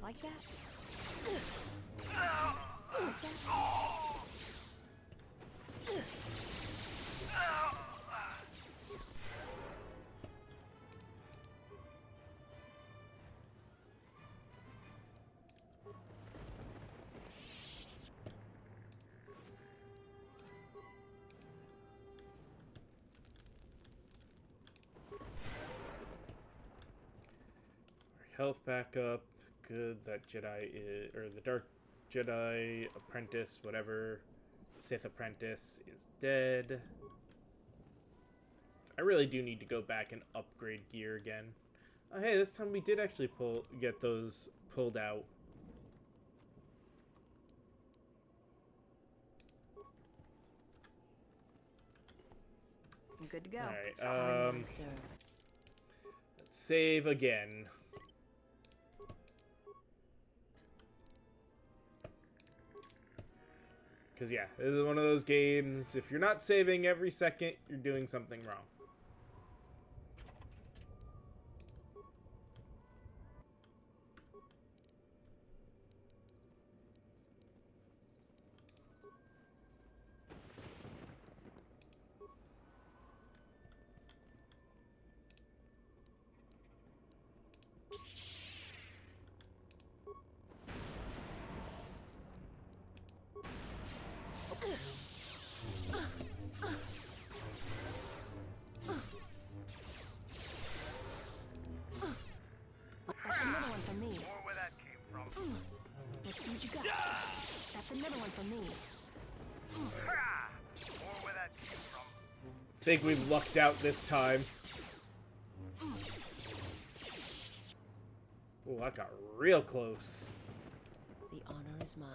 Like that? Health back up. Good. That Jedi is, or the Dark Jedi apprentice, whatever, Sith apprentice is dead. I really do need to go back and upgrade gear again. Hey, this time we did actually get those pulled out. I'm good to go. Alright, let's save again. Because, yeah, this is one of those games, if you're not saving every second, you're doing something wrong. That's another one for me. More where that came from. Let's see what you got. That's another one for me. More where that came from. Think we've lucked out this time. Oh, that got real close. The honor is mine.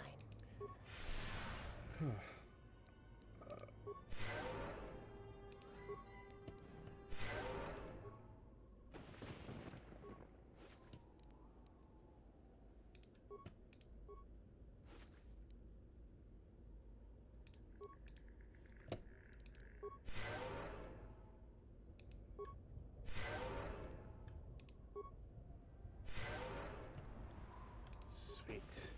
Sweet.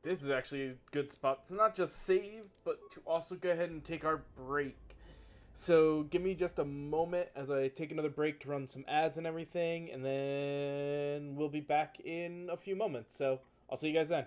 This is actually a good spot to not just save, but to also go ahead and take our break. So give me just a moment as I take another break to run some ads and everything, and then we'll be back in a few moments. So I'll see you guys then.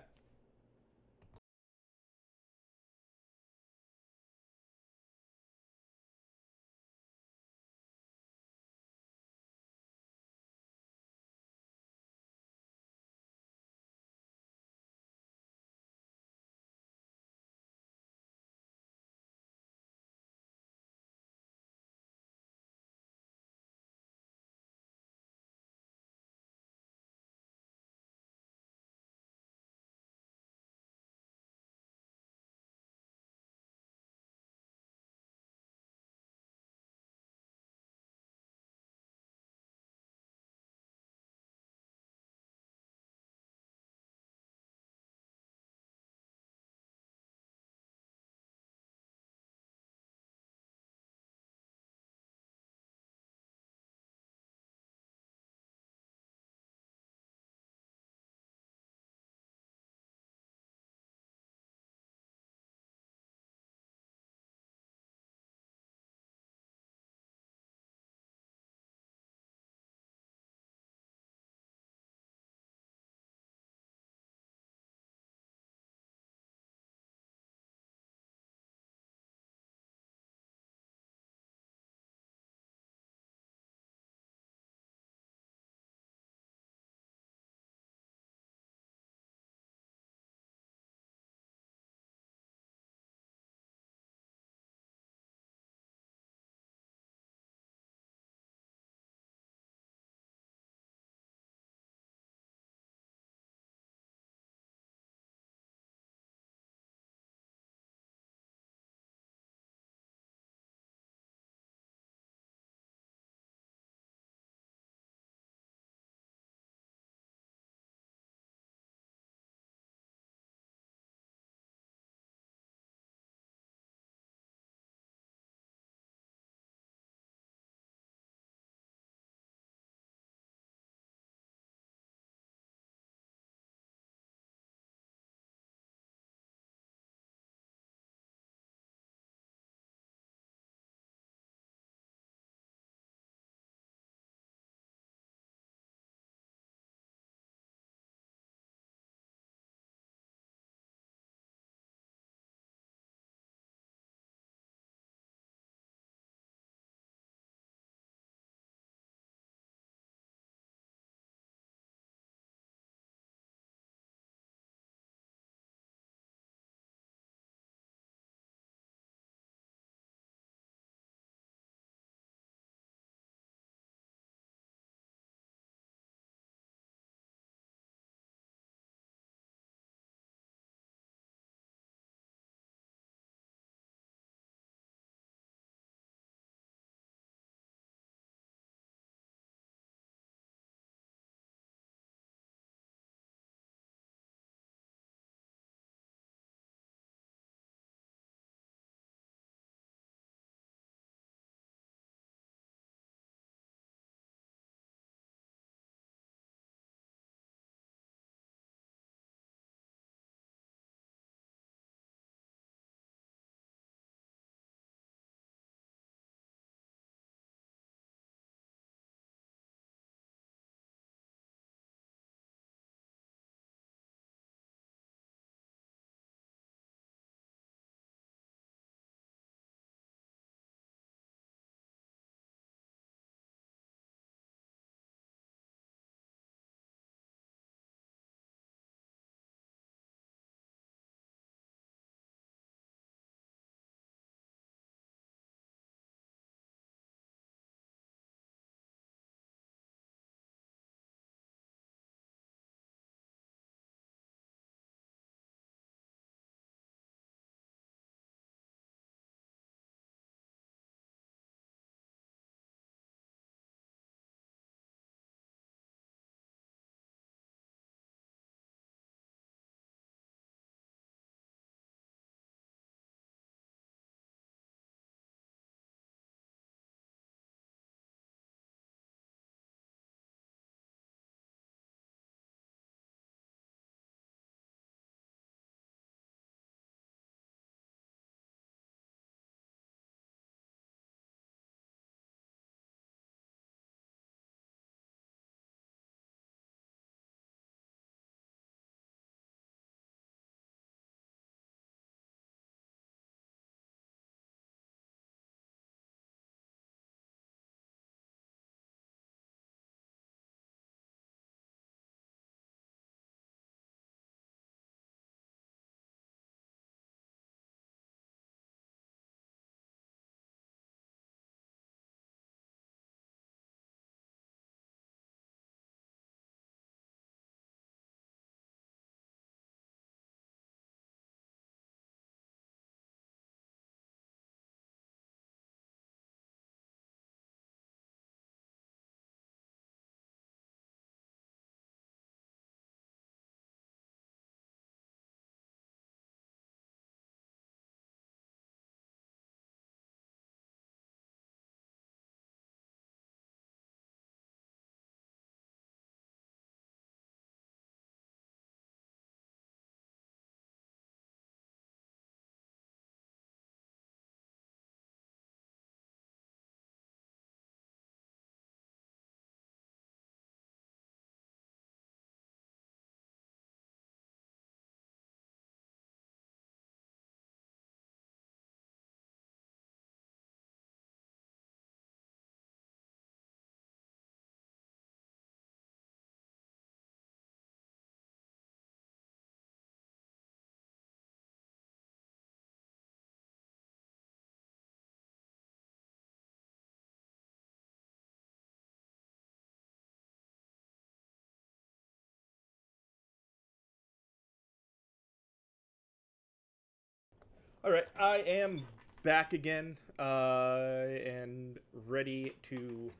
Alright, I am back again, and ready to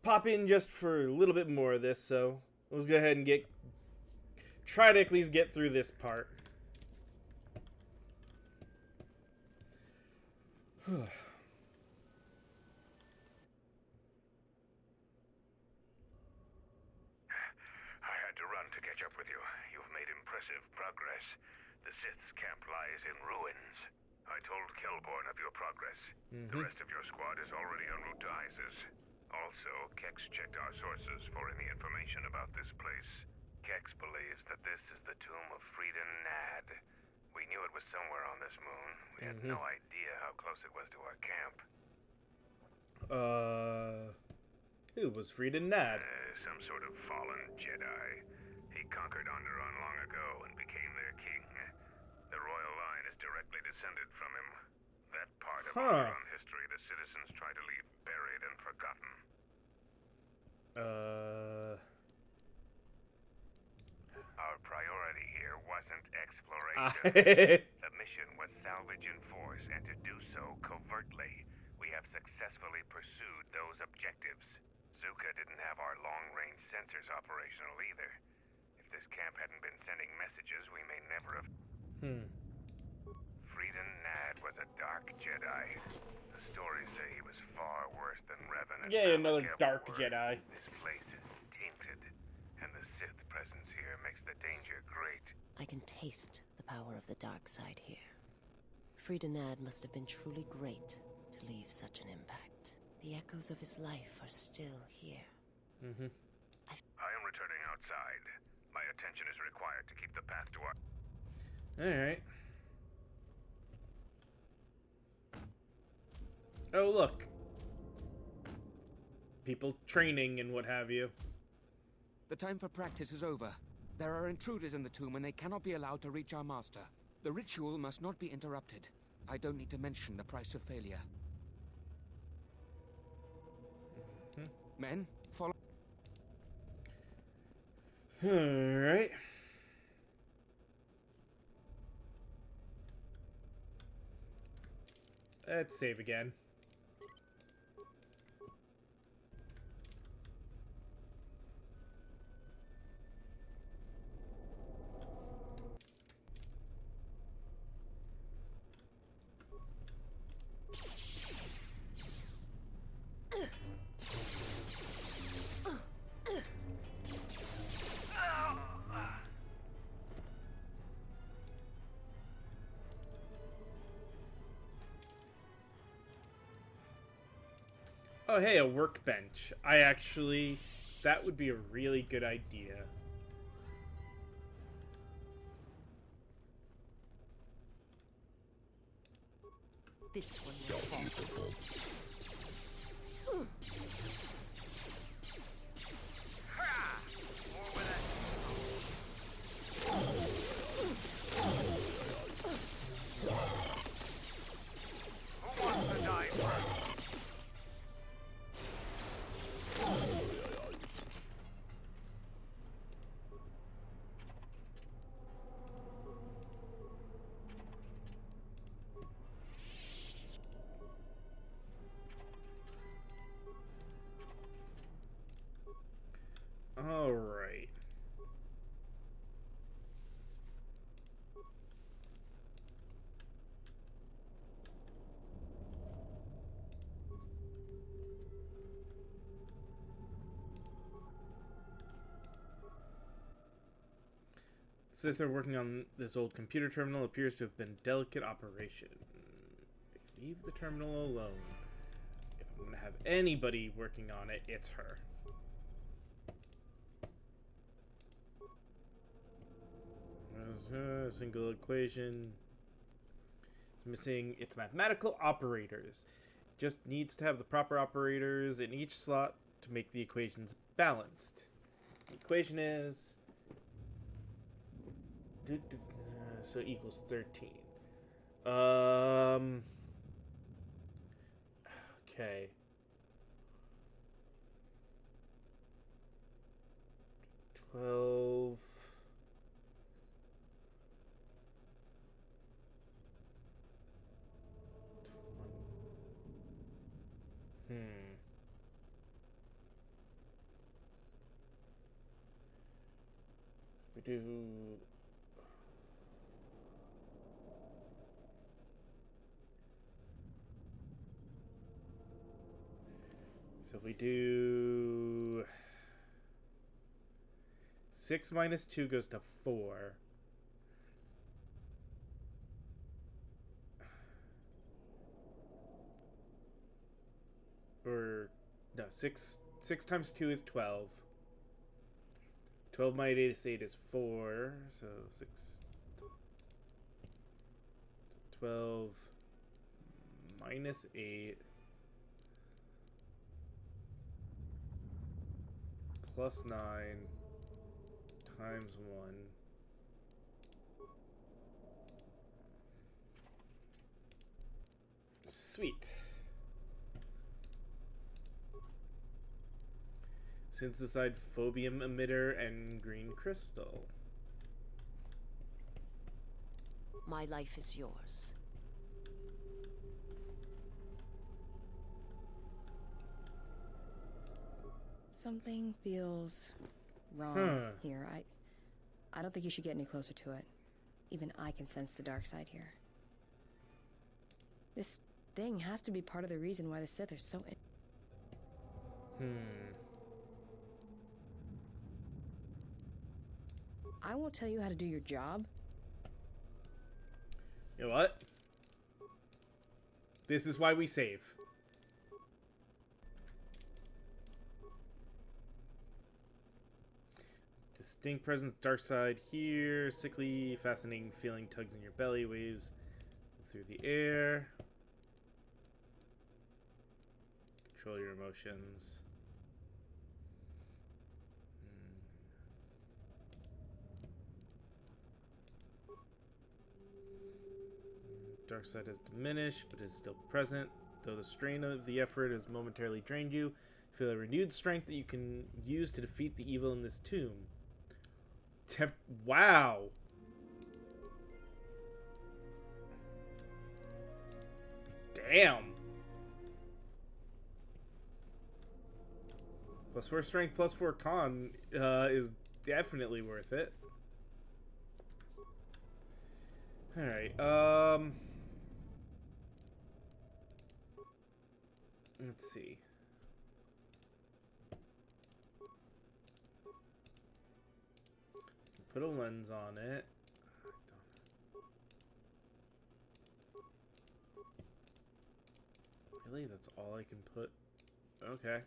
pop in just for a little bit more of this, so we'll go ahead and try to at least get through this part. I had to run to catch up with you. You've made impressive progress. The Sith's camp lies in ruins. I told Kelborn of your progress. The rest of your squad is already en route to Isis. Also, Kex checked our sources for any information about this place. Kex believes that this is the tomb of Friedan Nad. We knew it was somewhere on this moon. We had no idea how close it was to our camp. Who was Friedan Nad? Some sort of fallen Jedi. He conquered Onderon long ago and became their king. The royal line is directly descended from him. That part of Onderon history the citizens try to leave buried and forgotten. Our priority here wasn't exploration. The mission was salvage in force, and to do so covertly. We have successfully pursued those objectives. Zuka didn't have our long-range sensors operational either. If this camp hadn't been sending messages, we may never have... Friedan Nad was a dark Jedi. The stories say he was far worse than Revan. Yeah, another dark Jedi. This place is tainted, and the Sith presence here makes the danger great. I can taste the power of the dark side here. Friedan Nad must have been truly great to leave such an impact. The echoes of his life are still here. I am returning outside. My attention is required to keep the path to our... Alright. Oh, look. People training and what have you. The time for practice is over. There are intruders in the tomb and they cannot be allowed to reach our master. The ritual must not be interrupted. I don't need to mention the price of failure. Men, follow. Alright. Let's save again. Oh, hey, a workbench. That would be a really good idea. This one will fall. Who wants to die first? All right. Sith are working on this old computer terminal. Appears to have been a delicate operation. Leave the terminal alone. If I'm gonna have anybody working on it, it's her. Single equation. It's missing its mathematical operators. Just needs to have the proper operators in each slot to make the equations balanced. The equation is... so equals 13. Okay. $12. do. So if we do 6 minus 2 goes to 4. Or no, 6 times 2 is 12. 12 minus 8 is 4, so 6 12 minus 8 plus 9 times 1 sweet. Synthesized phobium emitter and green crystal. My life is yours. Something feels wrong here. I don't think you should get any closer to it. Even I can sense the dark side here. This thing has to be part of the reason why the Sith are so I won't tell you how to do your job. You know what? This is why we save. Distinct presence, dark side here. Sickly, fascinating feeling tugs in your belly, waves through the air. Control your emotions. Dark side has diminished, but is still present. Though the strain of the effort has momentarily drained you, feel a renewed strength that you can use to defeat the evil in this tomb. Wow! Damn! +4 strength, +4 con is definitely worth it. Alright, let's see. Put a lens on it. Really? That's all I can put? Okay.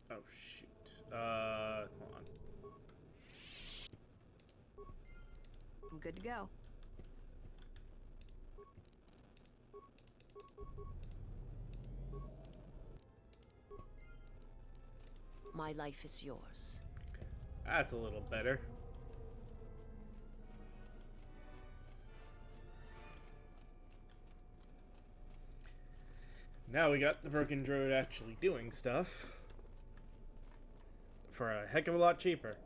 Oh, shoot. Hold on. I'm good to go. My life is yours. That's a little better. Now we got the broken droid actually doing stuff. For a heck of a lot cheaper.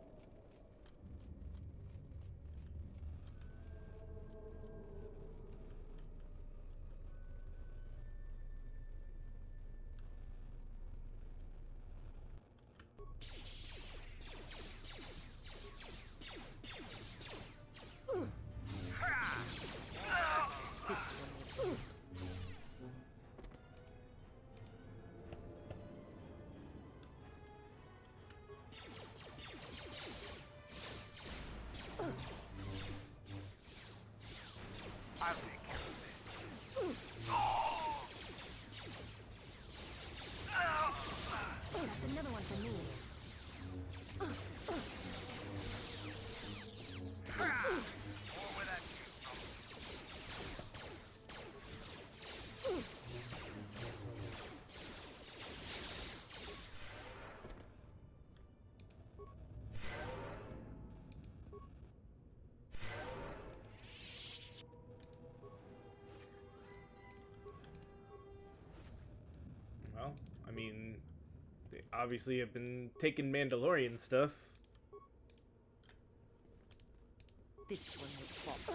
Another one for me. Well, I mean, they obviously have been taking Mandalorian stuff. This one would fall.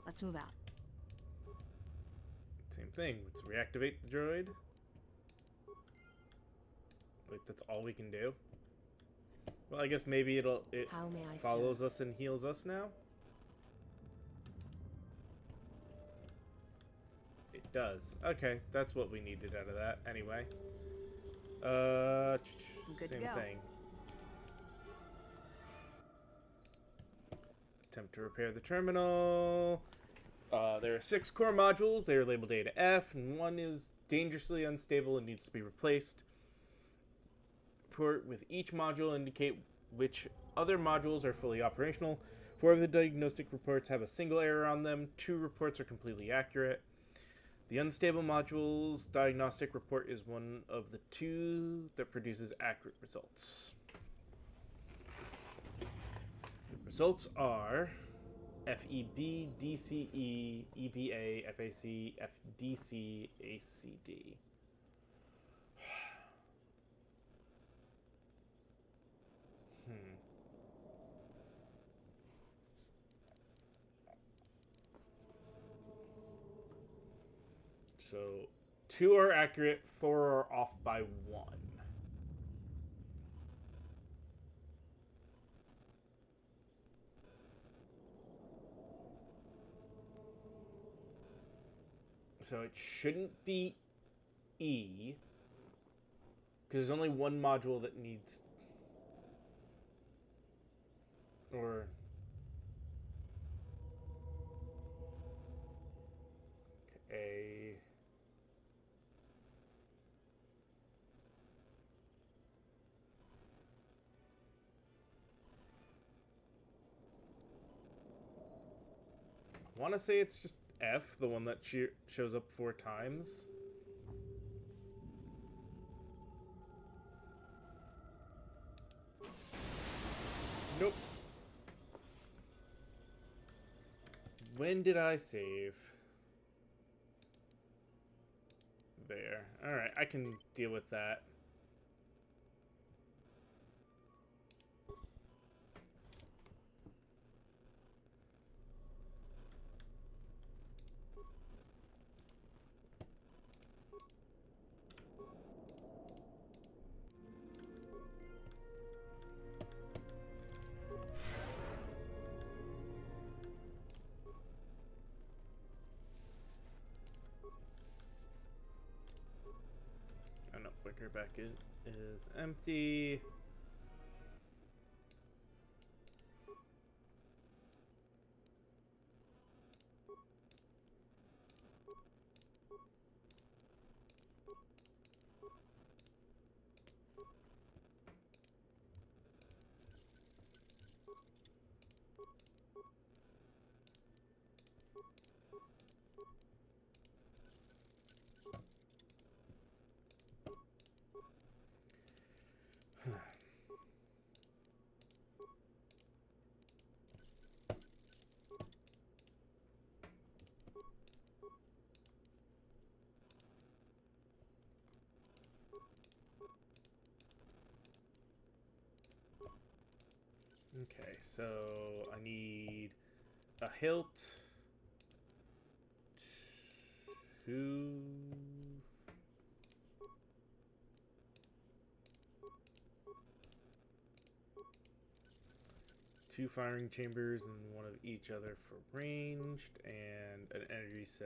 Let's move out. Same thing. Let's reactivate the droid. Wait, that's all we can do? Well, I guess maybe it How may I follows us and heals us now? It does. Okay, that's what we needed out of that. Anyway. Good to same go. thing. Attempt to repair the terminal. There are 6 core modules. They are labeled A to F, and 1 is dangerously unstable and needs to be replaced. Report with each module indicate which other modules are fully operational. 4 of the diagnostic reports have a single error on them. 2 reports are completely accurate. The unstable module's diagnostic report is one of the 2 that produces accurate results. The results are FEB, DCE, EBA, FAC, FDC, ACD. So 2 are accurate, 4 are off by 1. So it shouldn't be E, because there's only one module that needs, or A. I want to say it's just F, the one that shows up 4 times. Nope. When did I save? There. Alright, I can deal with that. Oh no, wicker back is empty. Okay, so I need a hilt, 2, 2 firing chambers and one of each other for ranged, and an energy cell.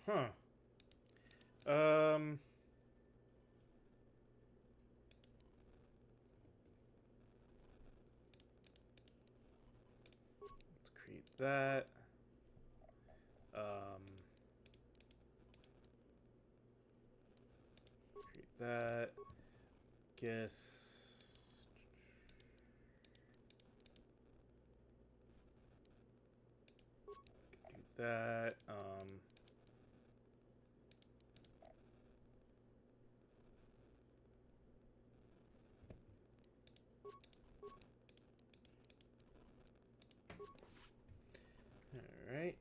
Huh. Let's create that. Create that. Guess. Do that. All right.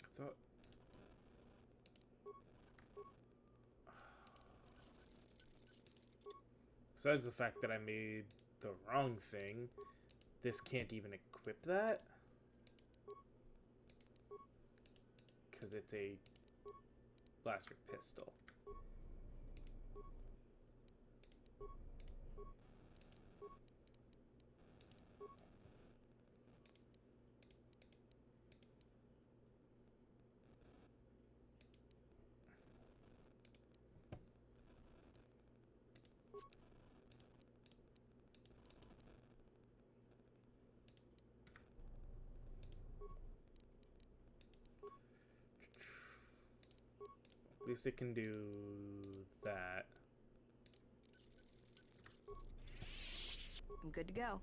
I thought. Besides the fact that I made the wrong thing, this can't even equip that? Because it's a blaster pistol. At least it can do that. I'm good to go.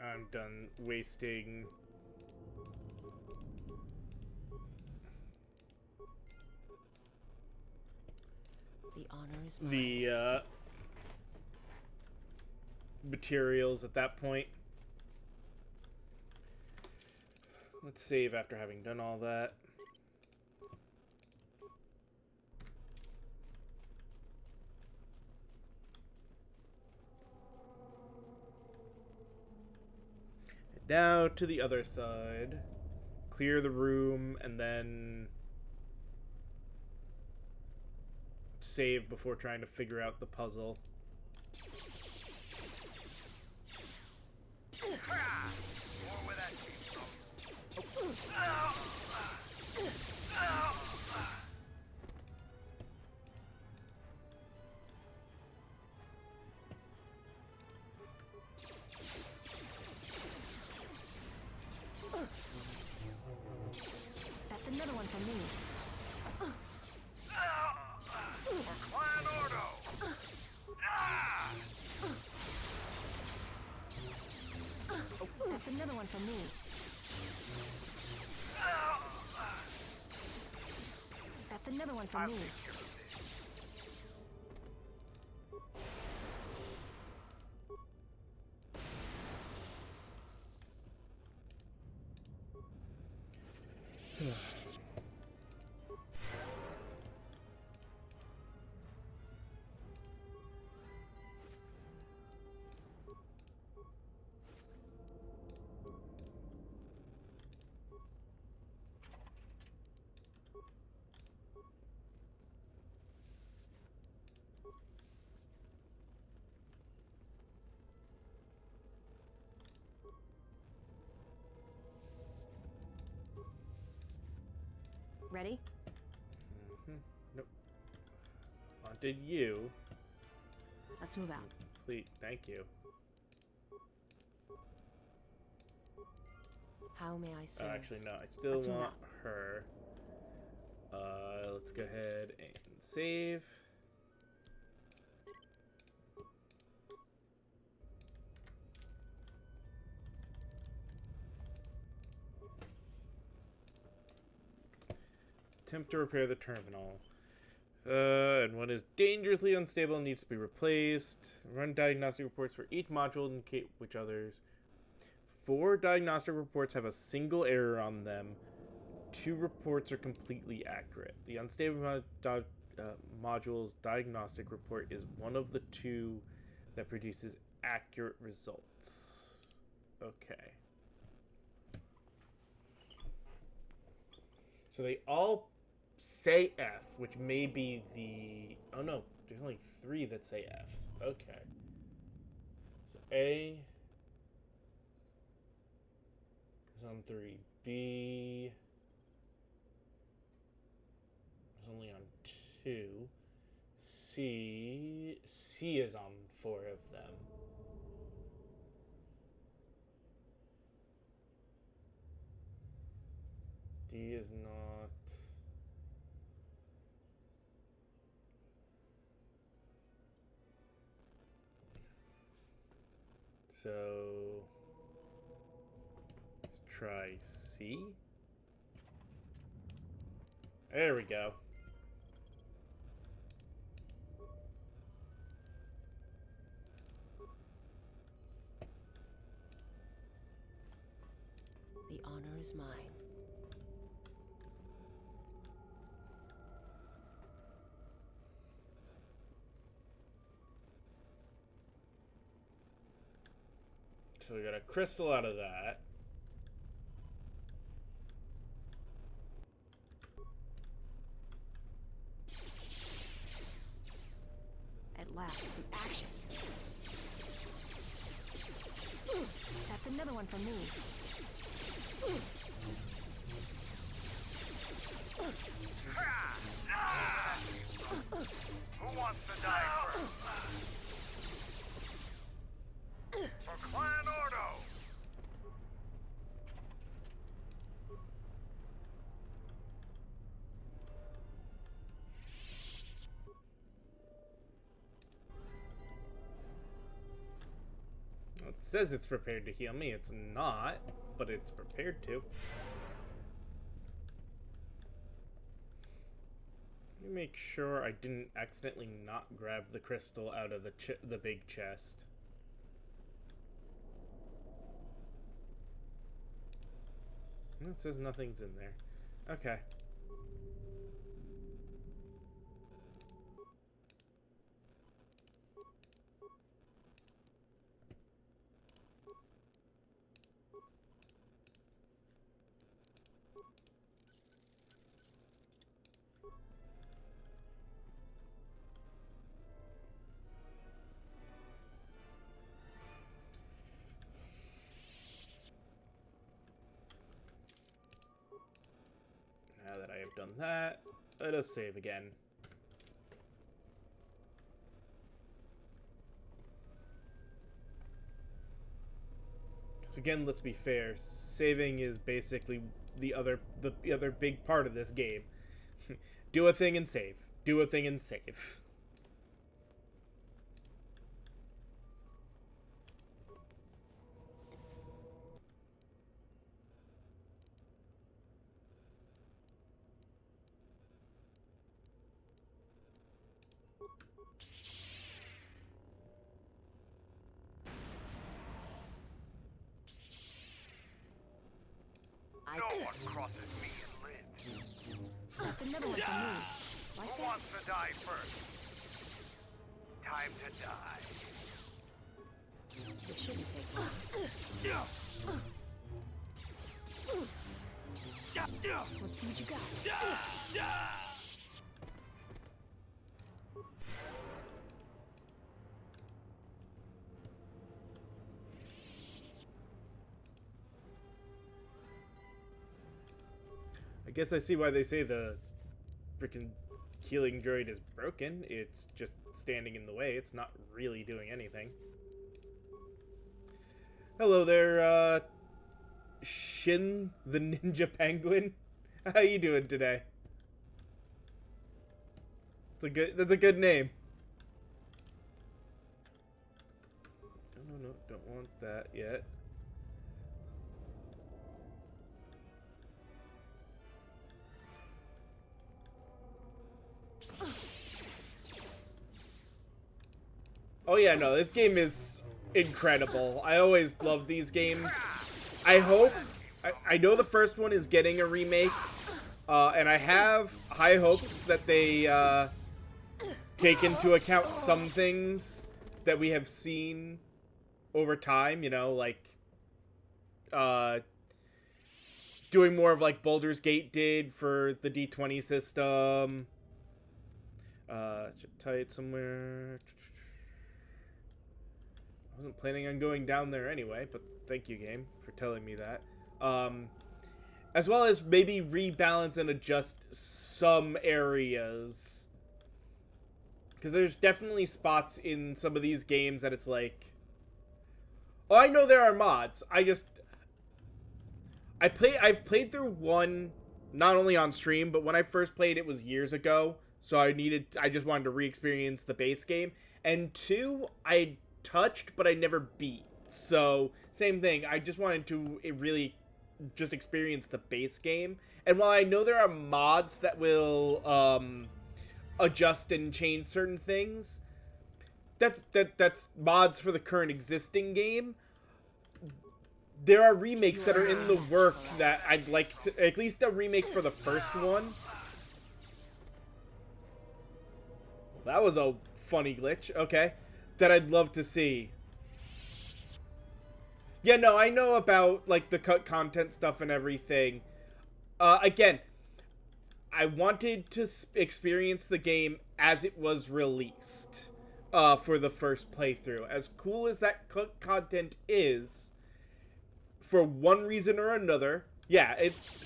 I'm done wasting The honor is mine. the materials at that point. Let's save after having done all that. Now to the other side. Clear the room and then save before trying to figure out the puzzle. That's another one for me. Clan Ordo! That's another one for me. That's another one for me. Ready? Nope. Wanted you. Let's move out. Please, thank you. How may I serve? Actually, no. I still Let's move want out. her. Let's go ahead and save. Attempt to repair the terminal. And one is dangerously unstable and needs to be replaced. Run diagnostic reports for each module to indicate which others. 4 diagnostic reports have a single error on them. 2 reports are completely accurate. The unstable module's diagnostic report is one of the 2 that produces accurate results. Okay. So they all say F, which may be the... Oh no, there's only 3 that say F. Okay. So A is on 3. B is only on 2. C is on 4 of them. D is not. So let's try C. There we go. The honor is mine. So we got a crystal out of that. At last, some action. That's another one for me. Who wants to die first? For Clan Ordo! It says it's prepared to heal me. It's not, but it's prepared to. Let me make sure I didn't accidentally not grab the crystal out of the big chest. It says nothing's in there. Okay. Now that I have done that, let us save again. Because again, let's be fair, saving is basically the other big part of this game. Do a thing and save. Do a thing and save. No one crosses me and lives. That's another one for me. Like Who that? wants to die first? Time to die. It shouldn't take long. Let's see what you got. guess I see why they say the freaking healing droid is broken. It's just standing in the way. It's not really doing anything. Hello there, Shin the Ninja Penguin. How you doing today? That's a good name. No, don't want that yet. Oh yeah, no, this game is incredible. I always love these games. I know the first one is getting a remake, and I have high hopes that they take into account some things that we have seen over time, you know, like doing more of like Baldur's Gate did for the D20 system. Should tie it somewhere. I wasn't planning on going down there anyway, but thank you, game, for telling me that. As well as maybe rebalance and adjust some areas. Because there's definitely spots in some of these games that it's like... Oh, I know there are mods. I've played through one, not only on stream, but when I first played it was years ago. So I just wanted to re-experience the base game. And two, I touched, but I never beat. So, same thing. I just wanted to really just experience the base game. And while I know there are mods that will adjust and change certain things, that's mods for the current existing game. There are remakes that are in the work that I'd like to, at least a remake for the first one. That was a funny glitch. Okay. That I'd love to see. Yeah, no, I know about, like, the cut content stuff and everything. Again, I wanted to experience the game as it was released for the first playthrough. As cool as that cut content is, for one reason or another, yeah,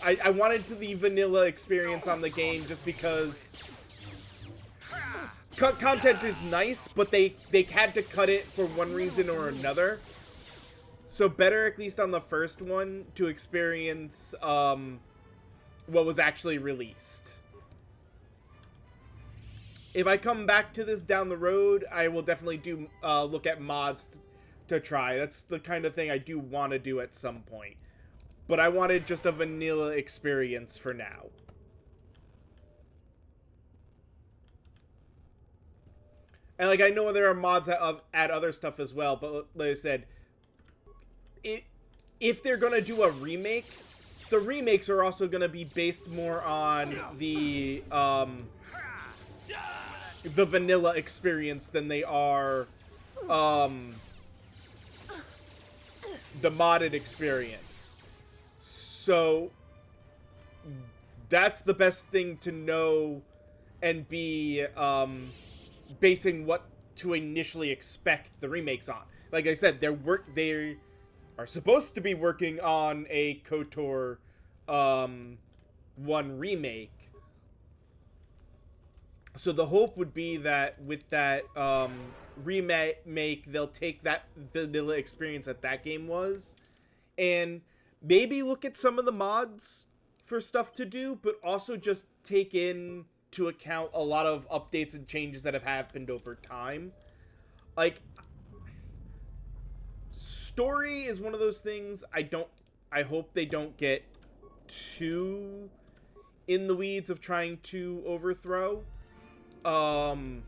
I wanted the vanilla experience on the game just because... Cut content is nice, but they had to cut it for one reason or another. So better, at least on the first one, to experience what was actually released. If I come back to this down the road, I will definitely do look at mods to try. That's the kind of thing I do want to do at some point. But I wanted just a vanilla experience for now. And, like, I know there are mods that add other stuff as well, but like I said, if they're going to do a remake, the remakes are also going to be based more on the vanilla experience than they are the modded experience. So, that's the best thing to know and be... basing what to initially expect the remakes on. Like I said, they are supposed to be working on a KOTOR 1 remake. So the hope would be that with that remake, they'll take that vanilla experience that game was, and maybe look at some of the mods for stuff to do, but also just take in to account a lot of updates and changes that have happened over time. Like, story is one of those things I hope they don't get too in the weeds of trying to overthrow. The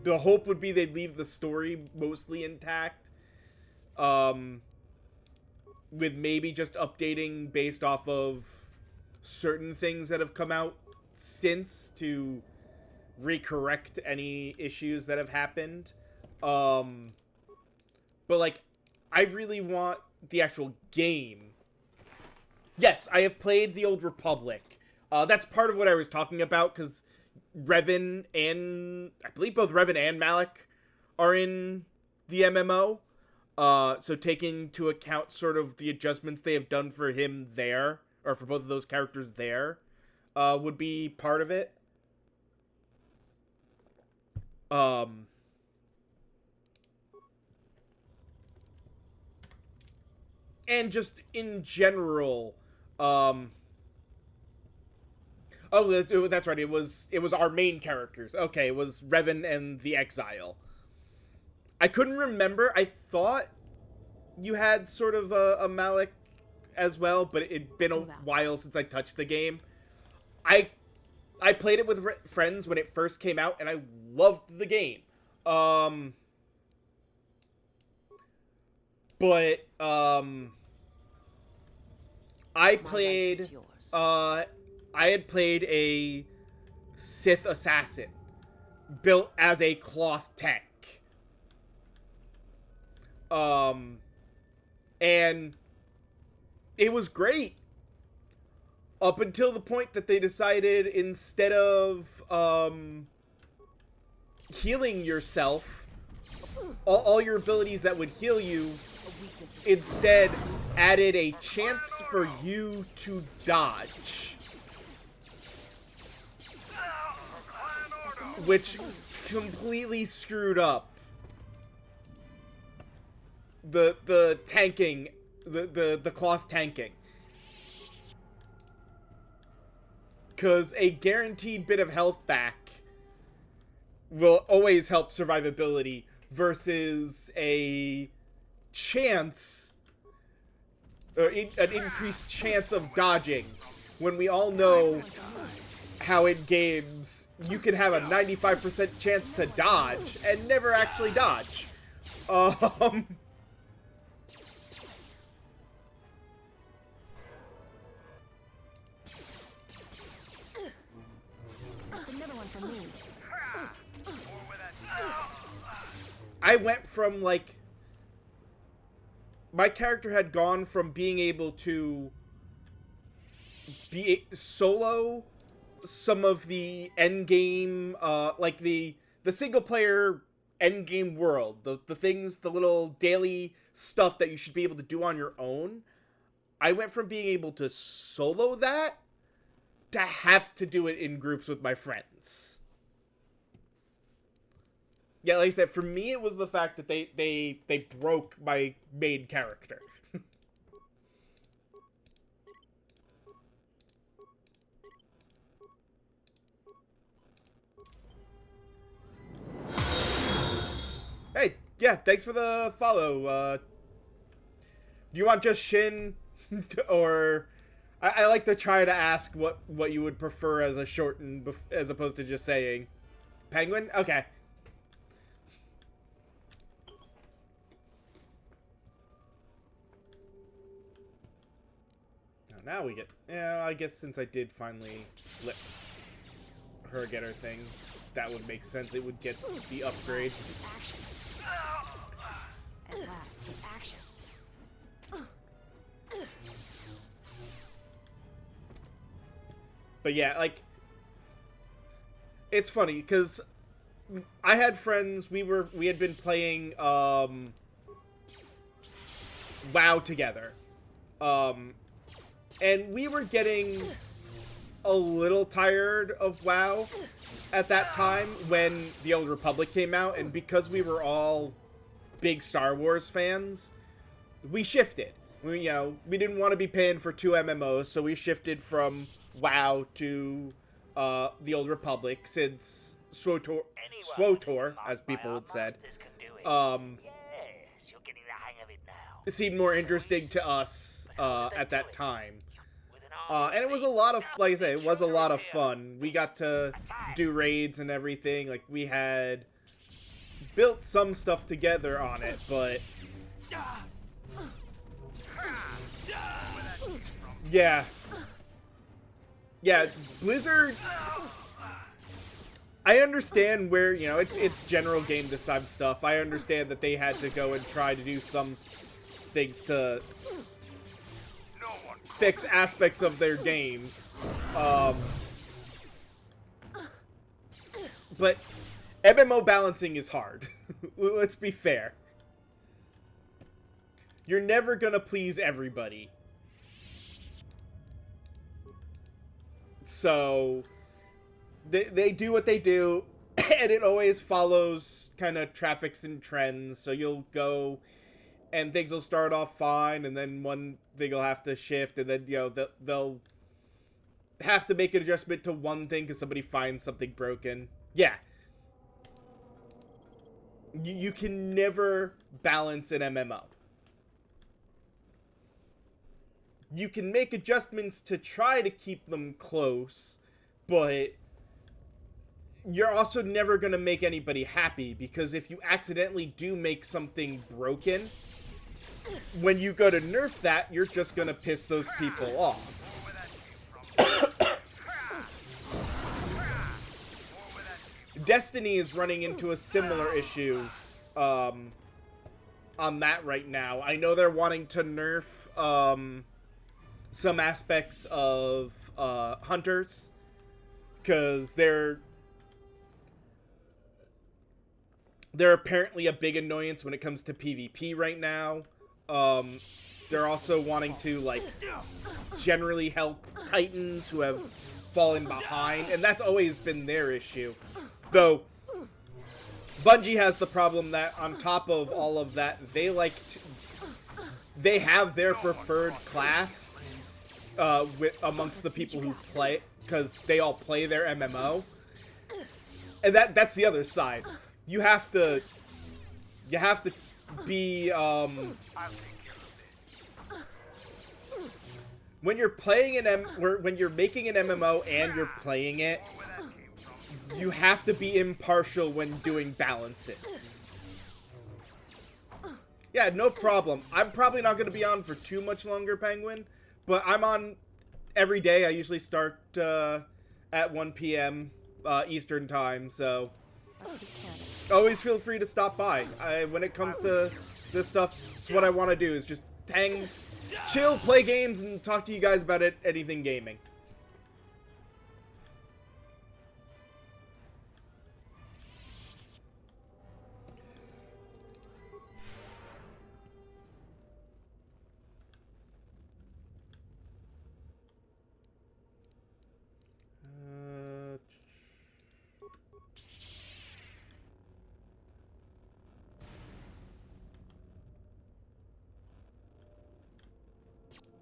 hope would be they'd leave the story mostly intact. With maybe just updating based off of certain things that have come out since to recorrect any issues that have happened. But, like, I really want the actual game. Yes, I have played The Old Republic. That's part of what I was talking about, because Revan and... I believe both Revan and Malik are in the MMO. So taking into account sort of the adjustments they have done for him there, or for both of those characters there, would be part of it. And just in general, oh, that's right. It was our main characters. Okay, it was Revan and the Exile. I couldn't remember. I thought you had sort of a Malak as well, but it'd been a while since I touched the game. I played it with friends when it first came out, and I loved the game. But I had played a Sith assassin built as a cloth tank. And it was great up until the point that they decided, instead of healing yourself, all your abilities that would heal you instead added a chance for you to dodge, which completely screwed up the tanking, the cloth tanking. Because a guaranteed bit of health back will always help survivability versus a chance, an increased chance of dodging, when we all know how in games you can have a 95% chance to dodge and never actually dodge. That's another one for me. I went from, like, my character had gone from being able to be solo some of the endgame, like the single player endgame world, the things, the little daily stuff that you should be able to do on your own. I went from being able to solo that to have to do it in groups with my friends. Yeah, like I said, for me, it was the fact that they broke my main character. Hey, yeah, thanks for the follow. Do you want just Shin? Or... I like to try to ask what you would prefer as a shorten, as opposed to just saying Penguin? Okay. Now we get... Yeah, I guess since I did finally flip her get her thing, that would make sense. It would get the upgrade. At last, some action. But yeah, like... It's funny, because I had friends, we had been playing, WoW together. And we were getting a little tired of WoW at that time when The Old Republic came out, and because we were all big Star Wars fans, we shifted. We didn't want to be paying for 2 MMOs, so we shifted from WoW to The Old Republic, since SWTOR, as people had said, it seemed more interesting to us at that time. And it was a lot of, like I say, it was a lot of fun. We got to do raids and everything. Like, we had built some stuff together on it, but... Yeah. Yeah, Blizzard... I understand where, it's general game design stuff. I understand that they had to go and try to do some things to fix aspects of their game. But MMO balancing is hard. Let's be fair. You're never gonna please everybody. So, they do what they do, and it always follows kind of traffics and trends. So you'll go, and things will start off fine, and then one thing will have to shift, and then, you know, they'll have to make an adjustment to one thing because somebody finds something broken. Yeah. You can never balance an MMO. You can make adjustments to try to keep them close, but you're also never going to make anybody happy, because if you accidentally do make something broken, when you go to nerf that, you're just going to piss those people off. Destiny is running into a similar issue on that right now. I know they're wanting to nerf some aspects of hunters, because they're apparently a big annoyance when it comes to PvP right now. They're also wanting to, like, generally help Titans who have fallen behind, and that's always been their issue. Though, Bungie has the problem that on top of all of that, they have their preferred class amongst the people who play, because they all play their MMO. And that's the other side. You have to be, when you're playing when you're making an MMO and you're playing it, you have to be impartial when doing balances. Yeah, no problem. I'm probably not going to be on for too much longer, Penguin, but I'm on every day. I usually start at 1 p.m. Eastern time, so always feel free to stop by. When it comes to this stuff, it's what I want to do, is just hang, chill, play games, and talk to you guys about anything gaming.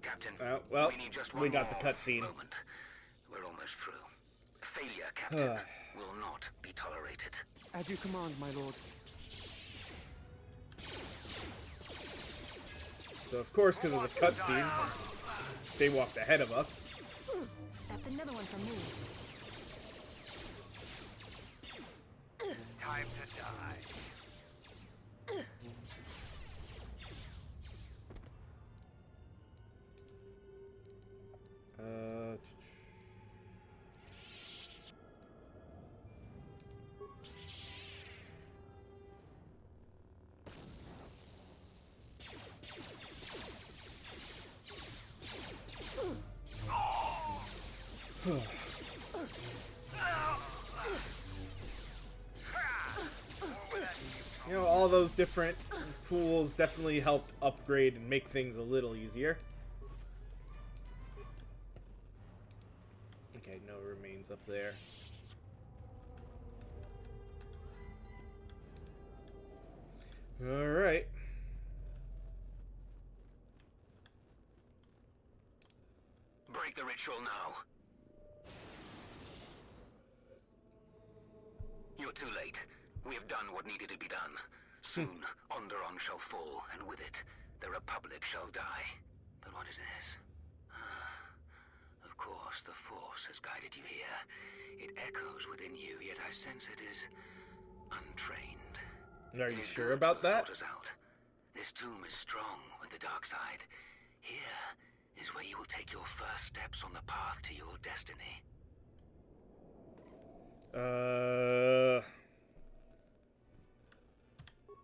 Captain, well, we need just we one got the more cutscene. moment. We're almost through. Failure, Captain, will not be tolerated. As you command, my lord. So, of course, because of the cutscene, they walked ahead of us. That's another one from me. Time to die. You know, all those different pools definitely helped upgrade and make things a little easier. Okay, no remains up there. Alright. Break the ritual now. You're too late. We have done what needed to be done. Soon, Onderon shall fall, and with it, the Republic shall die. But what is this? Of course, the Force has guided you here. It echoes within you, yet I sense it is untrained. Are you sure about that? Sort us out. This tomb is strong with the dark side. Here is where you will take your first steps on the path to your destiny.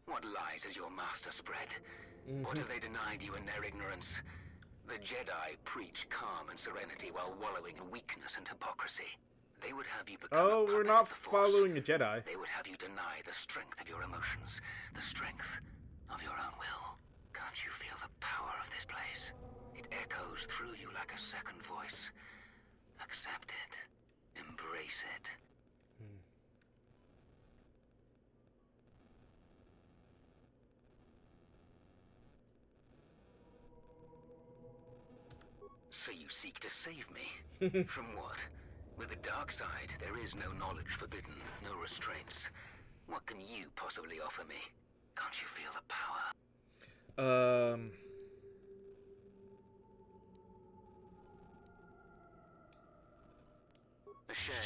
What lies has your master spread? What have they denied you in their ignorance? The Jedi preach calm and serenity while wallowing in weakness and hypocrisy. They would have you become Oh, we're not following a Jedi. They would have you deny the strength of your emotions, the strength of your own will. Can't you feel the power of this place? It echoes through you like a second voice. Accept it. Embrace it. So you seek to save me? From what? With the dark side, there is no knowledge forbidden, no restraints. What can you possibly offer me? Can't you feel the power? A shame.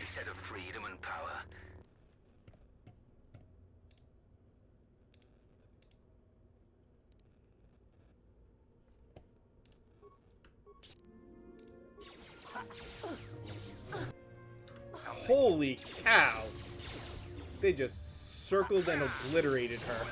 Instead of freedom and power. Holy cow! They just circled and obliterated her.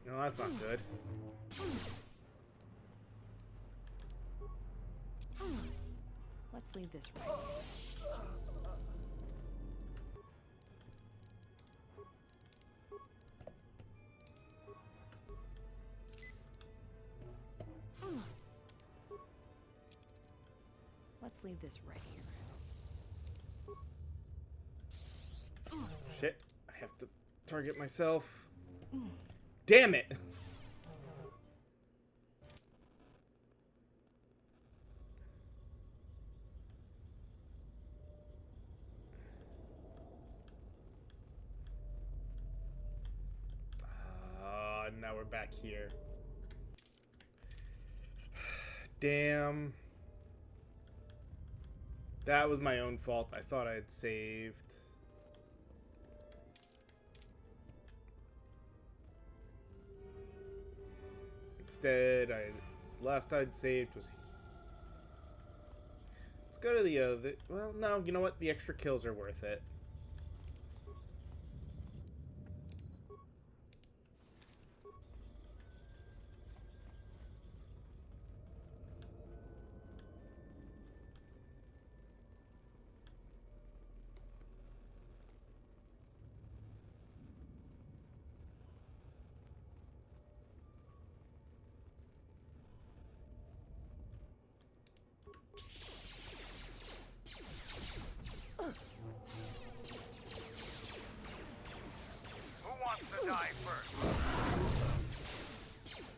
No, that's not good. Let's leave this right. Let's leave this right here. Shit, I have to target myself. Damn it! Now we're back here. Damn. That was my own fault. I thought I had saved. Instead, last I'd saved was... Let's go to the other... Well, no, you know what? The extra kills are worth it.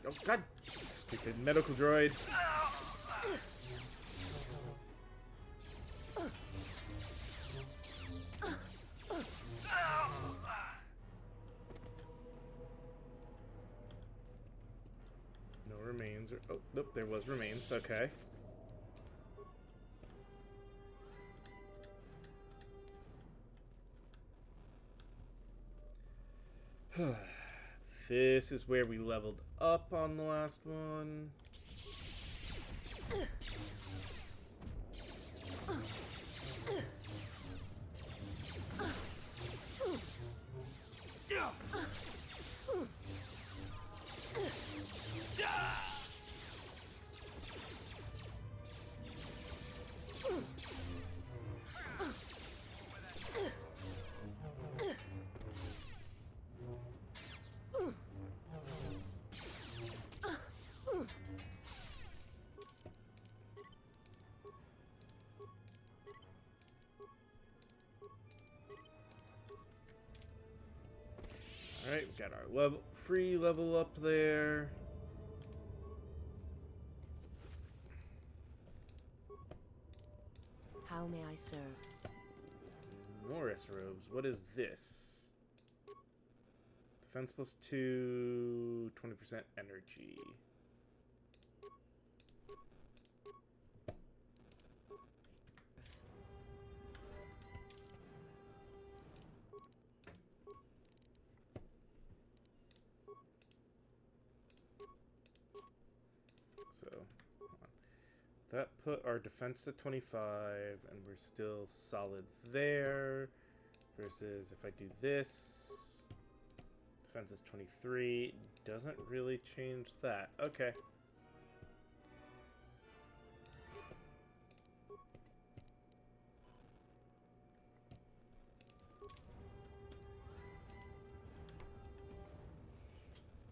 Oh god! Stupid medical droid. No remains. Oh, nope, there was remains. Okay. This is where we leveled up on the last one. Alright, we got our free level up there. How may I serve? Norris robes. What is this? Defense plus 2, 20% energy. That put our defense to 25, and we're still solid there. Versus if I do this, Defense is 23. Doesn't really change that. Okay.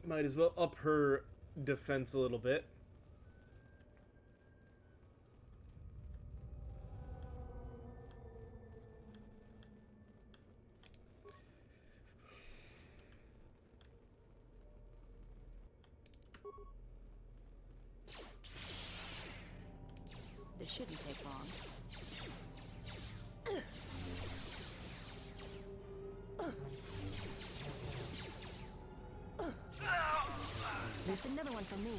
Might as well up her defense a little bit. This shouldn't take long. That's another one for me.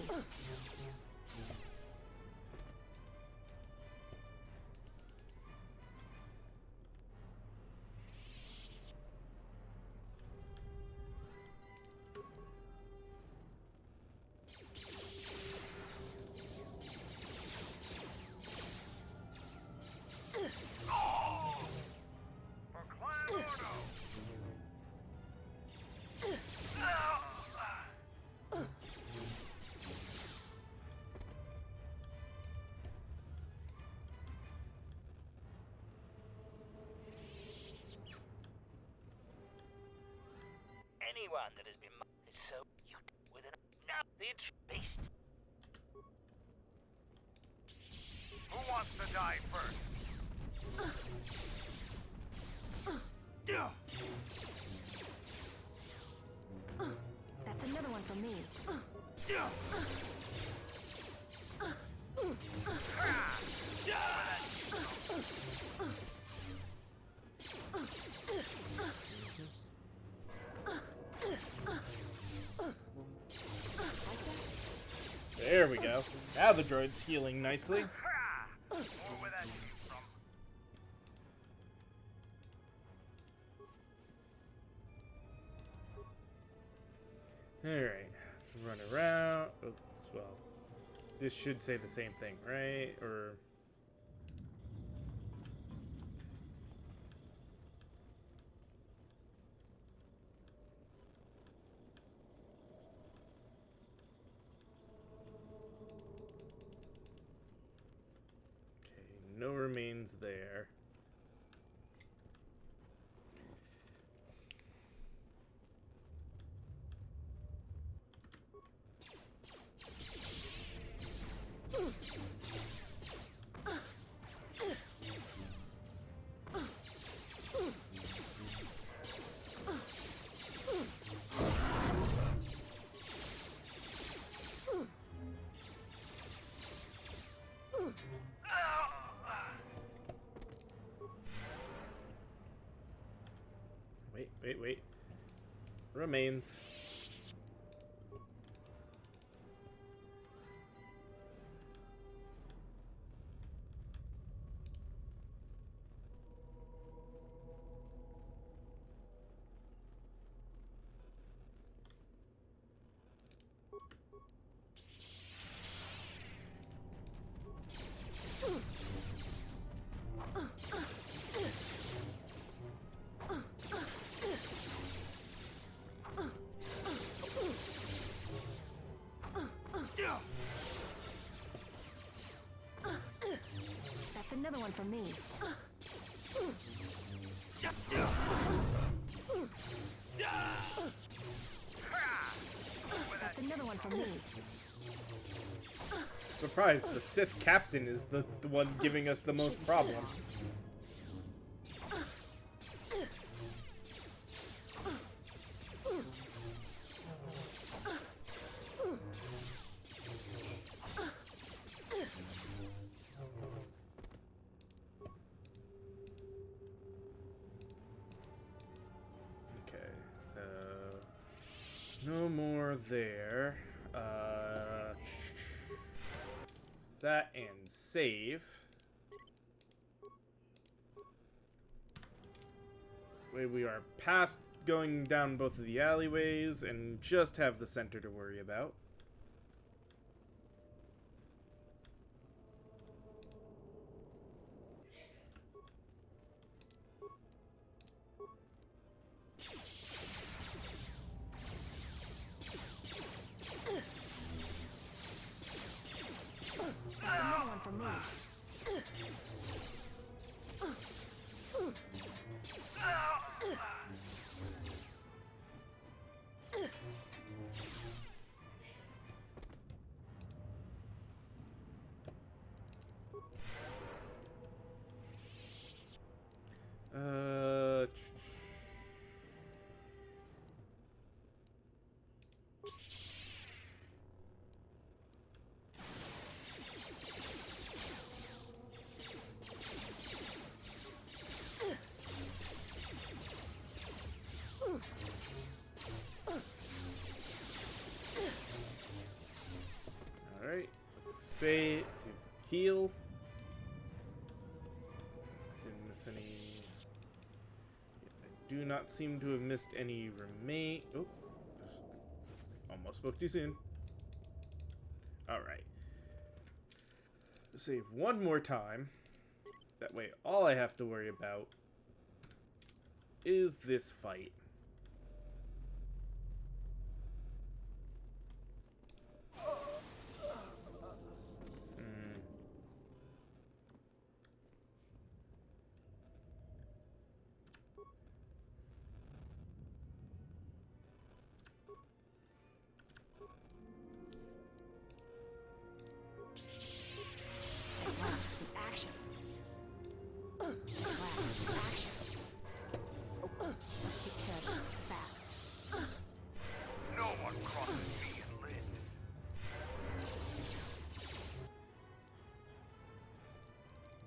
Anyone that has been is so with an knowledge beast. Who wants to die first? That's another one for me. There we go. Now the droid's healing nicely. More where that came from. Alright, let's run around. Oops, well, this should say the same thing, right? Or... no remains there. Wait. Remains. That's another one for me. That's another one for me. Surprised the Sith captain is the one giving us the most problem. No more there. That and save. We are past going down both of the alleyways and just have the center to worry about. save, heal. Didn't miss any. I do not seem to have missed any remain. Oh, almost spoke too soon. All right. Save one more time. That way, all I have to worry about is this fight.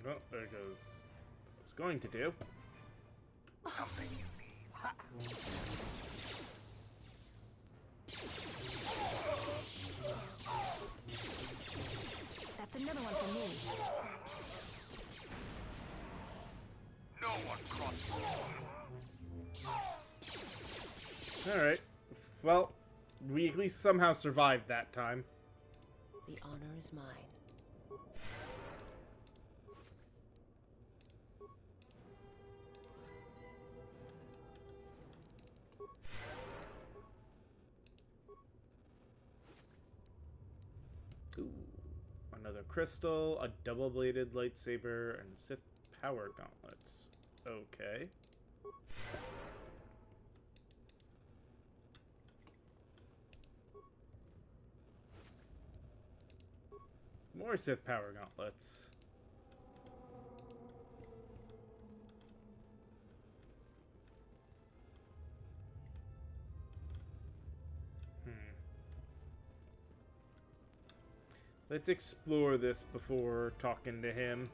Well, there goes what I was going to do. Something you need. That's another one for me. No one crosses. Alright. Well, we at least somehow survived that time. The honor is mine. Ooh. Another crystal, a double-bladed lightsaber, and Sith power gauntlets. Okay. More Sith power gauntlets. Let's explore this before talking to him.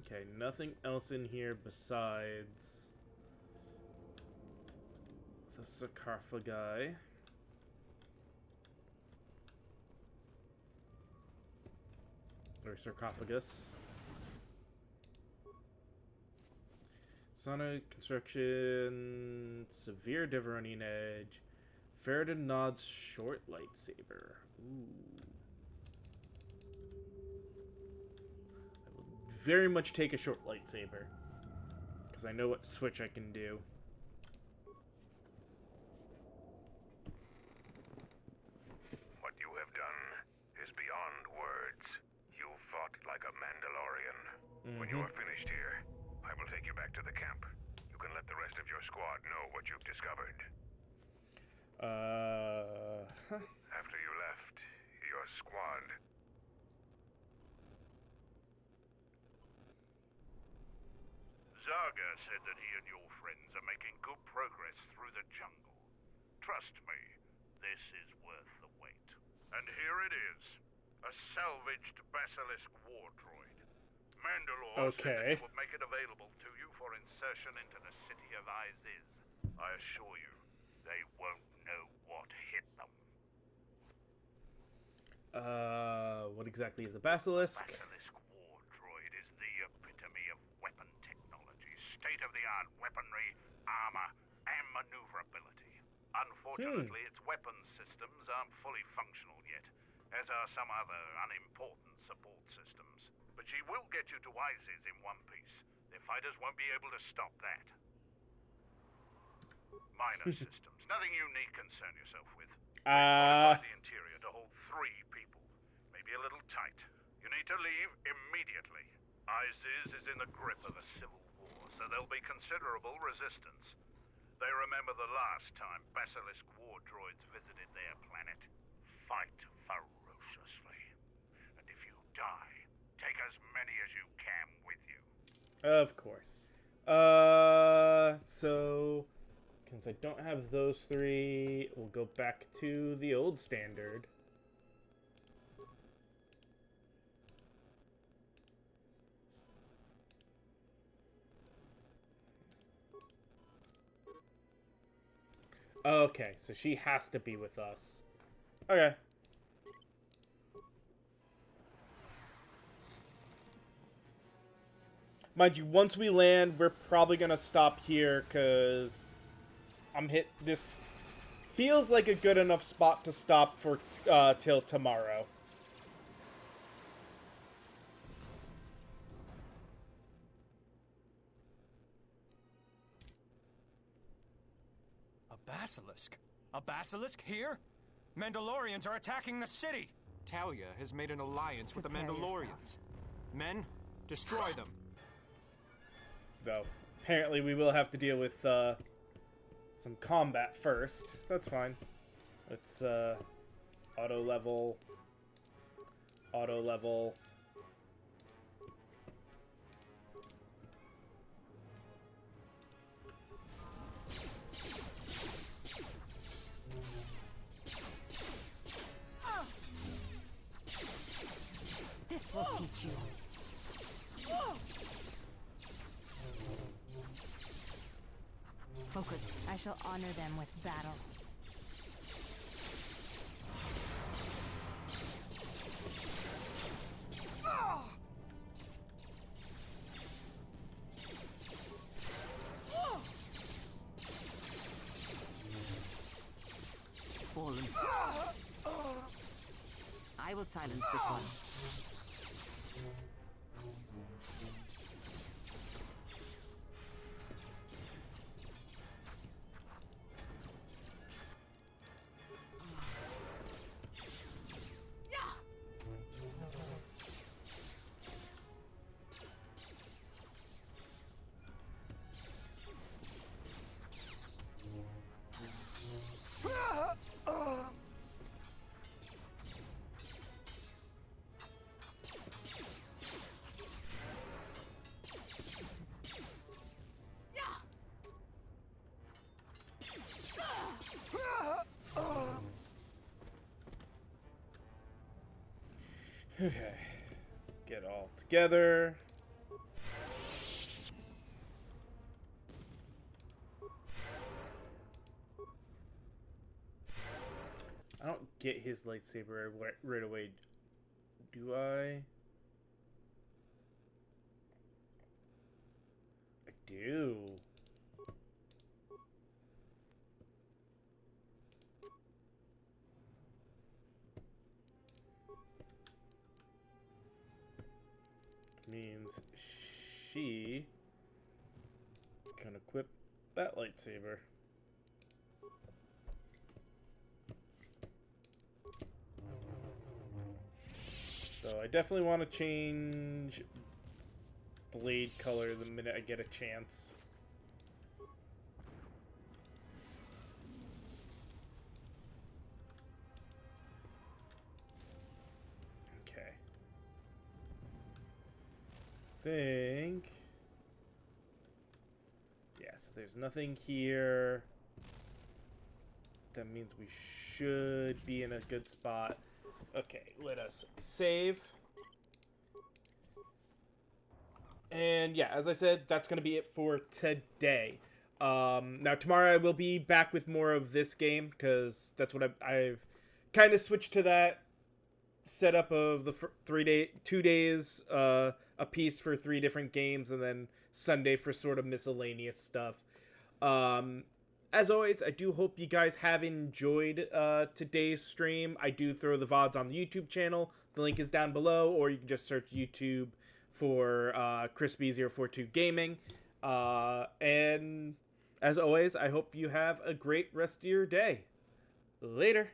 Okay, nothing else in here besides the sarcophagi. Or sarcophagus. Sonic construction, severe Deveronian edge, Ferritin Nod's short lightsaber. Ooh. I will very much take a short lightsaber, because I know what switch I can do. What you have done is beyond words. You fought like a Mandalorian. When you are finished here, I will take you back to the camp. You can let the rest of your squad know what you've discovered. After you left, your squad... Zaga said that he and your friends are making good progress through the jungle. Trust me, this is worth the wait. And here it is. A salvaged Basilisk war droid. Mandalore said that he would make it available to you for insertion into the city of Iziz. I assure you, they won't know what hit them. What exactly is a Basilisk? Basilisk war droid is the epitome of weapon technology. State-of-the-art weaponry, armor, and maneuverability. Unfortunately, its weapons systems aren't fully functional yet, as are some other unimportant support systems. But she will get you to Iziz in one piece. Their fighters won't be able to stop that. Minor systems. Nothing you need concern yourself with. Modify the interior to hold 3 people. Maybe a little tight. You need to leave immediately. Iziz is in the grip of a civil war, so there'll be considerable resistance. They remember the last time Basilisk war droids visited their planet. Fight ferociously. And if you die, take as many as you can with you. Of course. So, since I don't have those 3, we'll go back to the old standard. Okay, so she has to be with us. Okay. Mind you, once we land, we're probably gonna stop here, because this feels like a good enough spot to stop for, till tomorrow. A basilisk? A basilisk here? Mandalorians are attacking the city! Talia has made an alliance with the Mandalorians. Men, destroy them. Though, apparently we will have to deal with, some combat first. That's fine. Let's, auto level. Auto level. This will teach you. Focus. I shall honor them with battle. Fallen. I will silence this one. Okay. Get all together. I don't get his lightsaber right away. Do I? I do. Means she can equip that lightsaber. So I definitely want to change blade color the minute I get a chance. Okay. Think. Yeah, so there's nothing here. That means we should be in a good spot. Okay, let us save. And yeah, as I said, that's going to be it for today. Now tomorrow I will be back with more of this game, because that's what I've kind of switched to that setup of the 2 days a piece for 3 different games, and then Sunday for sort of miscellaneous stuff. As always, I do hope you guys have enjoyed today's stream. I do throw the VODs on the YouTube channel. The link is down below, or you can just search YouTube for Crispy042 Gaming. And as always, I hope you have a great rest of your day. Later.